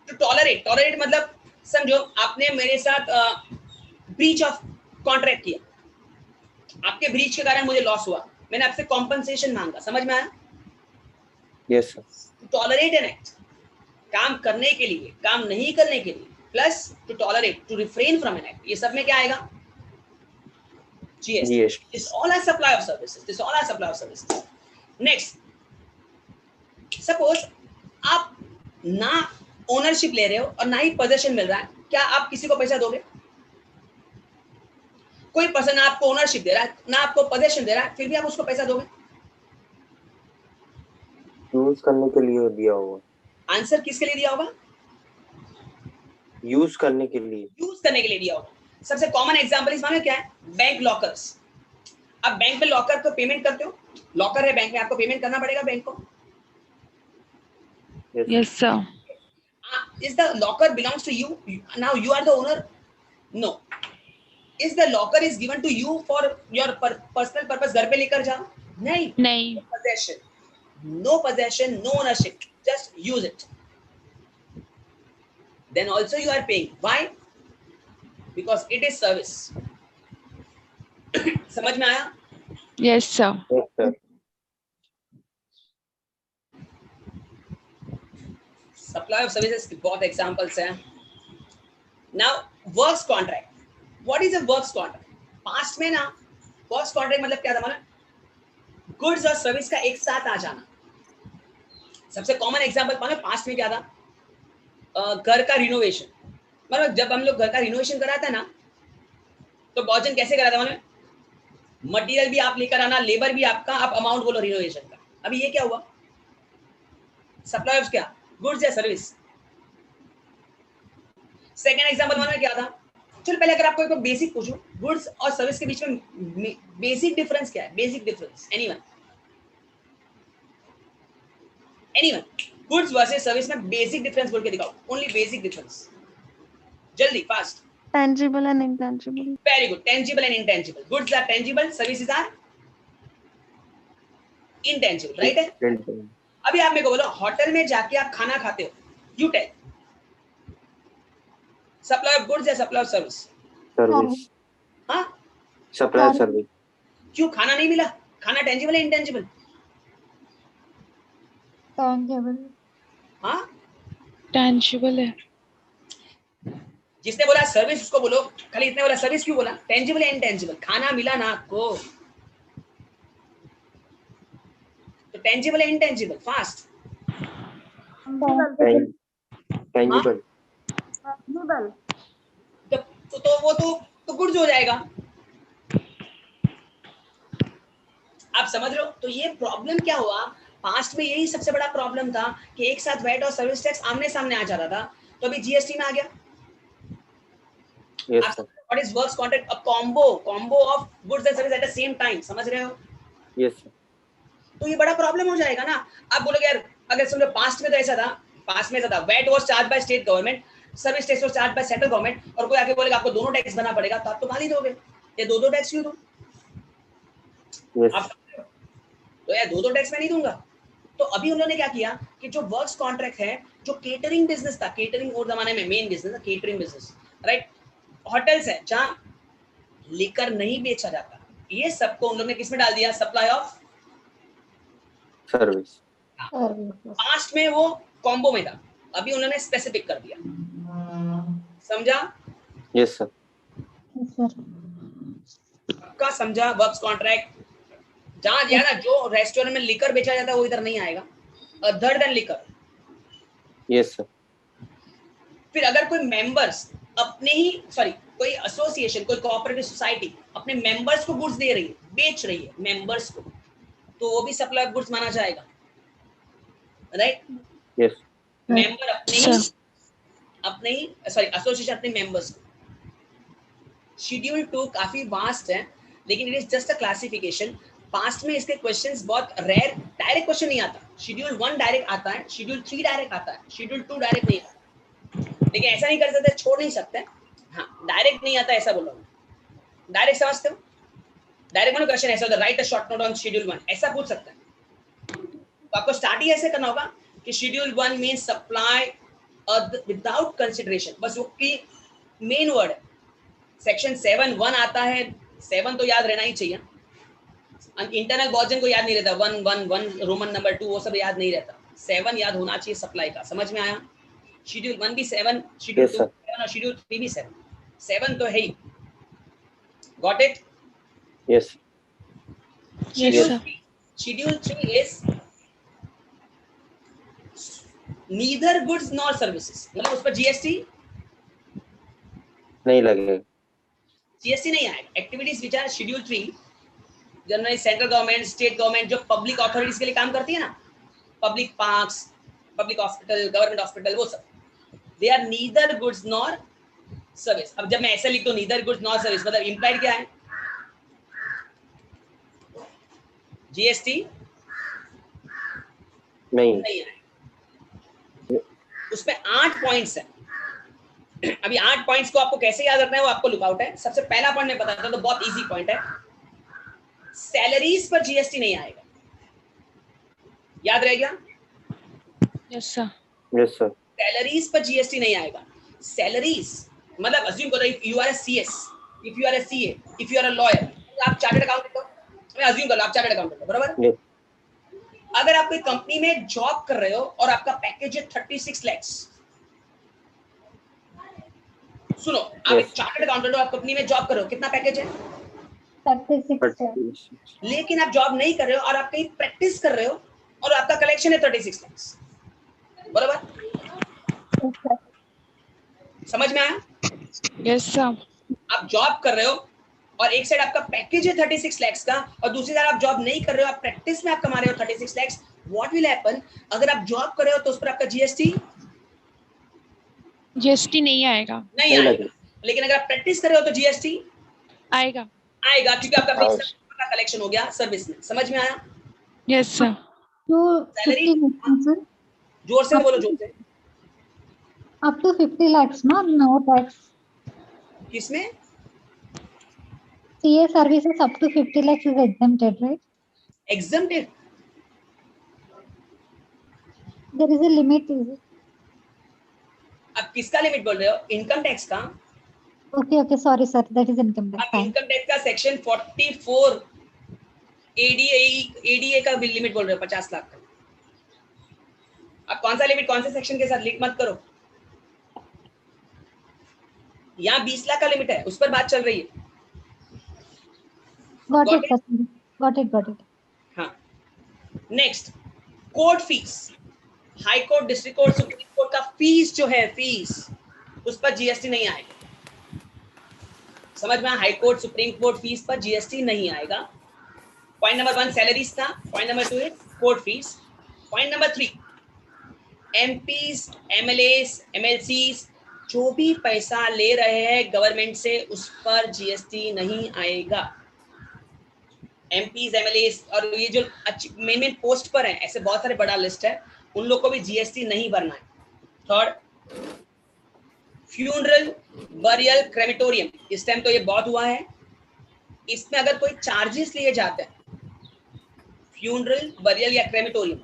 तो टॉलरेट मतलब समझो आपने मेरे साथ ब्रीच ऑफ कॉन्ट्रैक्ट किया, आपके ब्रीच के कारण मुझे लॉस हुआ, मैंने आपसे कॉम्पनसेशन मांगा। समझ में आया? Yes, sir. Tolerate an act, काम करने के लिए, काम नहीं करने के लिए, plus to tolerate, to refrain from an act, ये सब में क्या आएगा? GST. GST. This all are supply of services, this all are supply of services. Next, suppose आप ना ओनरशिप ले रहे हो और ना ही पोजीशन मिल रहा है, क्या आप किसी को पैसा दोगे? कोई पर्सन आपको ओनरशिप दे रहा है, ना आपको पोजीशन दे रहा है, फिर भी आप उसको पैसा दोगे? यूज करने के लिए दिया होगा। आंसर किसके लिए दिया होगा? यूज करने के लिए। यूज करने के लिए दिया होगा। सबसे कॉमन एग्जांपल इस मामले क्या है? Bank lockers. अब बैंक में लॉकर को पेमेंट करते हो, लॉकर है बैंक में, आपको पेमेंट करना पड़ेगा बैंक को। Yes, sir. Is the locker belongs to you? Now you are the owner? No. Is the locker is given to you for your personal purpose? घर पे लेकर जाओ? नहीं। नहीं। Possession. No possession, no ownership. Just use it. Then also you are paying. Why? Because it is service. समझ में आया? Yes, sir. Yes, sir. Supply of services बहुत एग्जांपल्स हैं। Now works contract, what is a works contract? Past में ना works contract मतलब क्या था? मतलब गुड्स और सर्विस का एक साथ आ जाना। सबसे कॉमन एग्जांपल मानो पास्ट में क्या था? घर का रिनोवेशन। मतलब जब हम लोग घर का रिनोवेशन कराते हैं ना, तो बहुजन कैसे कराता है? मतलब मटेरियल भी आप लेकर आना, लेबर भी आपका, आप अमाउंट बोलो रिनोवेशन का। अभी ये क्या हुआ? सप्लाई ऑफ क्या? गुड्स या सर्विस? सेकेंड एग्जांपल में क्या था? चलो पहले अगर आपको एक बेसिक पूछूं, गुड्स और सर्विस के बीच में बेसिक डिफरेंस क्या है? Basic difference anyone? Goods versus service में बेसिक डिफरेंस बोल के दिखाओ। ओनली बेसिक डिफरेंस, जल्दी, fast. Tangible and intangible. Very good. Tangible and intangible. Goods are tangible, services are intangible, right है? अभी आप मेरे को बोलो, होटल में जाके आप खाना खाते हो, you tell, supply of goods या सप्लाई ऑफ सर्विस? सर्विस। हाँ, सप्लाई सर्विस। क्यों? खाना नहीं मिला। खाना टेंजिबल है इंटेंजिबल? tangible. हाँ, Tangible है। जिसने बोला सर्विस उसको बोलो, खाली इतने बोला सर्विस क्यों बोला? टेंजिबल है इंटेंजिबल? खाना मिला ना आपको, तो टेंजिबल है इंटेंजिबल? फास्ट। Tangible. तो वो तो गुड्स हो जाएगा। आप समझ रहे हो? तो ये प्रॉब्लम क्या हुआ? पास्ट में यही सबसे बड़ा प्रॉब्लम था कि एक साथ वैट और सर्विस टैक्स आमने सामने आ जाता था, तो अभी जीएसटी में आ गया। Yes, sir. What is works contract? A combo of goods and service at the same time. समझ रहे हो? Yes, sir. तो ये बड़ा प्रॉब्लम हो जाएगा ना। आप बोलोगे यार, अगर समझो पास्ट में तो ऐसा था, पास्ट में ऐसा था, VAT was charge by state government, service tax was charge by central government, और कोई आके बोलेगा आपको दोनों टैक्स भरना पड़ेगा, तो आप तो गाली ही दोगे। ये दो टैक्स क्यों दूं? Yes. आप तो यार दो टैक्स मैं नहीं दूंगा। तो अभी उन्होंने क्या किया कि जो वर्क्स कॉन्ट्रैक्ट है, जो केटरिंग बिजनेस था, केटरिंग और जमाने में मेन बिजनेस था केटरिंग बिजनेस, राइट? होटल्स है जहां लिकर नहीं बेचा जाता, ये सबको उन लोगों ने किस में डाल दिया? Supply of service. पास्ट में वो कॉम्बो में था, अभी उन्होंने स्पेसिफिक कर दिया। समझा? Yes, sir. Yes, sir. का समझा? वर्क्स कॉन्ट्रैक्ट जहां ज्यादा जो रेस्टोरेंट में लिकर बेचा जाता है वो इधर नहीं आएगा, other than liquor. Yes, sir. फिर अगर कोई मेंबर्स अपने ही कोई एसोसिएशन, कोई कोऑपरेटिव सोसाइटी अपने मेंबर्स को गुड्स दे रही है, बेच रही है मेंबर्स को, तो वो भी सप्लाई ऑफ गुड्स माना जाएगा, राइट? Yes. मेंबर अपने ही एसोसिएशन अपने मेंबर्स को। शेड्यूल 2 काफी वास्ट है, लेकिन it is just a classification. Past में इसके क्वेश्चंस बहुत रेयर, डायरेक्ट क्वेश्चन नहीं आता। शेड्यूल 1 डायरेक्ट आता है, शेड्यूल 3 डायरेक्ट आता है, शेड्यूल 2 डायरेक्ट नहीं आता। लेकिन ऐसा नहीं कर सकते, छोड़ नहीं सकते। हाँ, डायरेक्ट नहीं आता ऐसा बोलो। डायरेक्ट समझते हो? डायरेक्ट मतलब क्वेश्चन ऐसा होता है, right a short note on schedule 1, ऐसा पूछ सकते हैं। तो आपको स्टार्ट ही ऐसे करना होगा कि schedule 1 means supply without consideration, बस वो की मेन वर्ड है। सेक्शन 7(1) आता है, 7 तो याद रहना ही चाहिए। इंटरनल बॉर्जन को याद नहीं रहता, 1 रोमन नंबर 2 वो सब याद नहीं रहता, 7 याद होना चाहिए सप्लाई का। समझ में आया? शेड्यूल 1 भी 7, शेड्यूल 2 7 और शेड्यूल 3 भी 7 तो है ही। Got it? Yes. Schedule 3 is neither goods nor services, मतलब उस पर जीएसटी नहीं लगेगा। जीएसटी नहीं आएगा। Activities which are schedule 3 generally central government, state government जो पब्लिक अथॉरिटीज के लिए काम करती है ना, public parks, public hospital, government hospital, वो सब, they are neither goods nor service. अब जब मैं ऐसे लिख दूं नीदर गुड्स नॉर सर्विस, मतलब इंप्लाइड क्या है? जीएसटी नहीं है। उसमें 8 पॉइंट्स है। अभी 8 पॉइंट्स को आपको कैसे याद रखना है वो आपको लुकआउट है। सबसे पहला पॉइंट मैं बताता हूं, तो बहुत इजी पॉइंट है। सैलरीज पर जीएसटी नहीं आएगा, याद रह गया? Yes sir. Yes sir. Salaries पर जीएसटी नहीं आएगा। सैलरीज मतलब अज्यूम करो, if you are a CS, if you are a CA, if you are a lawyer, आप चार्टर्ड अकाउंटेंट हो, मैं अज्यूम कर लो आप चार्टर्ड अकाउंटेंट हो, बराबर? Yes. अगर आप कोई कंपनी में जॉब कर रहे हो और आपका पैकेज है 36 लाख, सुनो, आप एक चार्टर्ड अकाउंटेंट हो, आप कंपनी में जॉब कर रहे हो, कितना पैकेज है? 36. लेकिन आप जॉब नहीं कर रहे हो और आप कहीं प्रैक्टिस कर रहे हो और आपका कलेक्शन है 36 लाख, बराबर? समझ में आया? Yes sir. आप जॉब कर रहे हो और एक साइड आपका पैकेज है 36 लाख का और दूसरी साइड आप जॉब नहीं कर रहे हो, आप प्रैक्टिस में आप कमा रहे हो 36 लाख। What will happen? अगर आप जॉब कर रहे हो तो उस पर आपका जीएसटी नहीं आएगा। नहीं आएगा, लेकिन अगर आप प्रैक्टिस कर रहे हो तो जीएसटी आएगा क्योंकि आपका बेस का कलेक्शन हो गया सर्विस में। समझ में आया? Yes sir. तो सैलरी 50 lakhs, sir. जोर से बोलो, जोर से। Up to 50 lakhs, no tax. किसमें? CA services up to 50 lakhs is exempted, right? Exempted. There is a limit, is it? अब किसका लिमिट बोल रहे हो? इनकम टैक्स का। Okay, sorry, sir. That is income tax. अब Fine. इनकम टैक्स का section 44 ADA का बिल लिमिट बोल रहे हो 50 लाख का। अब कौन सा लिमिट कौन से सेक्शन के साथ लिंक मत करो। यहाँ 20 लाख का लिमिट है, उस पर बात चल रही है। Got Got it, sir. Got it. हाँ, next court fees. High court, district court, supreme court का फीस जो है, फीस उस पर जीएसटी नहीं आएगा। समझ में? High court, supreme court fees पर जीएसटी नहीं आएगा। पॉइंट नंबर 1 सैलरीज था, point number 2 court fees, point number 3 MPs, MLAs, MLCs जो भी पैसा ले रहे हैं गवर्नमेंट से उस पर जीएसटी नहीं आएगा। एमपीज, एमएलएस और ये जो मेन पोस्ट पर है, ऐसे बहुत सारे बड़ा लिस्ट है, उन लोग को भी जीएसटी नहीं भरना है। थर्ड, फ्यूनरल, बरियल, क्रेमेटोरियम, इस टाइम तो ये बहुत हुआ है, इसमें अगर कोई चार्जेस लिए जाते हैं, फ्यूनरल, बरियल या क्रेमेटोरियम,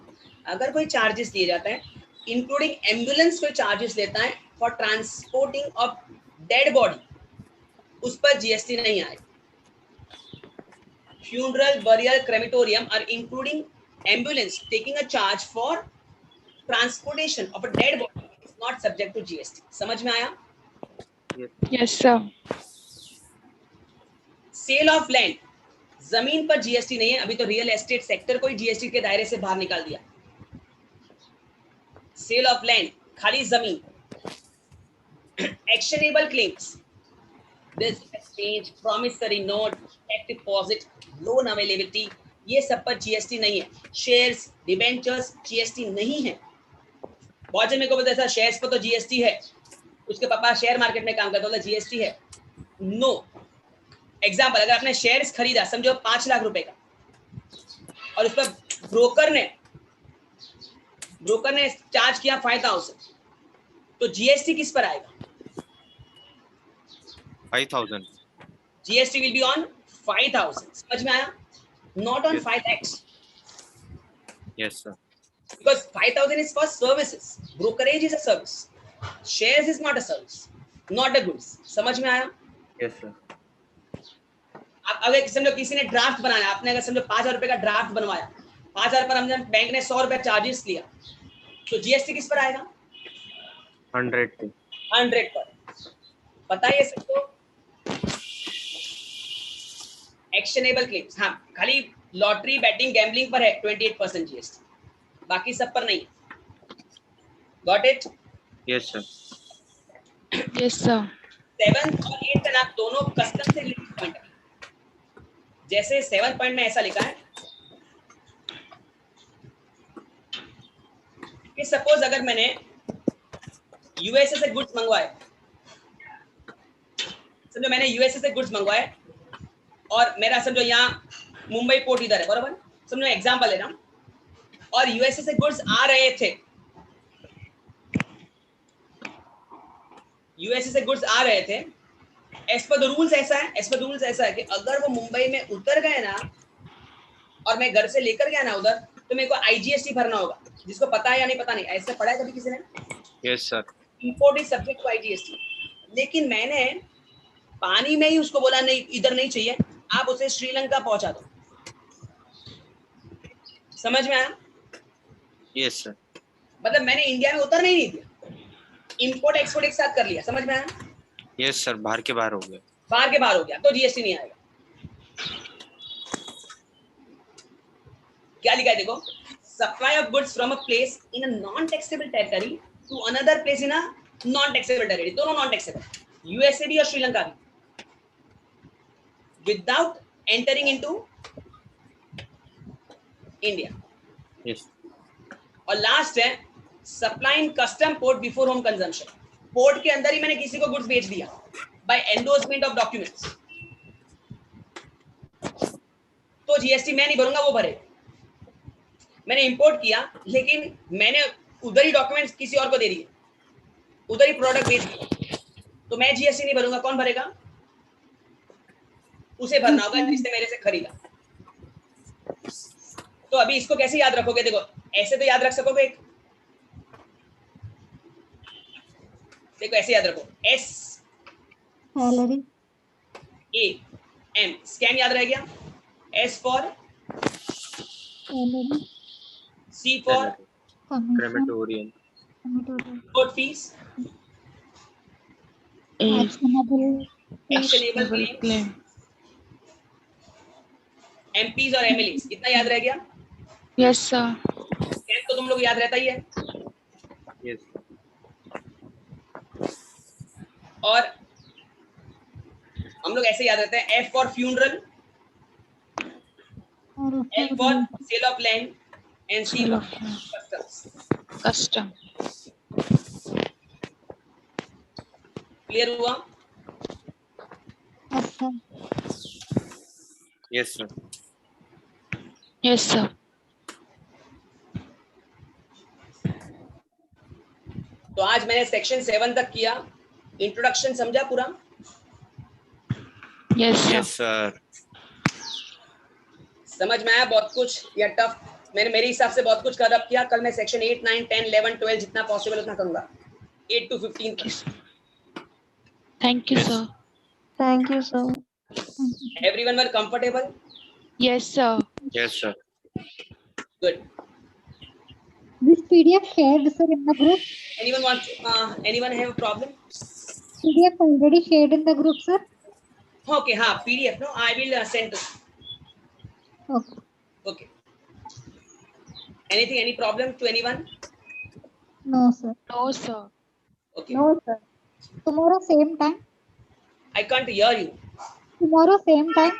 अगर कोई चार्जेस लिए जाते हैं, इंक्लूडिंग एम्बुलेंस कोई चार्जेस लेता है for transporting of dead body, उस पर जीएसटी नहीं आएगा। Funeral, burial, crematorium are including ambulance taking a charge for transportation of a dead body is not subject to GST. समझ में आया? Yes sir. Sale of land, जमीन पर GST नहीं है। अभी तो रियल एस्टेट सेक्टर को ही जीएसटी के दायरे से बाहर निकाल दिया। सेल ऑफ लैंड, खाली जमीन, Actionable claims. This exchange, promissory note, check deposit, loan availability, ये सब पर जीएसटी नहीं है. शेयर्स, डिबेंचर्स जीएसटी नहीं है. बहुत जन मेरे को बोलते हैं सर शेयर्स पर तो जीएसटी है, उसके पापा शेयर मार्केट में काम करते बोला जीएसटी है. नो. एग्जाम्पल, अगर आपने शेयर्स खरीदा समझो 5 लाख रुपए का और उस पर ब्रोकर ने चार्ज किया 5,000, तो जीएसटी किस पर आएगा? 5,000. GST will be on 5,000. समझ में आया? Not on 5x. Yes, sir. Because 5,000 is for services. Brokerage is a service. Shares is not a service, not a goods. समझ में आया? Yes, sir. आप अगर समझो किसी ने ड्राफ्ट बनाया, आपने अगर समझो 5,000 रुपए का ड्राफ्ट बनवाया, 5,000 पर हमने बैंक ने 100 रुपए चार्जेस लिया, तो जीएसटी किस पर आएगा? 100 पर. बताइए सबको. एक्शनेबल क्लेम्स, हाँ खाली लॉटरी, बैटिंग, गैम्बलिंग पर है 28% जीएसटी, बाकी सब पर नहीं. Got it? Yes, sir. Yes, sir. 7th और 8th ना दोनों कस्टम से रिलेटेड पॉइंट है. जैसे 7th पॉइंट में ऐसा लिखा है कि सपोज अगर मैंने यूएसए से गुड्स मंगवाए, समझो मैंने यूएसए से गुड्स मंगवाए और मेरा समझो यहाँ मुंबई पोर्ट इधर है, बराबर? समझो एग्जांपल ले रहा हूँ, और यूएसए से गुड्स आ रहे थे, यूएसए से गुड्स आ रहे थे. एज पर द रूल्स ऐसा है कि अगर वो मुंबई में उतर गए ना और मैं घर से लेकर गया ना उधर, तो मेरे को आईजीएसटी भरना होगा. जिसको पता है या नहीं पता नहीं, ऐसे पढ़ा है कभी किसी ने? Yes, sir. Import is subject to IGST. लेकिन मैंने पानी में ही उसको बोला नहीं, इधर नहीं चाहिए, आप उसे श्रीलंका पहुंचा दो. समझ में आया? Yes, sir. मतलब मैंने इंडिया में उतरने ही नहीं दिया, इंपोर्ट एक्सपोर्ट एक साथ कर लिया. समझ में आया? Yes, sir. बाहर के बाहर हो गया. बाहर के बाहर हो गया तो जीएसटी नहीं आएगा. क्या लिखा है देखो, supply of goods from a place in a non taxable territory to another place in a non taxable territory. दोनों नॉन टैक्सेबल, यूएसए भी और श्रीलंका भी, without entering into India. Yes. और लास्ट है supply in custom port before home consumption. Port के अंदर ही मैंने किसी को गुड्स बेच दिया बाय एंडोर्समेंट ऑफ डॉक्यूमेंट्स, तो जीएसटी मैं नहीं भरूंगा, वो भरे. मैंने इंपोर्ट किया लेकिन मैंने उधर ही डॉक्यूमेंट्स किसी और को दे दिए, उधर ही प्रोडक्ट बेच दिया, तो मैं जीएसटी नहीं भरूंगा. कौन भरेगा? उसे भरना होगा जिसने मेरे से खरीदा. तो अभी इसको कैसे याद रखोगे? देखो ऐसे तो याद रख सकोगे, देखो ऐसे याद रखो, S salary, A M, scam याद रह गया. S for, salary, C for commission, Crematorium. Court fees, actionable, actionable Actionable claim, claim. MPs और एमएलएस. कितना याद रह गया? Yes, sir. स्कैम तो तुम लोग याद रहता ही है. Yes. और हम लोग ऐसे याद रहते हैं, एफ फॉर फ्यूनरल, और L for sale of land, and C Sale for of land. Customs. Custom. Clear हुआ? अच्छा, Yes, sir. Yes, sir. तो आज मैंने सेक्शन 7 तक किया. इंट्रोडक्शन समझा पूरा? Yes, sir. Yes, sir. समझ में आया बहुत कुछ या टफ? मैंने मेरे हिसाब से बहुत कुछ कवर किया. कल मैं सेक्शन 8, 9, 10, 11, 12 जितना पॉसिबल उतना करूंगा. 8 to 15 तक. Thank you, sir. Thank you, sir. Everyone were comfortable? Yes, sir. Yes, sir. Good. this PDF shared, sir, in the group. Anyone have a problem? PDF already shared in the group, sir. Okay, हाँ PDF. No, I will send to. Okay. Okay. Any problem to anyone? No, sir. No, sir. Okay. No, sir. Tomorrow same time. I can't hear you. Tomorrow same time.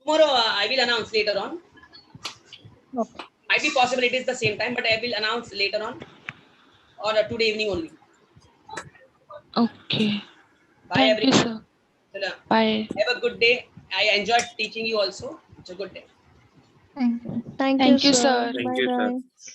Tomorrow I will announce later on. Okay. Might be possible it is the same time, but I will announce later on or today evening only. Okay. Bye Thank you, everyone. sir. Bye. Have a good day. I enjoyed teaching you also. It's a good day. Thank you. Thank Thank you, you, sir. sir. Thank Bye you, sir. bye.